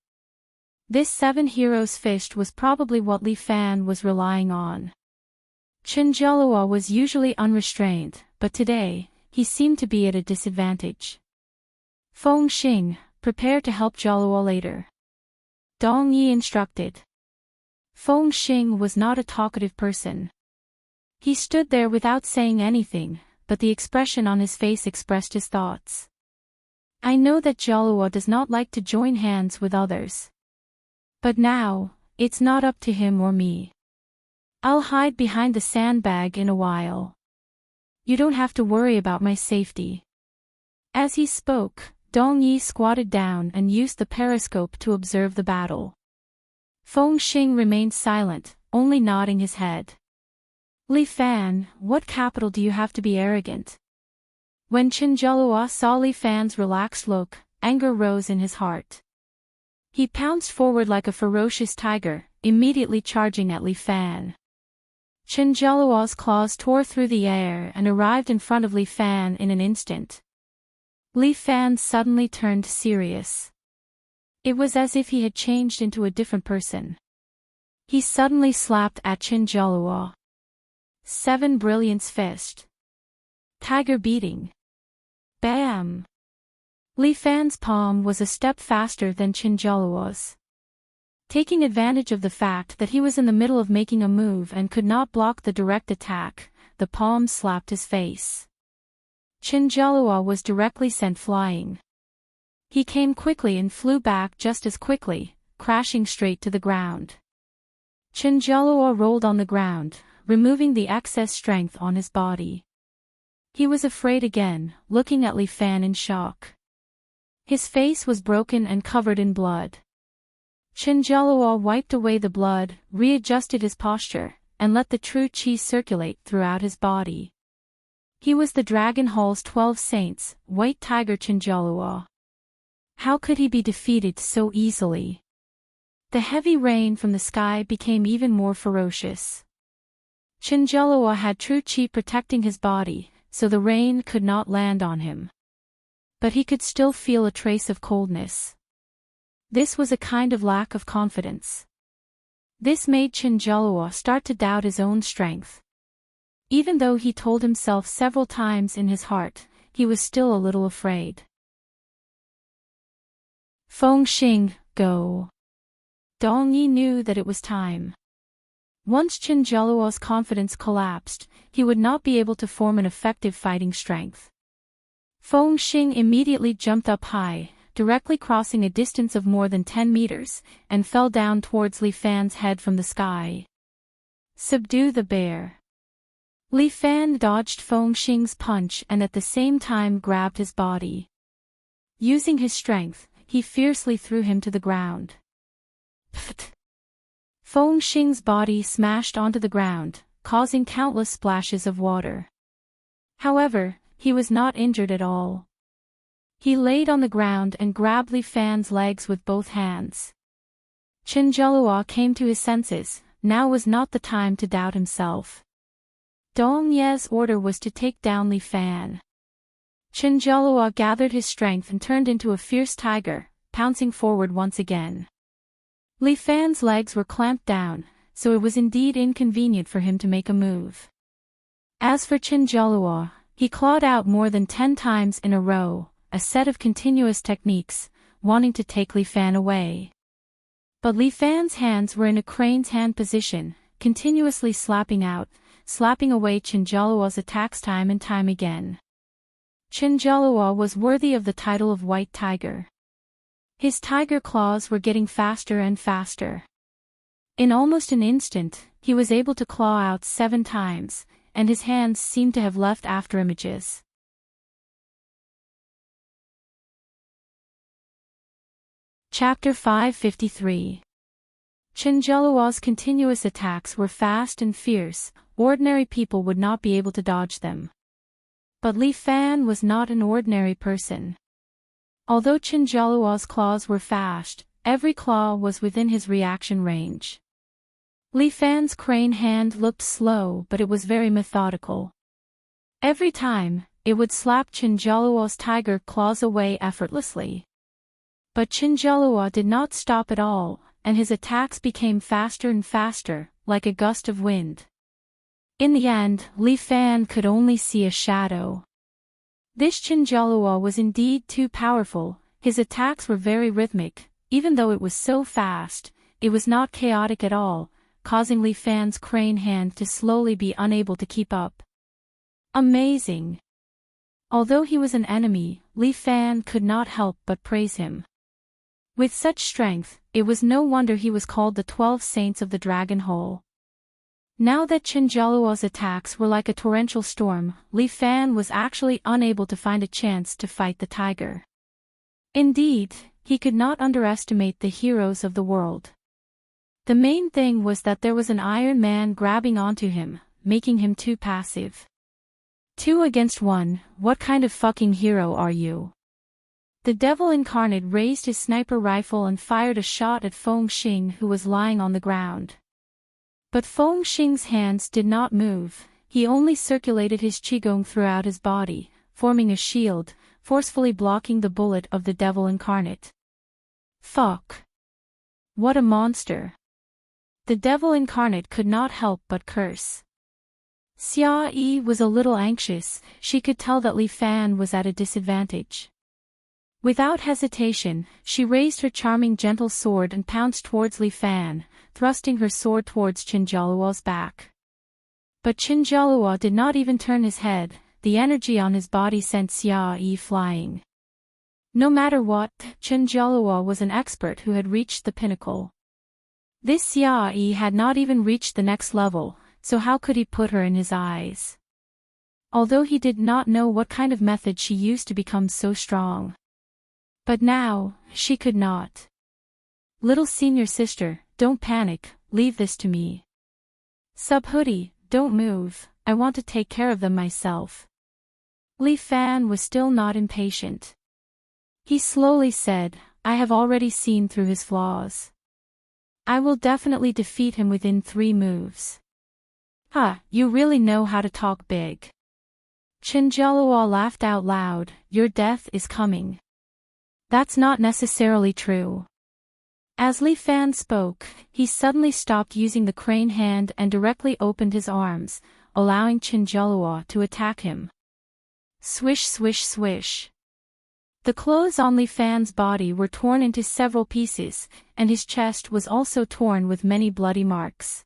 This 7 heroes fish was probably what Li Fan was relying on. Chinjalua was usually unrestrained, but today, he seemed to be at a disadvantage. Feng Xing, prepare to help Jalua later. Dong Yi instructed. Feng Xing was not a talkative person. He stood there without saying anything, but the expression on his face expressed his thoughts. I know that Jalua does not like to join hands with others. But now, it's not up to him or me. I'll hide behind the sandbag in a while. You don't have to worry about my safety. As he spoke, Dong Yi squatted down and used the periscope to observe the battle. Feng Xing remained silent, only nodding his head. Li Fan, what capital do you have to be arrogant? When Chenjelua saw Li Fan's relaxed look, anger rose in his heart. He pounced forward like a ferocious tiger, immediately charging at Li Fan. Chenjelua's claws tore through the air and arrived in front of Li Fan in an instant. Li Fan suddenly turned serious. It was as if he had changed into a different person. He suddenly slapped at Chenjelua. 7 Brilliance Fist. Tiger beating. Bam! Li Fan's palm was a step faster than Chenjelua's. Taking advantage of the fact that he was in the middle of making a move and could not block the direct attack, the palm slapped his face. Chenjelua was directly sent flying. He came quickly and flew back just as quickly, crashing straight to the ground. Chenjelua rolled on the ground, removing the excess strength on his body. He was afraid again, looking at Li Fan in shock. His face was broken and covered in blood. Chenjelua wiped away the blood, readjusted his posture, and let the true qi circulate throughout his body. He was the Dragon Hall's 12 saints, White Tiger Chenjelua. How could he be defeated so easily? The heavy rain from the sky became even more ferocious. Chenjelua had true qi protecting his body, so the rain could not land on him. But he could still feel a trace of coldness. This was a kind of lack of confidence. This made Chenjelua start to doubt his own strength. Even though he told himself several times in his heart, he was still a little afraid. Feng Xing, go. Dong Yi knew that it was time. Once Chenjelua's confidence collapsed, he would not be able to form an effective fighting strength. Feng Xing immediately jumped up high, directly crossing a distance of more than 10 meters, and fell down towards Li Fan's head from the sky. Subdue the bear. Li Fan dodged Feng Xing's punch and at the same time grabbed his body. Using his strength, he fiercely threw him to the ground. Pfft! Feng Xing's body smashed onto the ground, causing countless splashes of water. However, he was not injured at all. He laid on the ground and grabbed Li Fan's legs with both hands. Chenjelua came to his senses. Now was not the time to doubt himself. Dong Ye's order was to take down Li Fan. Chenjelua gathered his strength and turned into a fierce tiger, pouncing forward once again. Li Fan's legs were clamped down, so it was indeed inconvenient for him to make a move. As for Chenjelua, he clawed out more than 10 times in a row, a set of continuous techniques, wanting to take Li Fan away. But Li Fan's hands were in a crane's hand position, continuously slapping away Chenjelua's attacks time and time again. Chenjelua was worthy of the title of White Tiger. His tiger claws were getting faster and faster. In almost an instant, he was able to claw out 7 times, and his hands seemed to have left after images. Chapter 553. Chenjelua's continuous attacks were fast and fierce, ordinary people would not be able to dodge them. But Li Fan was not an ordinary person. Although Chenjelua's claws were fast, every claw was within his reaction range. Li Fan's crane hand looked slow, but it was very methodical. Every time, it would slap Chenjelua's tiger claws away effortlessly. But Chenjelua did not stop at all, and his attacks became faster and faster, like a gust of wind. In the end, Li Fan could only see a shadow. This Chenjelua was indeed too powerful. His attacks were very rhythmic. Even though it was so fast, it was not chaotic at all, causing Li Fan's crane hand to slowly be unable to keep up. Amazing! Although he was an enemy, Li Fan could not help but praise him. With such strength, it was no wonder he was called the 12 Saints of the Dragon Hole. Now that Chenjelua's attacks were like a torrential storm, Li Fan was actually unable to find a chance to fight the tiger. Indeed, he could not underestimate the heroes of the world. The main thing was that there was an Iron Man grabbing onto him, making him too passive. 2 against 1, what kind of fucking hero are you? The devil incarnate raised his sniper rifle and fired a shot at Feng Xing, who was lying on the ground. But Feng Xing's hands did not move, he only circulated his qigong throughout his body, forming a shield, forcefully blocking the bullet of the devil incarnate. Fuck. What a monster. The devil incarnate could not help but curse. Xia Yi was a little anxious, she could tell that Li Fan was at a disadvantage. Without hesitation, she raised her charming gentle sword and pounced towards Li Fan, thrusting her sword towards Qinjialuo's back. But Qinjialuo did not even turn his head, the energy on his body sent Xia Yi flying. No matter what, Qinjialuo was an expert who had reached the pinnacle. This Xia Yi had not even reached the next level, so how could he put her in his eyes? Although he did not know what kind of method she used to become so strong. But now, she could not. Little senior sister, don't panic, leave this to me. Sub-hoodie, don't move, I want to take care of them myself. Li Fan was still not impatient. He slowly said, I have already seen through his flaws. I will definitely defeat him within 3 moves. Huh, you really know how to talk big. Qinjialuo laughed out loud, your death is coming. That's not necessarily true. As Li Fan spoke, he suddenly stopped using the crane hand and directly opened his arms, allowing Qinjialuo to attack him. Swish swish swish. The clothes on Li Fan's body were torn into several pieces, and his chest was also torn with many bloody marks.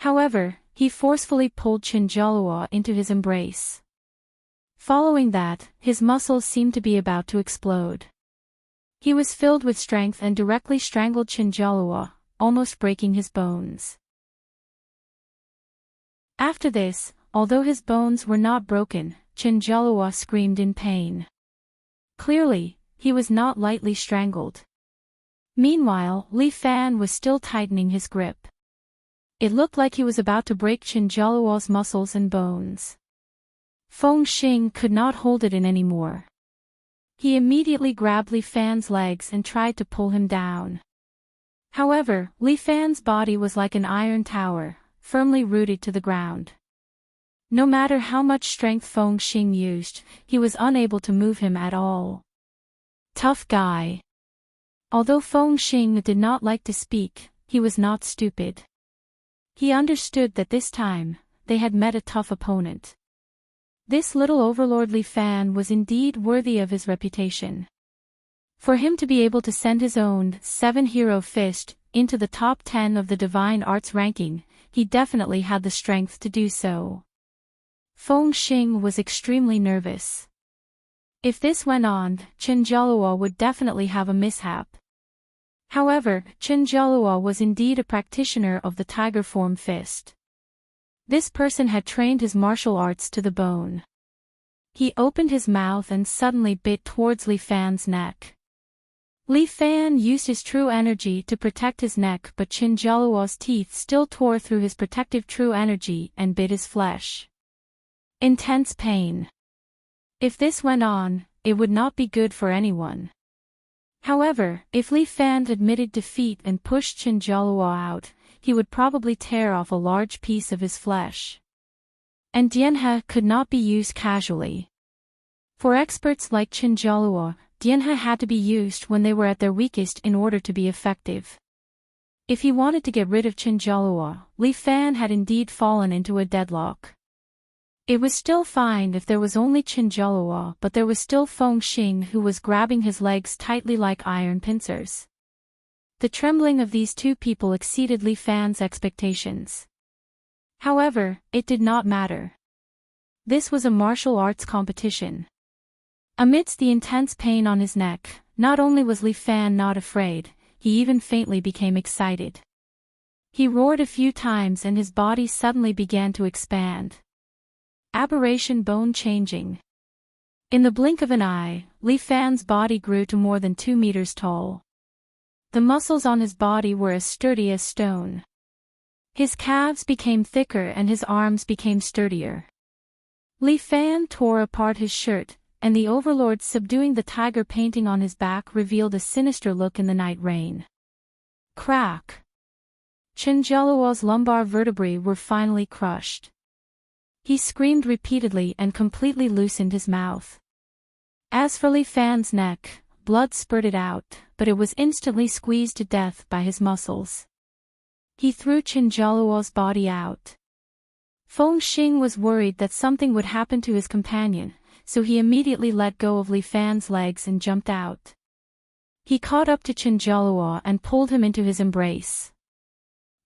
However, he forcefully pulled Qinjialuo into his embrace. Following that, his muscles seemed to be about to explode. He was filled with strength and directly strangled Qinjialuo, almost breaking his bones. After this, although his bones were not broken, Qinjialuo screamed in pain. Clearly, he was not lightly strangled. Meanwhile, Li Fan was still tightening his grip. It looked like he was about to break Qinjialuo's muscles and bones. Feng Xing could not hold it in anymore. He immediately grabbed Li Fan's legs and tried to pull him down. However, Li Fan's body was like an iron tower, firmly rooted to the ground. No matter how much strength Feng Xing used, he was unable to move him at all. Tough guy. Although Feng Xing did not like to speak, he was not stupid. He understood that this time, they had met a tough opponent. This little overlord Li Fan was indeed worthy of his reputation. For him to be able to send his own 7-hero fist into the top 10 of the divine arts ranking, he definitely had the strength to do so. Feng Xing was extremely nervous. If this went on, Qinjialuo would definitely have a mishap. However, Qinjialuo was indeed a practitioner of the tiger form fist. This person had trained his martial arts to the bone. He opened his mouth and suddenly bit towards Li Fan's neck. Li Fan used his true energy to protect his neck, but Qinjialuo's teeth still tore through his protective true energy and bit his flesh. Intense pain. If this went on, it would not be good for anyone. However, if Li Fan admitted defeat and pushed Qinjialuo out, he would probably tear off a large piece of his flesh. And Dianhe could not be used casually. For experts like Qinjialuo, Dianhe had to be used when they were at their weakest in order to be effective. If he wanted to get rid of Qinjialuo, Li Fan had indeed fallen into a deadlock. It was still fine if there was only Qinjialuo, but there was still Feng Xing who was grabbing his legs tightly like iron pincers. The trembling of these two people exceeded Li Fan's expectations. However, it did not matter. This was a martial arts competition. Amidst the intense pain on his neck, not only was Li Fan not afraid, he even faintly became excited. He roared a few times and his body suddenly began to expand. Aberration bone changing. In the blink of an eye, Li Fan's body grew to more than 2 meters tall. The muscles on his body were as sturdy as stone. His calves became thicker and his arms became sturdier. Li Fan tore apart his shirt, and the overlord subduing the tiger painting on his back revealed a sinister look in the night rain. Crack! Chen Jialuo's lumbar vertebrae were finally crushed. He screamed repeatedly and completely loosened his mouth. As for Li Fan's neck, blood spurted out, but it was instantly squeezed to death by his muscles. He threw Chen Jialuo's body out. Feng Xing was worried that something would happen to his companion, so he immediately let go of Li Fan's legs and jumped out. He caught up to Chen Jialuo and pulled him into his embrace.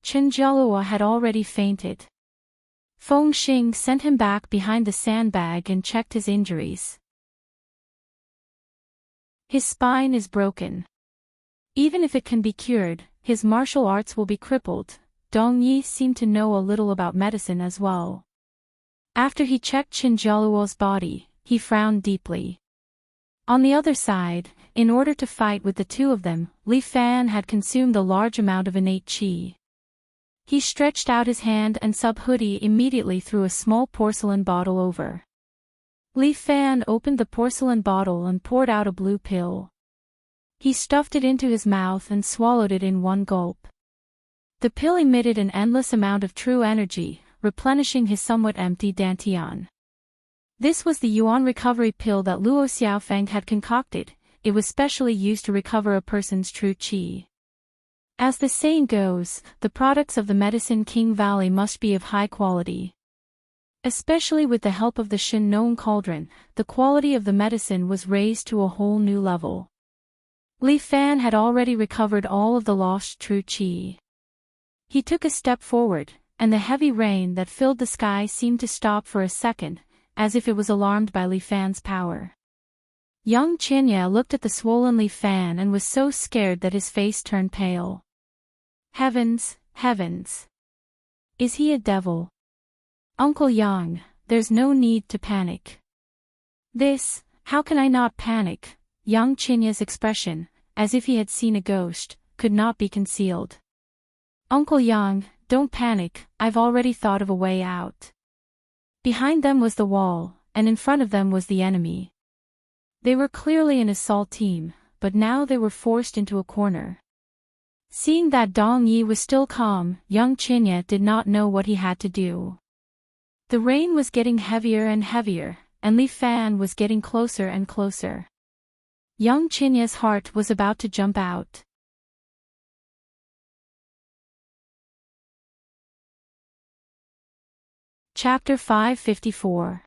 Chen Jialuo had already fainted. Feng Xing sent him back behind the sandbag and checked his injuries. His spine is broken. Even if it can be cured, his martial arts will be crippled. Dong Yi seemed to know a little about medicine as well. After he checked Chen Jialuo's body, he frowned deeply. On the other side, in order to fight with the two of them, Li Fan had consumed a large amount of innate qi. He stretched out his hand and sub-hoodie immediately threw a small porcelain bottle over. Li Fan opened the porcelain bottle and poured out a blue pill. He stuffed it into his mouth and swallowed it in one gulp. The pill emitted an endless amount of true energy, replenishing his somewhat empty dantian. This was the Yuan recovery pill that Luo Xiaofeng had concocted. It was specially used to recover a person's true qi. As the saying goes, the products of the Medicine King Valley must be of high quality. Especially with the help of the Shen Nong Cauldron, the quality of the medicine was raised to a whole new level. Li Fan had already recovered all of the lost true qi. He took a step forward, and the heavy rain that filled the sky seemed to stop for a second, as if it was alarmed by Li Fan's power. Young Qinya looked at the swollen Li Fan and was so scared that his face turned pale. Heavens, heavens! Is he a devil? Uncle Yang, there's no need to panic. How can I not panic? Young Chinya's expression, as if he had seen a ghost, could not be concealed. Uncle Yang, don't panic, I've already thought of a way out. Behind them was the wall, and in front of them was the enemy. They were clearly an assault team, but now they were forced into a corner. Seeing that Dong Yi was still calm, young Qinya did not know what he had to do. The rain was getting heavier and heavier, and Li Fan was getting closer and closer. Young Chinya's heart was about to jump out. Chapter 554.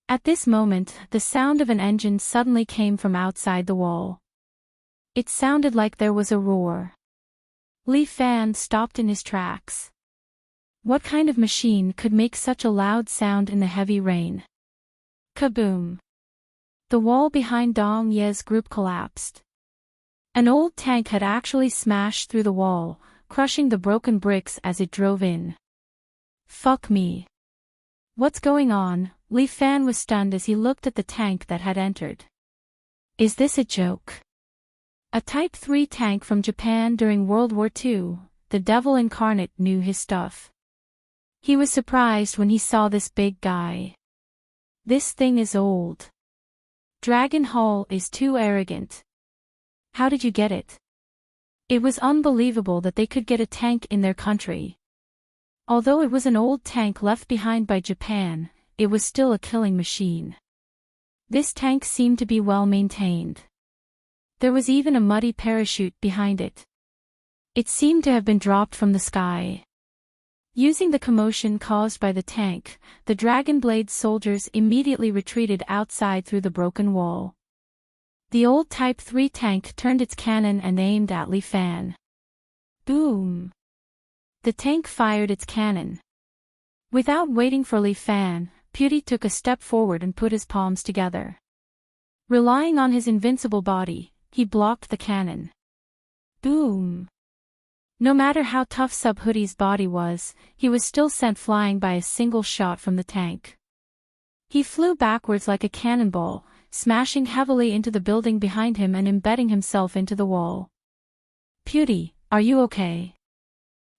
At this moment, the sound of an engine suddenly came from outside the wall. It sounded like there was a roar. Li Fan stopped in his tracks. What kind of machine could make such a loud sound in the heavy rain? Kaboom! The wall behind Dong Ye's group collapsed. An old tank had actually smashed through the wall, crushing the broken bricks as it drove in. Fuck me. What's going on? Li Fan was stunned as he looked at the tank that had entered. Is this a joke? A Type 3 tank from Japan during World War II, the devil incarnate knew his stuff. He was surprised when he saw this big guy. This thing is old. Dragon Hall is too arrogant. How did you get it? It was unbelievable that they could get a tank in their country. Although it was an old tank left behind by Japan, it was still a killing machine. This tank seemed to be well maintained. There was even a muddy parachute behind it. It seemed to have been dropped from the sky. Using the commotion caused by the tank, the Dragon Blade soldiers immediately retreated outside through the broken wall. The old Type 3 tank turned its cannon and aimed at Li Fan. Boom! The tank fired its cannon. Without waiting for Li Fan, Pewdie took a step forward and put his palms together. Relying on his invincible body, he blocked the cannon. Boom! No matter how tough Sub-Hoodie's body was, he was still sent flying by a single shot from the tank. He flew backwards like a cannonball, smashing heavily into the building behind him and embedding himself into the wall. Pewdie, are you okay?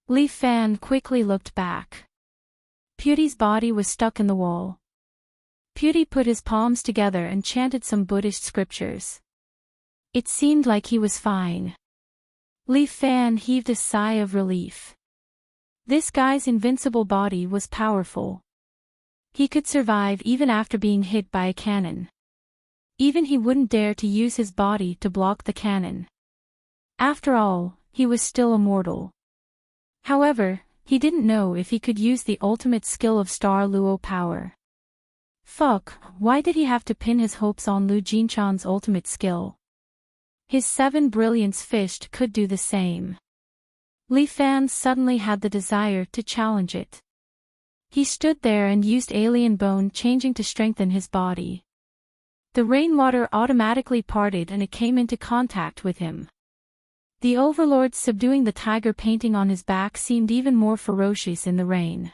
Li Fan quickly looked back. Pewdie's body was stuck in the wall. Pewdie put his palms together and chanted some Buddhist scriptures. It seemed like he was fine. Li Fan heaved a sigh of relief. This guy's invincible body was powerful. He could survive even after being hit by a cannon. Even he wouldn't dare to use his body to block the cannon. After all, he was still immortal. However, he didn't know if he could use the ultimate skill of Star Luo power. Fuck, why did he have to pin his hopes on Lu Jinchan's ultimate skill? His 7 brilliance fist could do the same. Li Fan suddenly had the desire to challenge it. He stood there and used alien bone changing to strengthen his body. The rainwater automatically parted and it came into contact with him. The overlord subduing the tiger painting on his back seemed even more ferocious in the rain.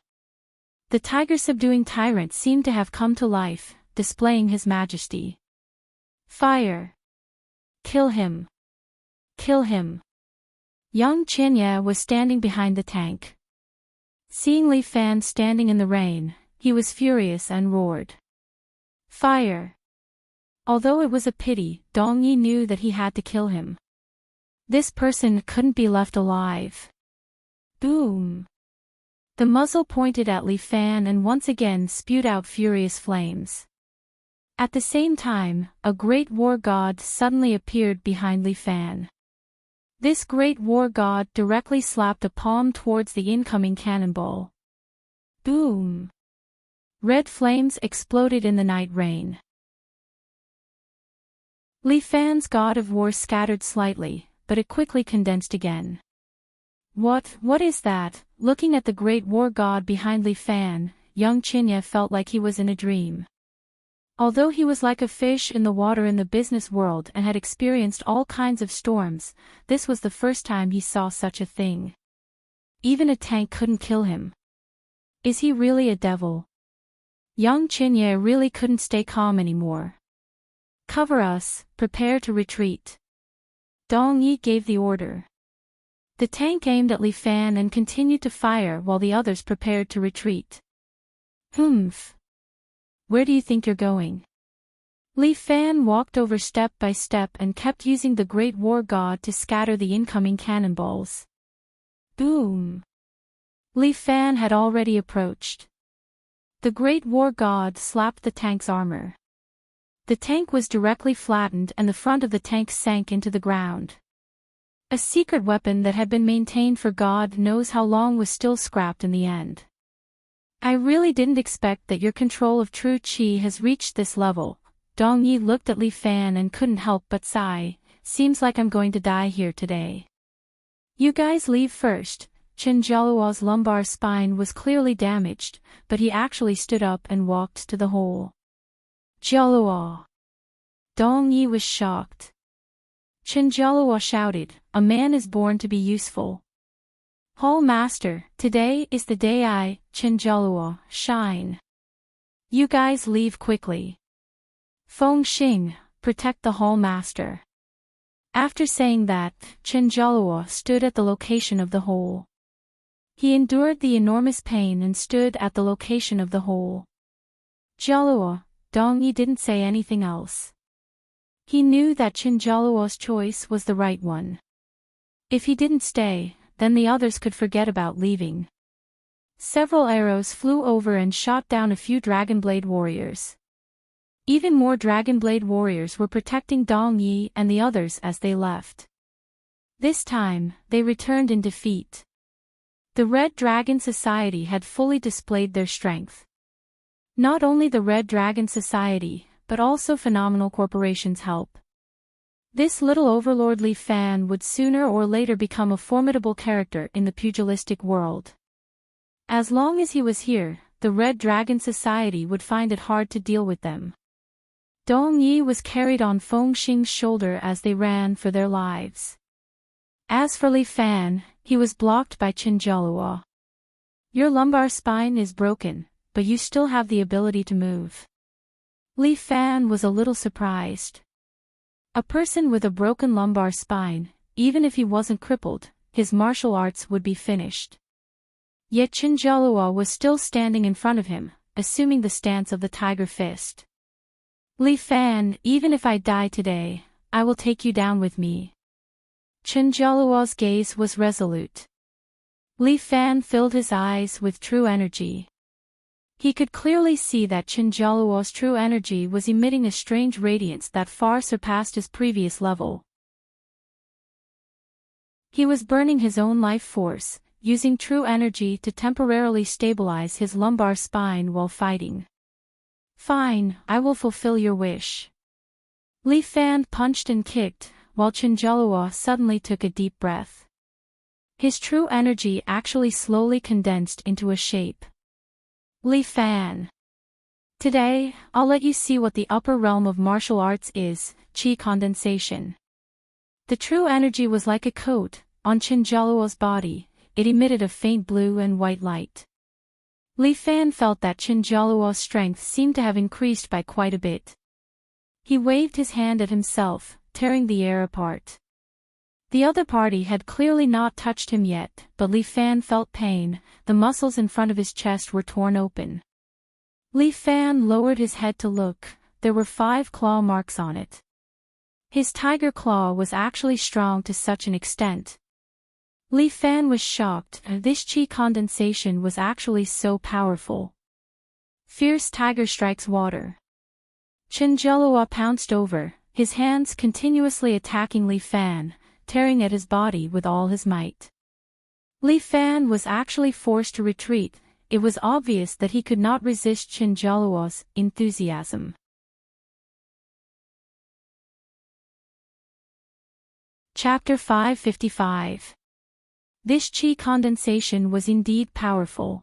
The tiger subduing tyrant seemed to have come to life, displaying his majesty. Fire! Kill him! Kill him! Young Qianye was standing behind the tank. Seeing Li Fan standing in the rain, he was furious and roared. Fire! Although it was a pity, Dong Yi knew that he had to kill him. This person couldn't be left alive. Boom! The muzzle pointed at Li Fan and once again spewed out furious flames. At the same time, a great war god suddenly appeared behind Li Fan. This great war god directly slapped a palm towards the incoming cannonball. Boom! Red flames exploded in the night rain. Li Fan's god of war scattered slightly, but it quickly condensed again. What is that? Looking at the great war god behind Li Fan, young Qianye felt like he was in a dream. Although he was like a fish in the water in the business world and had experienced all kinds of storms, this was the first time he saw such a thing. Even a tank couldn't kill him. Is he really a devil? Young Qianye really couldn't stay calm anymore. Cover us, prepare to retreat. Dong Yi gave the order. The tank aimed at Li Fan and continued to fire while the others prepared to retreat. Humph! Where do you think you're going? Li Fan walked over step by step and kept using the great war god to scatter the incoming cannonballs. Boom! Li Fan had already approached. The great war god slapped the tank's armor. The tank was directly flattened and the front of the tank sank into the ground. A secret weapon that had been maintained for God knows how long was still scrapped in the end. I really didn't expect that your control of true qi has reached this level. Dong Yi looked at Li Fan and couldn't help but sigh. Seems like I'm going to die here today. You guys leave first. Chen Jialuo's lumbar spine was clearly damaged, but he actually stood up and walked to the hole. Jialuo! Dong Yi was shocked. Chen Jialuo shouted, a man is born to be useful. Hall Master, today is the day I, Chen Jialuo, shine. You guys leave quickly. Feng Xing, protect the Hall Master. After saying that, Chen Jialuo stood at the location of the hole. He endured the enormous pain and stood at the location of the hole. Jialuo, Dong Yi didn't say anything else. He knew that Chen Jialuo's choice was the right one. If he didn't stay, then the others could forget about leaving. Several arrows flew over and shot down a few Dragonblade warriors. Even more Dragonblade warriors were protecting Dong Yi and the others as they left. This time, they returned in defeat. The Red Dragon Society had fully displayed their strength. Not only the Red Dragon Society, but also phenomenal corporations help. This little overlord Li Fan would sooner or later become a formidable character in the pugilistic world. As long as he was here, the Red Dragon Society would find it hard to deal with them. Dong Yi was carried on Feng Xing's shoulder as they ran for their lives. As for Li Fan, he was blocked by Chen Jialuo. Your lumbar spine is broken, but you still have the ability to move. Li Fan was a little surprised. A person with a broken lumbar spine, even if he wasn't crippled, his martial arts would be finished. Yet Chinjalua was still standing in front of him, assuming the stance of the tiger fist. Li Fan, even if I die today, I will take you down with me. Chinjalua's gaze was resolute. Li Fan filled his eyes with true energy. He could clearly see that Chinjalua's true energy was emitting a strange radiance that far surpassed his previous level. He was burning his own life force, using true energy to temporarily stabilize his lumbar spine while fighting. Fine, I will fulfill your wish. Li Fan punched and kicked, while Chinjalua suddenly took a deep breath. His true energy actually slowly condensed into a shape. Li Fan. Today, I'll let you see what the upper realm of martial arts is, chi condensation. The true energy was like a coat, on Chinjalua's body, it emitted a faint blue and white light. Li Fan felt that Chinjalua's strength seemed to have increased by quite a bit. He waved his hand at himself, tearing the air apart. The other party had clearly not touched him yet, but Li Fan felt pain, the muscles in front of his chest were torn open. Li Fan lowered his head to look, there were 5 claw marks on it. His tiger claw was actually strong to such an extent. Li Fan was shocked, this chi condensation was actually so powerful. Fierce tiger strikes water. Chinjalua pounced over, his hands continuously attacking Li Fan, tearing at his body with all his might. Li Fan was actually forced to retreat, it was obvious that he could not resist Chinjalua's enthusiasm. Chapter 555. This chi condensation was indeed powerful.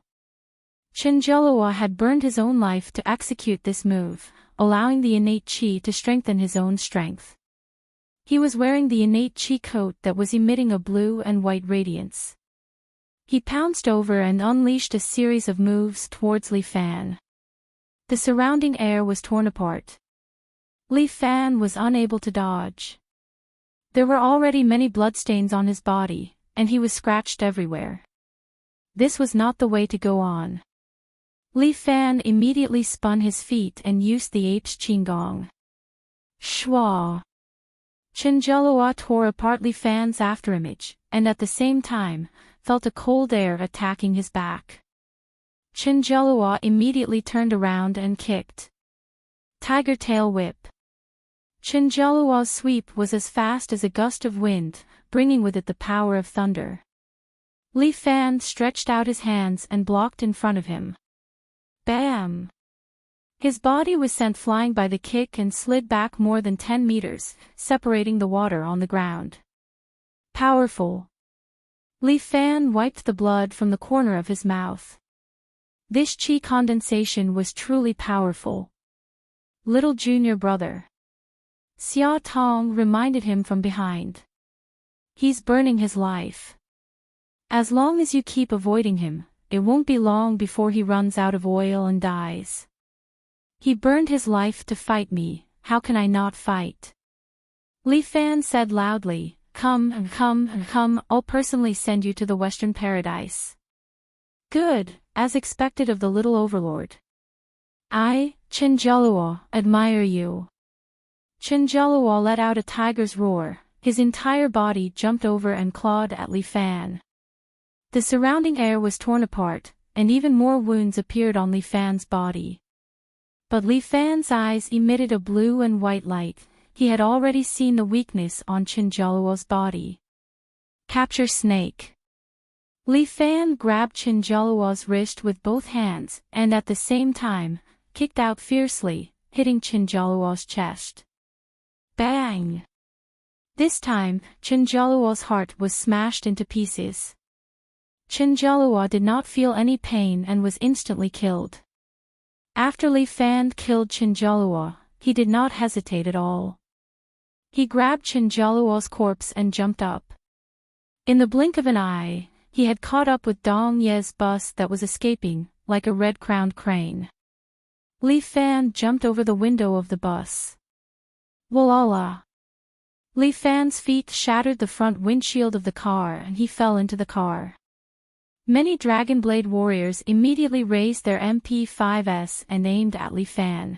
Chinjalua had burned his own life to execute this move, allowing the innate chi to strengthen his own strength. He was wearing the innate chi coat that was emitting a blue and white radiance. He pounced over and unleashed a series of moves towards Li Fan. The surrounding air was torn apart. Li Fan was unable to dodge. There were already many bloodstains on his body, and he was scratched everywhere. This was not the way to go on. Li Fan immediately spun his feet and used the ape's qigong. Shwa! Chinjalua tore apart Li Fan's afterimage, and at the same time, felt a cold air attacking his back. Chinjalua immediately turned around and kicked. Tiger tail whip. Chinjalua's sweep was as fast as a gust of wind, bringing with it the power of thunder. Li Fan stretched out his hands and blocked in front of him. Bam! His body was sent flying by the kick and slid back more than 10 meters, separating the water on the ground. Powerful. Li Fan wiped the blood from the corner of his mouth. This chi condensation was truly powerful. Little junior brother. Xia Tong reminded him from behind. He's burning his life. As long as you keep avoiding him, it won't be long before he runs out of oil and dies. He burned his life to fight me, how can I not fight? Li Fan said loudly, come, I'll personally send you to the Western Paradise. Good, as expected of the little overlord. I, Chinjalua, admire you. Chinjalua let out a tiger's roar, his entire body jumped over and clawed at Li Fan. The surrounding air was torn apart, and even more wounds appeared on Li Fan's body. But Li Fan's eyes emitted a blue and white light, he had already seen the weakness on Chinjalua's body. Capture snake. Li Fan grabbed Chinjalua's wrist with both hands and at the same time, kicked out fiercely, hitting Chinjalua's chest. Bang! This time, Chinjalua's heart was smashed into pieces. Chinjalua did not feel any pain and was instantly killed. After Li Fan killed Chinjalua, he did not hesitate at all. He grabbed Chinjalua's corpse and jumped up. In the blink of an eye, he had caught up with Dong Ye's bus that was escaping, like a red-crowned crane. Li Fan jumped over the window of the bus. Walala! Li Fan's feet shattered the front windshield of the car and he fell into the car. Many Dragon Blade warriors immediately raised their MP5s and aimed at Li Fan.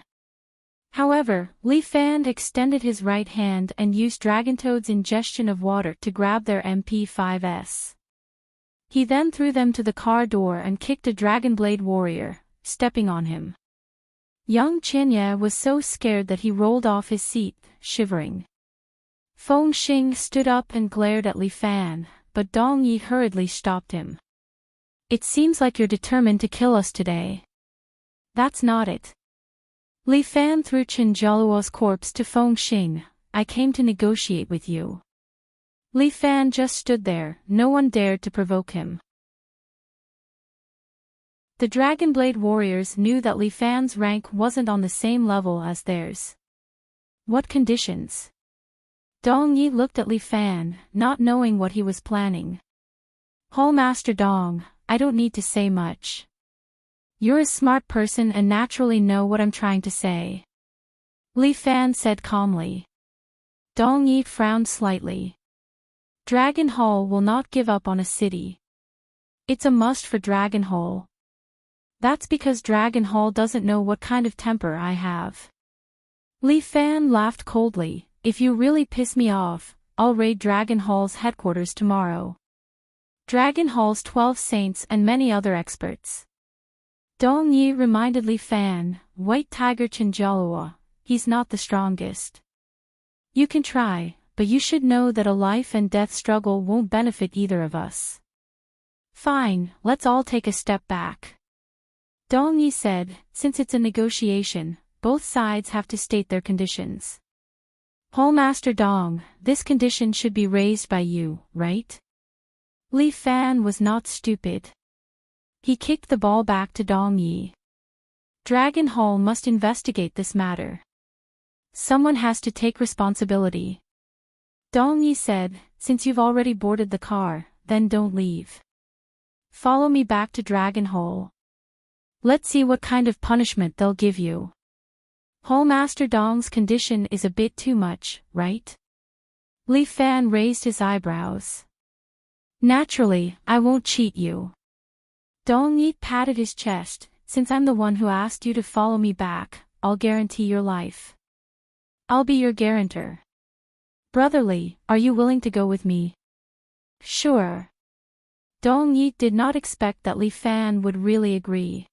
However, Li Fan extended his right hand and used Dragontoad's ingestion of water to grab their MP5s. He then threw them to the car door and kicked a Dragon Blade warrior, stepping on him. Young Qianye was so scared that he rolled off his seat, shivering. Feng Xing stood up and glared at Li Fan, but Dong Yi hurriedly stopped him. "It seems like you're determined to kill us today." "That's not it." Li Fan threw Chen Jialuo's corpse to Feng Xing. "I came to negotiate with you." Li Fan just stood there, no one dared to provoke him. The Dragon Blade warriors knew that Li Fan's rank wasn't on the same level as theirs. "What conditions?" Dong Yi looked at Li Fan, not knowing what he was planning. "Hallmaster Dong, I don't need to say much. You're a smart person and naturally know what I'm trying to say," Li Fan said calmly. Dong Yi frowned slightly. "Dragon Hall will not give up on a city. It's a must for Dragon Hall. That's because Dragon Hall doesn't know what kind of temper I have." Li Fan laughed coldly. "If you really piss me off, I'll raid Dragon Hall's headquarters tomorrow. Dragon Hall's 12 saints and many other experts." Dong Yi reminded Li Fan, "White Tiger Chen Jialuo, he's not the strongest. You can try, but you should know that a life and death struggle won't benefit either of us." "Fine, let's all take a step back," Dong Yi said. "Since it's a negotiation, both sides have to state their conditions. Hallmaster Dong, this condition should be raised by you, right?" Li Fan was not stupid. He kicked the ball back to Dong Yi. "Dragon Hall must investigate this matter. Someone has to take responsibility." Dong Yi said, "Since you've already boarded the car, then don't leave. Follow me back to Dragon Hall. Let's see what kind of punishment they'll give you. Hallmaster Dong's condition is a bit too much, right?" Li Fan raised his eyebrows. "Naturally, I won't cheat you." Dong Yi patted his chest. "Since I'm the one who asked you to follow me back, I'll guarantee your life. I'll be your guarantor. Brotherly, are you willing to go with me?" "Sure." Dong Yi did not expect that Li Fan would really agree.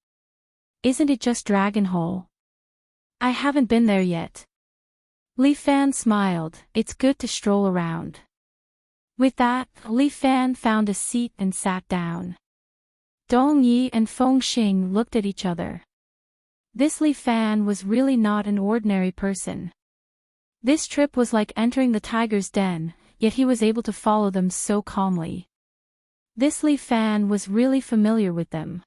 "Isn't it just Dragon Hall?" "I haven't been there yet." Li Fan smiled. "It's good to stroll around." With that, Li Fan found a seat and sat down. Dong Yi and Feng Xing looked at each other. This Li Fan was really not an ordinary person. This trip was like entering the tiger's den, yet he was able to follow them so calmly. This Li Fan was really familiar with them.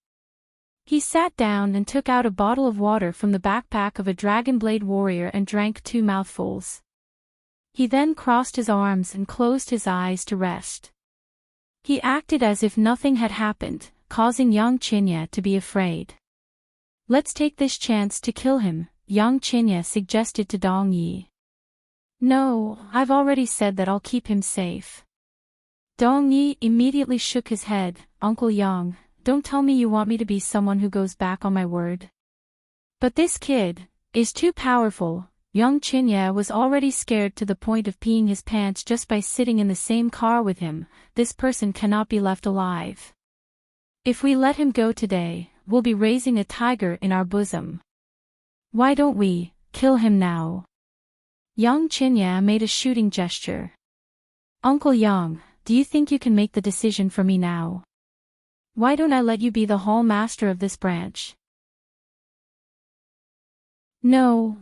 He sat down and took out a bottle of water from the backpack of a Dragon Blade warrior and drank 2 mouthfuls. He then crossed his arms and closed his eyes to rest. He acted as if nothing had happened, causing young Qianye to be afraid. "Let's take this chance to kill him," young Qianye suggested to Dong Yi. "No, I've already said that I'll keep him safe." Dong Yi immediately shook his head. "Uncle Yang, don't tell me you want me to be someone who goes back on my word." "But this kid is too powerful." Young Qianye was already scared to the point of peeing his pants just by sitting in the same car with him. This person cannot be left alive. If we let him go today, we'll be raising a tiger in our bosom. Why don't we kill him now? Young Qianye made a shooting gesture. "Uncle Yang, do you think you can make the decision for me now? Why don't I let you be the hall master of this branch?" No.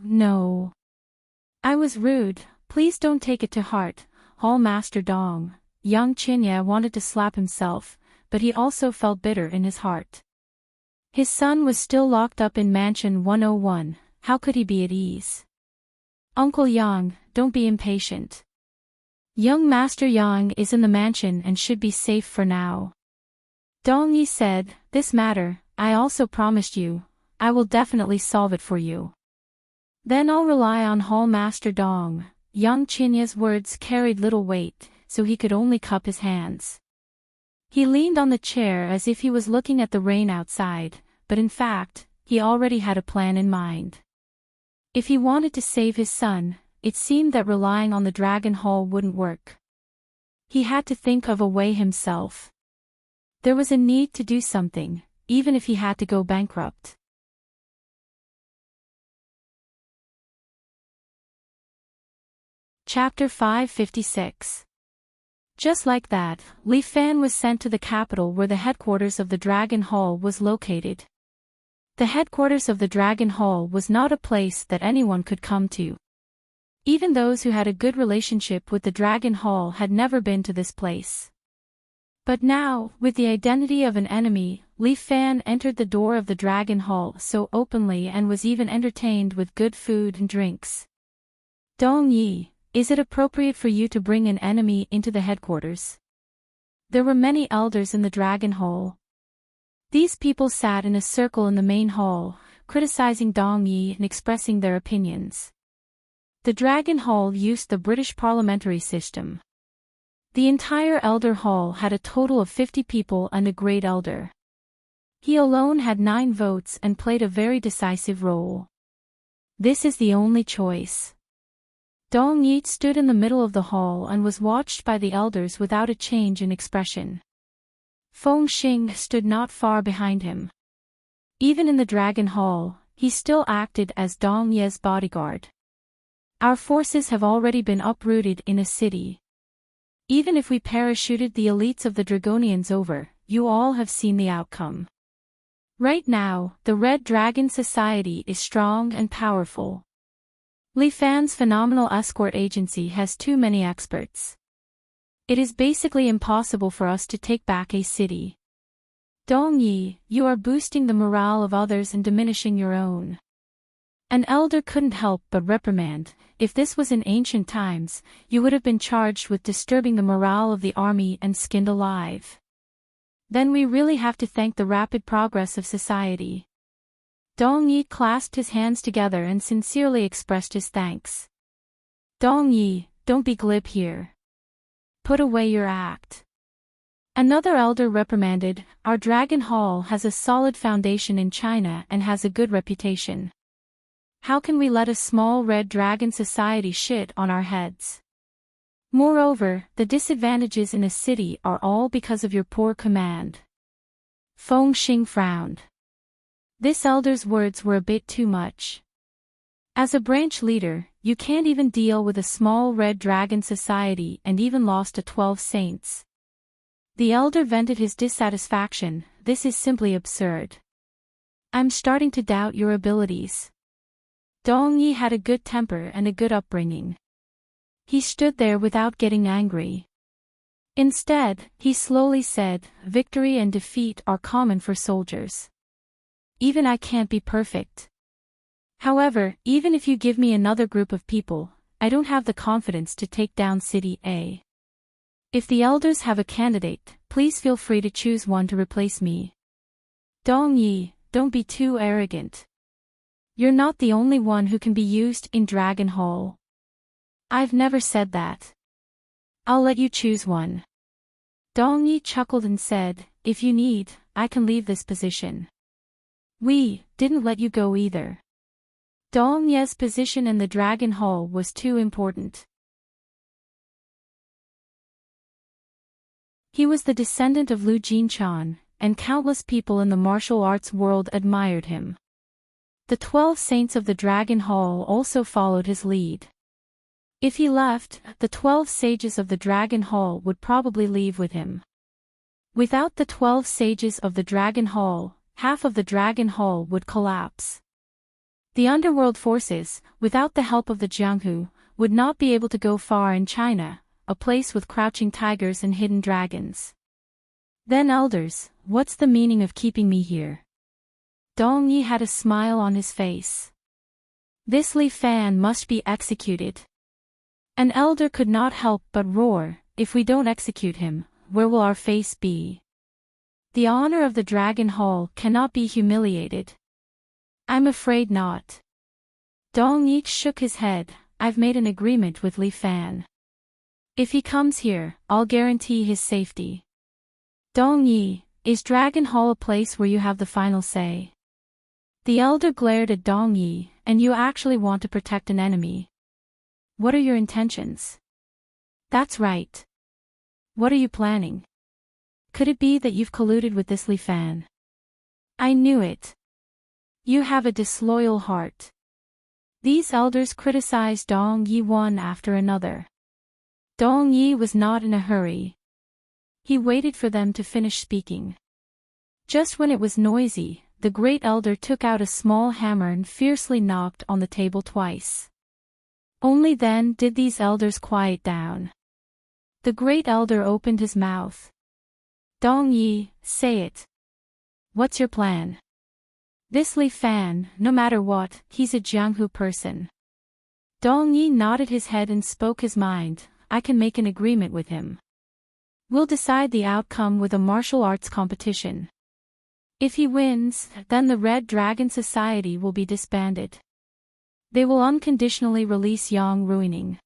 I was rude, please don't take it to heart, Hall Master Dong." Young Qianye wanted to slap himself, but he also felt bitter in his heart. His son was still locked up in Mansion 101, how could he be at ease? "Uncle Yang, don't be impatient. Young Master Yang is in the mansion and should be safe for now." Dong Yi said, "This matter, I also promised you, I will definitely solve it for you. Then I'll rely on Hall Master Dong." young Chinya's words carried little weight, so he could only cup his hands. He leaned on the chair as if he was looking at the rain outside, but in fact, he already had a plan in mind. If he wanted to save his son, it seemed that relying on the Dragon Hall wouldn't work. He had to think of a way himself. There was a need to do something, even if he had to go bankrupt. Chapter 556. Just like that, Li Fan was sent to the capital where the headquarters of the Dragon Hall was located. The headquarters of the Dragon Hall was not a place that anyone could come to. Even those who had a good relationship with the Dragon Hall had never been to this place. But now, with the identity of an enemy, Li Fan entered the door of the Dragon Hall so openly and was even entertained with good food and drinks. Dong Yi, is it appropriate for you to bring an enemy into the headquarters? There were many elders in the Dragon Hall. These people sat in a circle in the main hall, criticizing Dong Yi and expressing their opinions. The Dragon Hall used the British parliamentary system. The entire Elder Hall had a total of 50 people and a Great Elder. He alone had 9 votes and played a very decisive role. This is the only choice. Dong Yi stood in the middle of the hall and was watched by the elders without a change in expression. Feng Xing stood not far behind him. Even in the Dragon Hall, he still acted as Dong Yi's bodyguard. Our forces have already been uprooted in a city. Even if we parachuted the elites of the Dragonians over, you all have seen the outcome. Right now, the Red Dragon Society is strong and powerful. Li Fan's phenomenal escort agency has too many experts. It is basically impossible for us to take back a city. Dong Yi, you are boosting the morale of others and diminishing your own. An elder couldn't help but reprimand, if this was in ancient times, you would have been charged with disturbing the morale of the army and skinned alive. Then we really have to thank the rapid progress of society. Dong Yi clasped his hands together and sincerely expressed his thanks. Dong Yi, don't be glib here. Put away your act. Another elder reprimanded, our Dragon Hall has a solid foundation in China and has a good reputation. How can we let a small Red Dragon Society shit on our heads? Moreover, the disadvantages in a city are all because of your poor command. Feng Xing frowned. This elder's words were a bit too much. As a branch leader, you can't even deal with a small Red Dragon Society and even lost to 12 saints. The elder vented his dissatisfaction, this is simply absurd. I'm starting to doubt your abilities. Dong Yi had a good temper and a good upbringing. He stood there without getting angry. Instead, he slowly said, victory and defeat are common for soldiers. Even I can't be perfect. However, even if you give me another group of people, I don't have the confidence to take down City A. If the elders have a candidate, please feel free to choose one to replace me. Dong Yi, don't be too arrogant. You're not the only one who can be used in Dragon Hall. I've never said that. I'll let you choose one. Dong Yi chuckled and said, if you need, I can leave this position. We didn't let you go either. Dong Yi's position in the Dragon Hall was too important. He was the descendant of Lu Jinchan, and countless people in the martial arts world admired him. The 12 saints of the Dragon Hall also followed his lead. If he left, the 12 sages of the Dragon Hall would probably leave with him. Without the 12 sages of the Dragon Hall, half of the Dragon Hall would collapse. The underworld forces, without the help of the Jianghu, would not be able to go far in China, a place with crouching tigers and hidden dragons. Then elders, what's the meaning of keeping me here? Dong Yi had a smile on his face. This Li Fan must be executed. An elder could not help but roar, if we don't execute him, where will our face be? The honor of the Dragon Hall cannot be humiliated. I'm afraid not. Dong Yi shook his head, I've made an agreement with Li Fan. If he comes here, I'll guarantee his safety. Dong Yi, is Dragon Hall a place where you have the final say? The elder glared at Dong Yi, and you actually want to protect an enemy. What are your intentions? That's right. What are you planning? Could it be that you've colluded with this Li Fan? I knew it. You have a disloyal heart. These elders criticized Dong Yi one after another. Dong Yi was not in a hurry. He waited for them to finish speaking. Just when it was noisy, the great elder took out a small hammer and fiercely knocked on the table twice. Only then did these elders quiet down. The great elder opened his mouth. Dong Yi, say it. What's your plan? This Li Fan, no matter what, he's a Jianghu person. Dong Yi nodded his head and spoke his mind. I can make an agreement with him. We'll decide the outcome with a martial arts competition. If he wins, then the Red Dragon Society will be disbanded. They will unconditionally release Yang Ruining.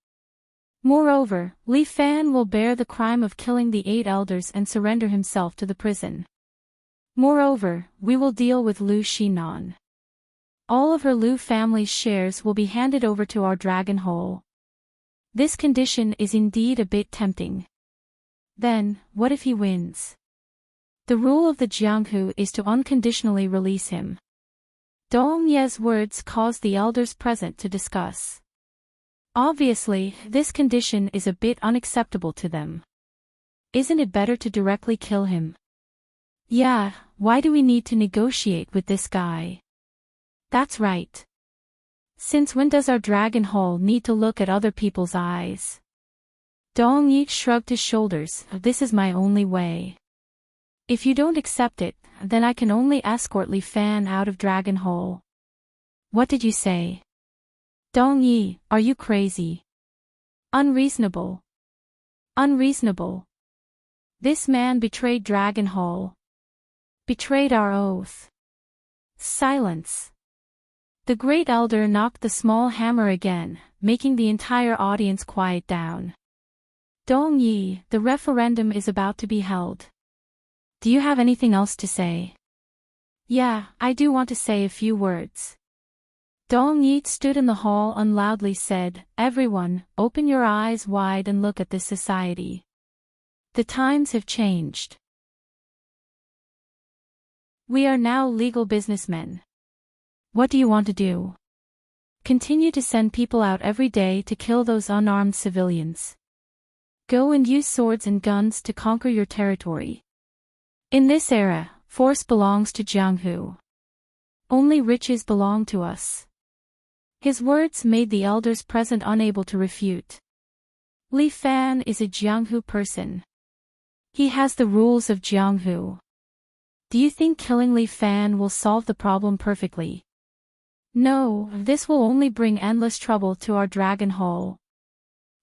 Moreover, Li Fan will bear the crime of killing the 8 elders and surrender himself to the prison. Moreover, we will deal with Lu Xinan. All of her Lu family's shares will be handed over to our Dragon Hole. This condition is indeed a bit tempting. Then, what if he wins? The rule of the Jianghu is to unconditionally release him. Dong Ye's words caused the elders present to discuss. Obviously, this condition is a bit unacceptable to them. Isn't it better to directly kill him? Yeah, why do we need to negotiate with this guy? That's right. Since when does our Dragon Hall need to look at other people's eyes? Dong Yi shrugged his shoulders. This is my only way. If you don't accept it, then I can only escort Li Fan out of Dragon Hall. What did you say? Dong Yi, are you crazy? Unreasonable. Unreasonable. This man betrayed Dragon Hall. Betrayed our oath. Silence. The great elder knocked the small hammer again, making the entire audience quiet down. Dong Yi, the referendum is about to be held. Do you have anything else to say? Yeah, I do want to say a few words. Dong Yi stood in the hall and loudly said, Everyone, open your eyes wide and look at this society. The times have changed. We are now legal businessmen. What do you want to do? Continue to send people out every day to kill those unarmed civilians. Go and use swords and guns to conquer your territory. In this era, force belongs to Jianghu. Only riches belong to us. His words made the elders present unable to refute. Li Fan is a Jianghu person. He has the rules of Jianghu. Do you think killing Li Fan will solve the problem perfectly? No, this will only bring endless trouble to our Dragon Hall.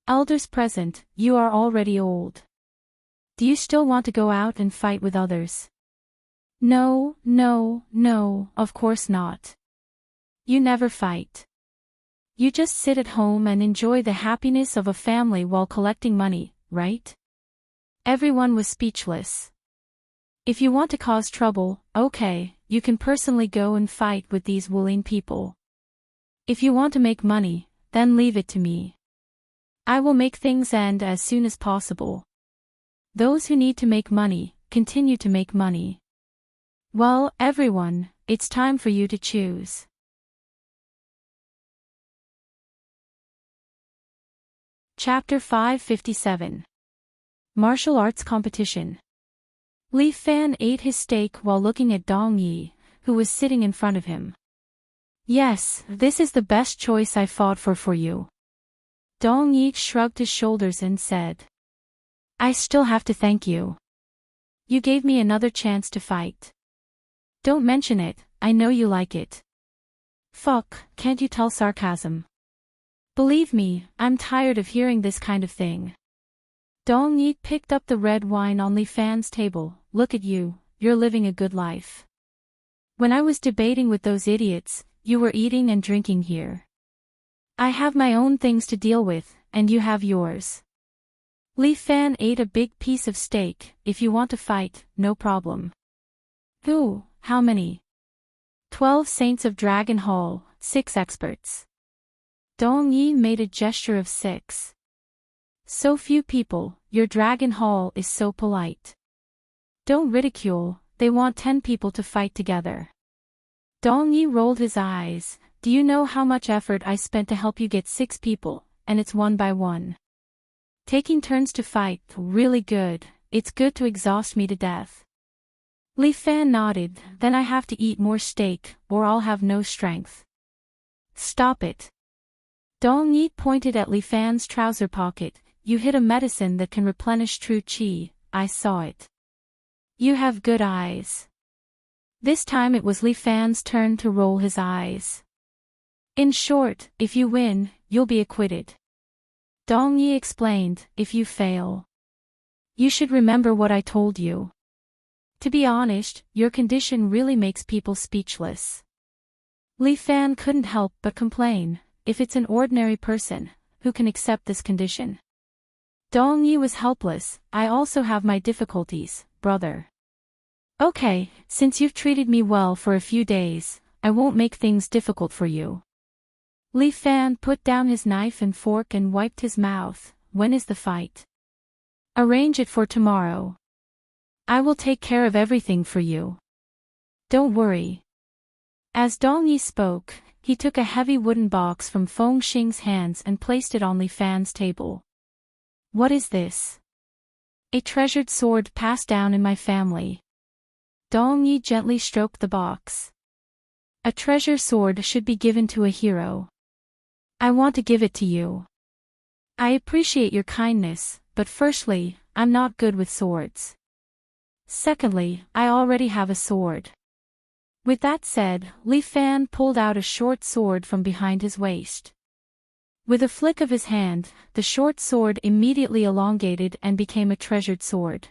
Elders present, you are already old. Do you still want to go out and fight with others? No, of course not. You never fight. You just sit at home and enjoy the happiness of a family while collecting money, right? Everyone was speechless. If you want to cause trouble, okay, you can personally go and fight with these Wuling people. If you want to make money, then leave it to me. I will make things end as soon as possible. Those who need to make money, continue to make money. Well, everyone, it's time for you to choose. Chapter 557. Martial Arts Competition. Li Fan ate his steak while looking at Dong Yi, who was sitting in front of him. Yes, this is the best choice I fought for you. Dong Yi shrugged his shoulders and said. I still have to thank you. You gave me another chance to fight. Don't mention it, I know you like it. Fuck, can't you tell sarcasm? Believe me, I'm tired of hearing this kind of thing. Dong Yi picked up the red wine on Li Fan's table. Look at you, you're living a good life. When I was debating with those idiots, you were eating and drinking here. I have my own things to deal with, and you have yours. Li Fan ate a big piece of steak. If you want to fight, no problem. Who? How many? 12 Saints of Dragon Hall, 6 experts. Dong Yi made a gesture of 6. So few people, your Dragon Hall is so polite. Don't ridicule, they want 10 people to fight together. Dong Yi rolled his eyes. Do you know how much effort I spent to help you get 6 people, and it's one by one? Taking turns to fight, really good, it's good to exhaust me to death. Li Fan nodded, then I have to eat more steak, or I'll have no strength. Stop it. Dong Yi pointed at Li Fan's trouser pocket. You hid a medicine that can replenish true qi, I saw it. You have good eyes. This time it was Li Fan's turn to roll his eyes. In short, if you win, you'll be acquitted. Dong Yi explained, if you fail, you should remember what I told you. To be honest, your condition really makes people speechless. Li Fan couldn't help but complain, if it's an ordinary person, who can accept this condition? Dong Yi was helpless. I also have my difficulties, brother. Okay, since you've treated me well for a few days, I won't make things difficult for you. Li Fan put down his knife and fork and wiped his mouth. When is the fight? Arrange it for tomorrow. I will take care of everything for you. Don't worry. As Dong Yi spoke, he took a heavy wooden box from Feng Xing's hands and placed it on Li Fan's table. What is this? A treasured sword passed down in my family. Dong Yi gently stroked the box. A treasure sword should be given to a hero. I want to give it to you. I appreciate your kindness, but firstly, I'm not good with swords. Secondly, I already have a sword. With that said, Li Fan pulled out a short sword from behind his waist. With a flick of his hand, the short sword immediately elongated and became a treasured sword.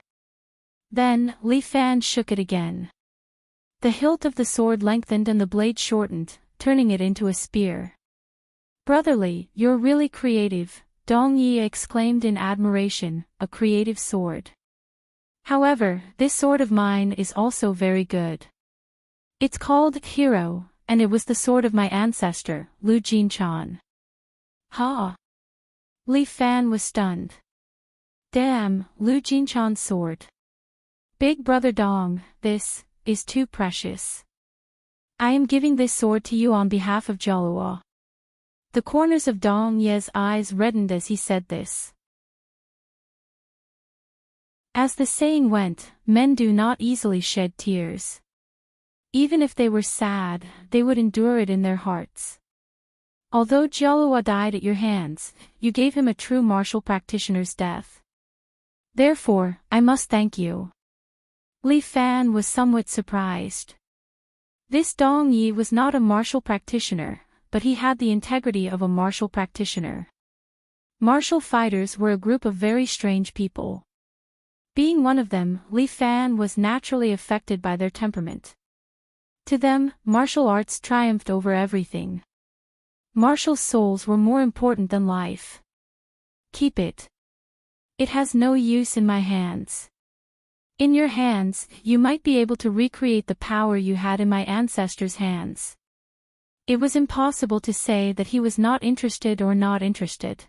Then, Li Fan shook it again. The hilt of the sword lengthened and the blade shortened, turning it into a spear. Brotherly, you're really creative, Dong Yi exclaimed in admiration, a creative sword. However, this sword of mine is also very good. It's called Hero, and it was the sword of my ancestor, Lu Jinchan. Ha! Li Fan was stunned. Damn, Lu Jinchan's sword. Big brother Dong, this is too precious. I am giving this sword to you on behalf of Jialuo. The corners of Dong Ye's eyes reddened as he said this. As the saying went, men do not easily shed tears. Even if they were sad, they would endure it in their hearts. Although Jialuo died at your hands, you gave him a true martial practitioner's death. Therefore, I must thank you. Li Fan was somewhat surprised. This Dong Yi was not a martial practitioner, but he had the integrity of a martial practitioner. Martial fighters were a group of very strange people. Being one of them, Li Fan was naturally affected by their temperament. To them, martial arts triumphed over everything. Martial souls were more important than life. Keep it. It has no use in my hands. In your hands, you might be able to recreate the power you had in my ancestors' hands. It was impossible to say that he was not interested or not interested.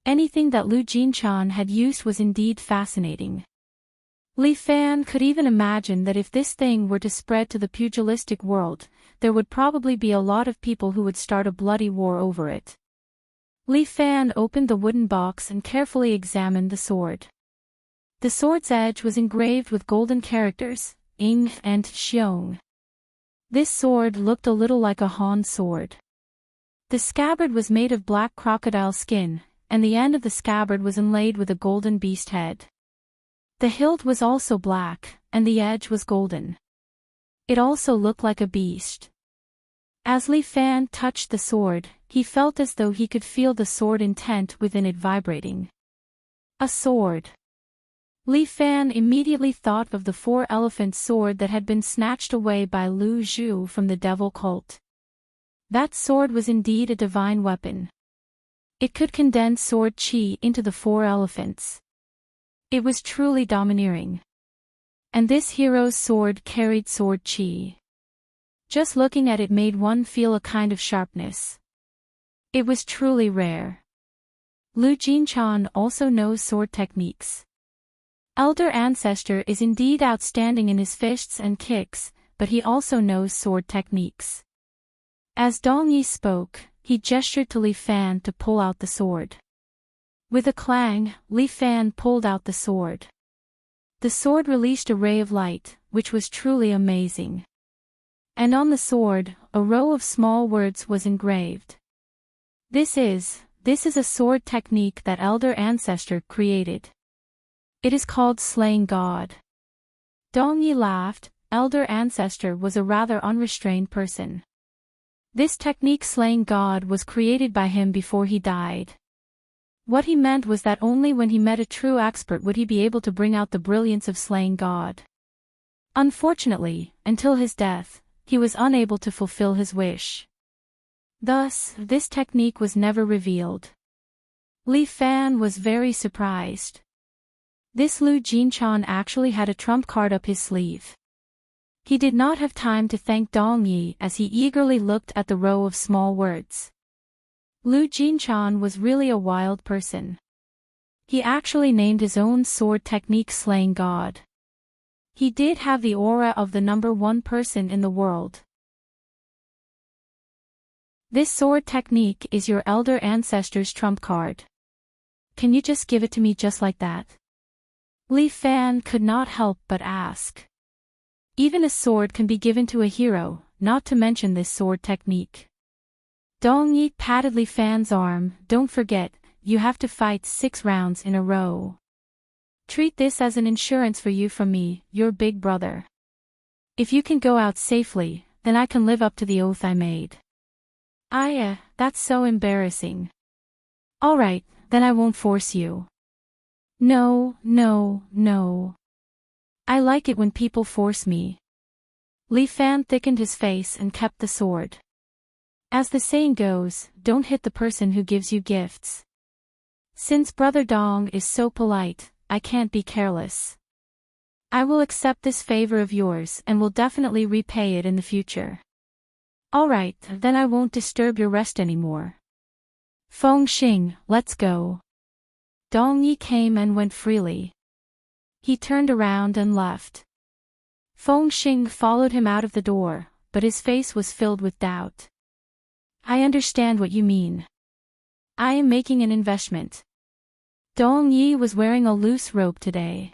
Anything that Lu Jinchan had used was indeed fascinating. Li Fan could even imagine that if this thing were to spread to the pugilistic world, there would probably be a lot of people who would start a bloody war over it. Li Fan opened the wooden box and carefully examined the sword. The sword's edge was engraved with golden characters, Ying and Xiong. This sword looked a little like a Han sword. The scabbard was made of black crocodile skin, and the end of the scabbard was inlaid with a golden beast head. The hilt was also black, and the edge was golden. It also looked like a beast. As Li Fan touched the sword, he felt as though he could feel the sword intent within it vibrating. A sword. Li Fan immediately thought of the 4-elephant sword that had been snatched away by Lu Zhu from the devil cult. That sword was indeed a divine weapon. It could condense sword chi into the 4 elephants. It was truly domineering. And this hero's sword carried sword chi. Just looking at it made one feel a kind of sharpness. It was truly rare. Lu Jinchan also knows sword techniques. Elder Ancestor is indeed outstanding in his fists and kicks, but he also knows sword techniques. As Dong Yi spoke, he gestured to Li Fan to pull out the sword. With a clang, Li Fan pulled out the sword. The sword released a ray of light, which was truly amazing. And on the sword, a row of small words was engraved. This is a sword technique that Elder Ancestor created. It is called Slaying God. Dong Yi laughed. Elder Ancestor was a rather unrestrained person. This technique Slaying God was created by him before he died. What he meant was that only when he met a true expert would he be able to bring out the brilliance of slaying God. Unfortunately, until his death, he was unable to fulfill his wish. Thus, this technique was never revealed. Li Fan was very surprised. This Lu Jinchan actually had a trump card up his sleeve. He did not have time to thank Dong Yi as he eagerly looked at the row of small words. Lu Jinchan was really a wild person. He actually named his own sword technique Slaying God. He did have the aura of the #1 person in the world. This sword technique is your elder ancestor's trump card. Can you just give it to me just like that? Li Fan could not help but ask. Even a sword can be given to a hero, not to mention this sword technique. Dong Yi patted Li Fan's arm. Don't forget, you have to fight 6 rounds in a row. Treat this as an insurance for you from me, your big brother. If you can go out safely, then I can live up to the oath I made. That's so embarrassing. Alright, then I won't force you. No. I like it when people force me. Li Fan thickened his face and kept the sword. As the saying goes, don't hit the person who gives you gifts. Since Brother Dong is so polite, I can't be careless. I will accept this favor of yours and will definitely repay it in the future. Alright, then I won't disturb your rest anymore. Feng Xing, let's go. Dong Yi came and went freely. He turned around and left. Feng Xing followed him out of the door, but his face was filled with doubt. I understand what you mean. I am making an investment. Dong Yi was wearing a loose robe today.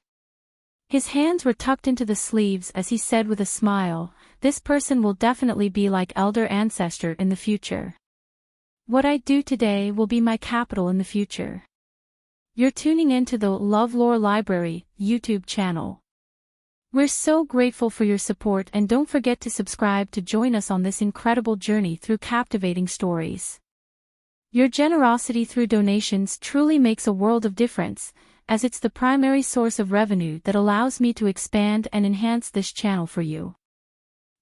His hands were tucked into the sleeves as he said with a smile, this person will definitely be like Elder Ancestor in the future. What I do today will be my capital in the future. You're tuning into the LoveLore Library YouTube channel. We're so grateful for your support and don't forget to subscribe to join us on this incredible journey through captivating stories. Your generosity through donations truly makes a world of difference, as it's the primary source of revenue that allows me to expand and enhance this channel for you.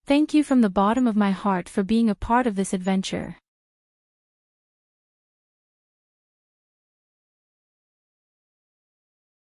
Thank you from the bottom of my heart for being a part of this adventure.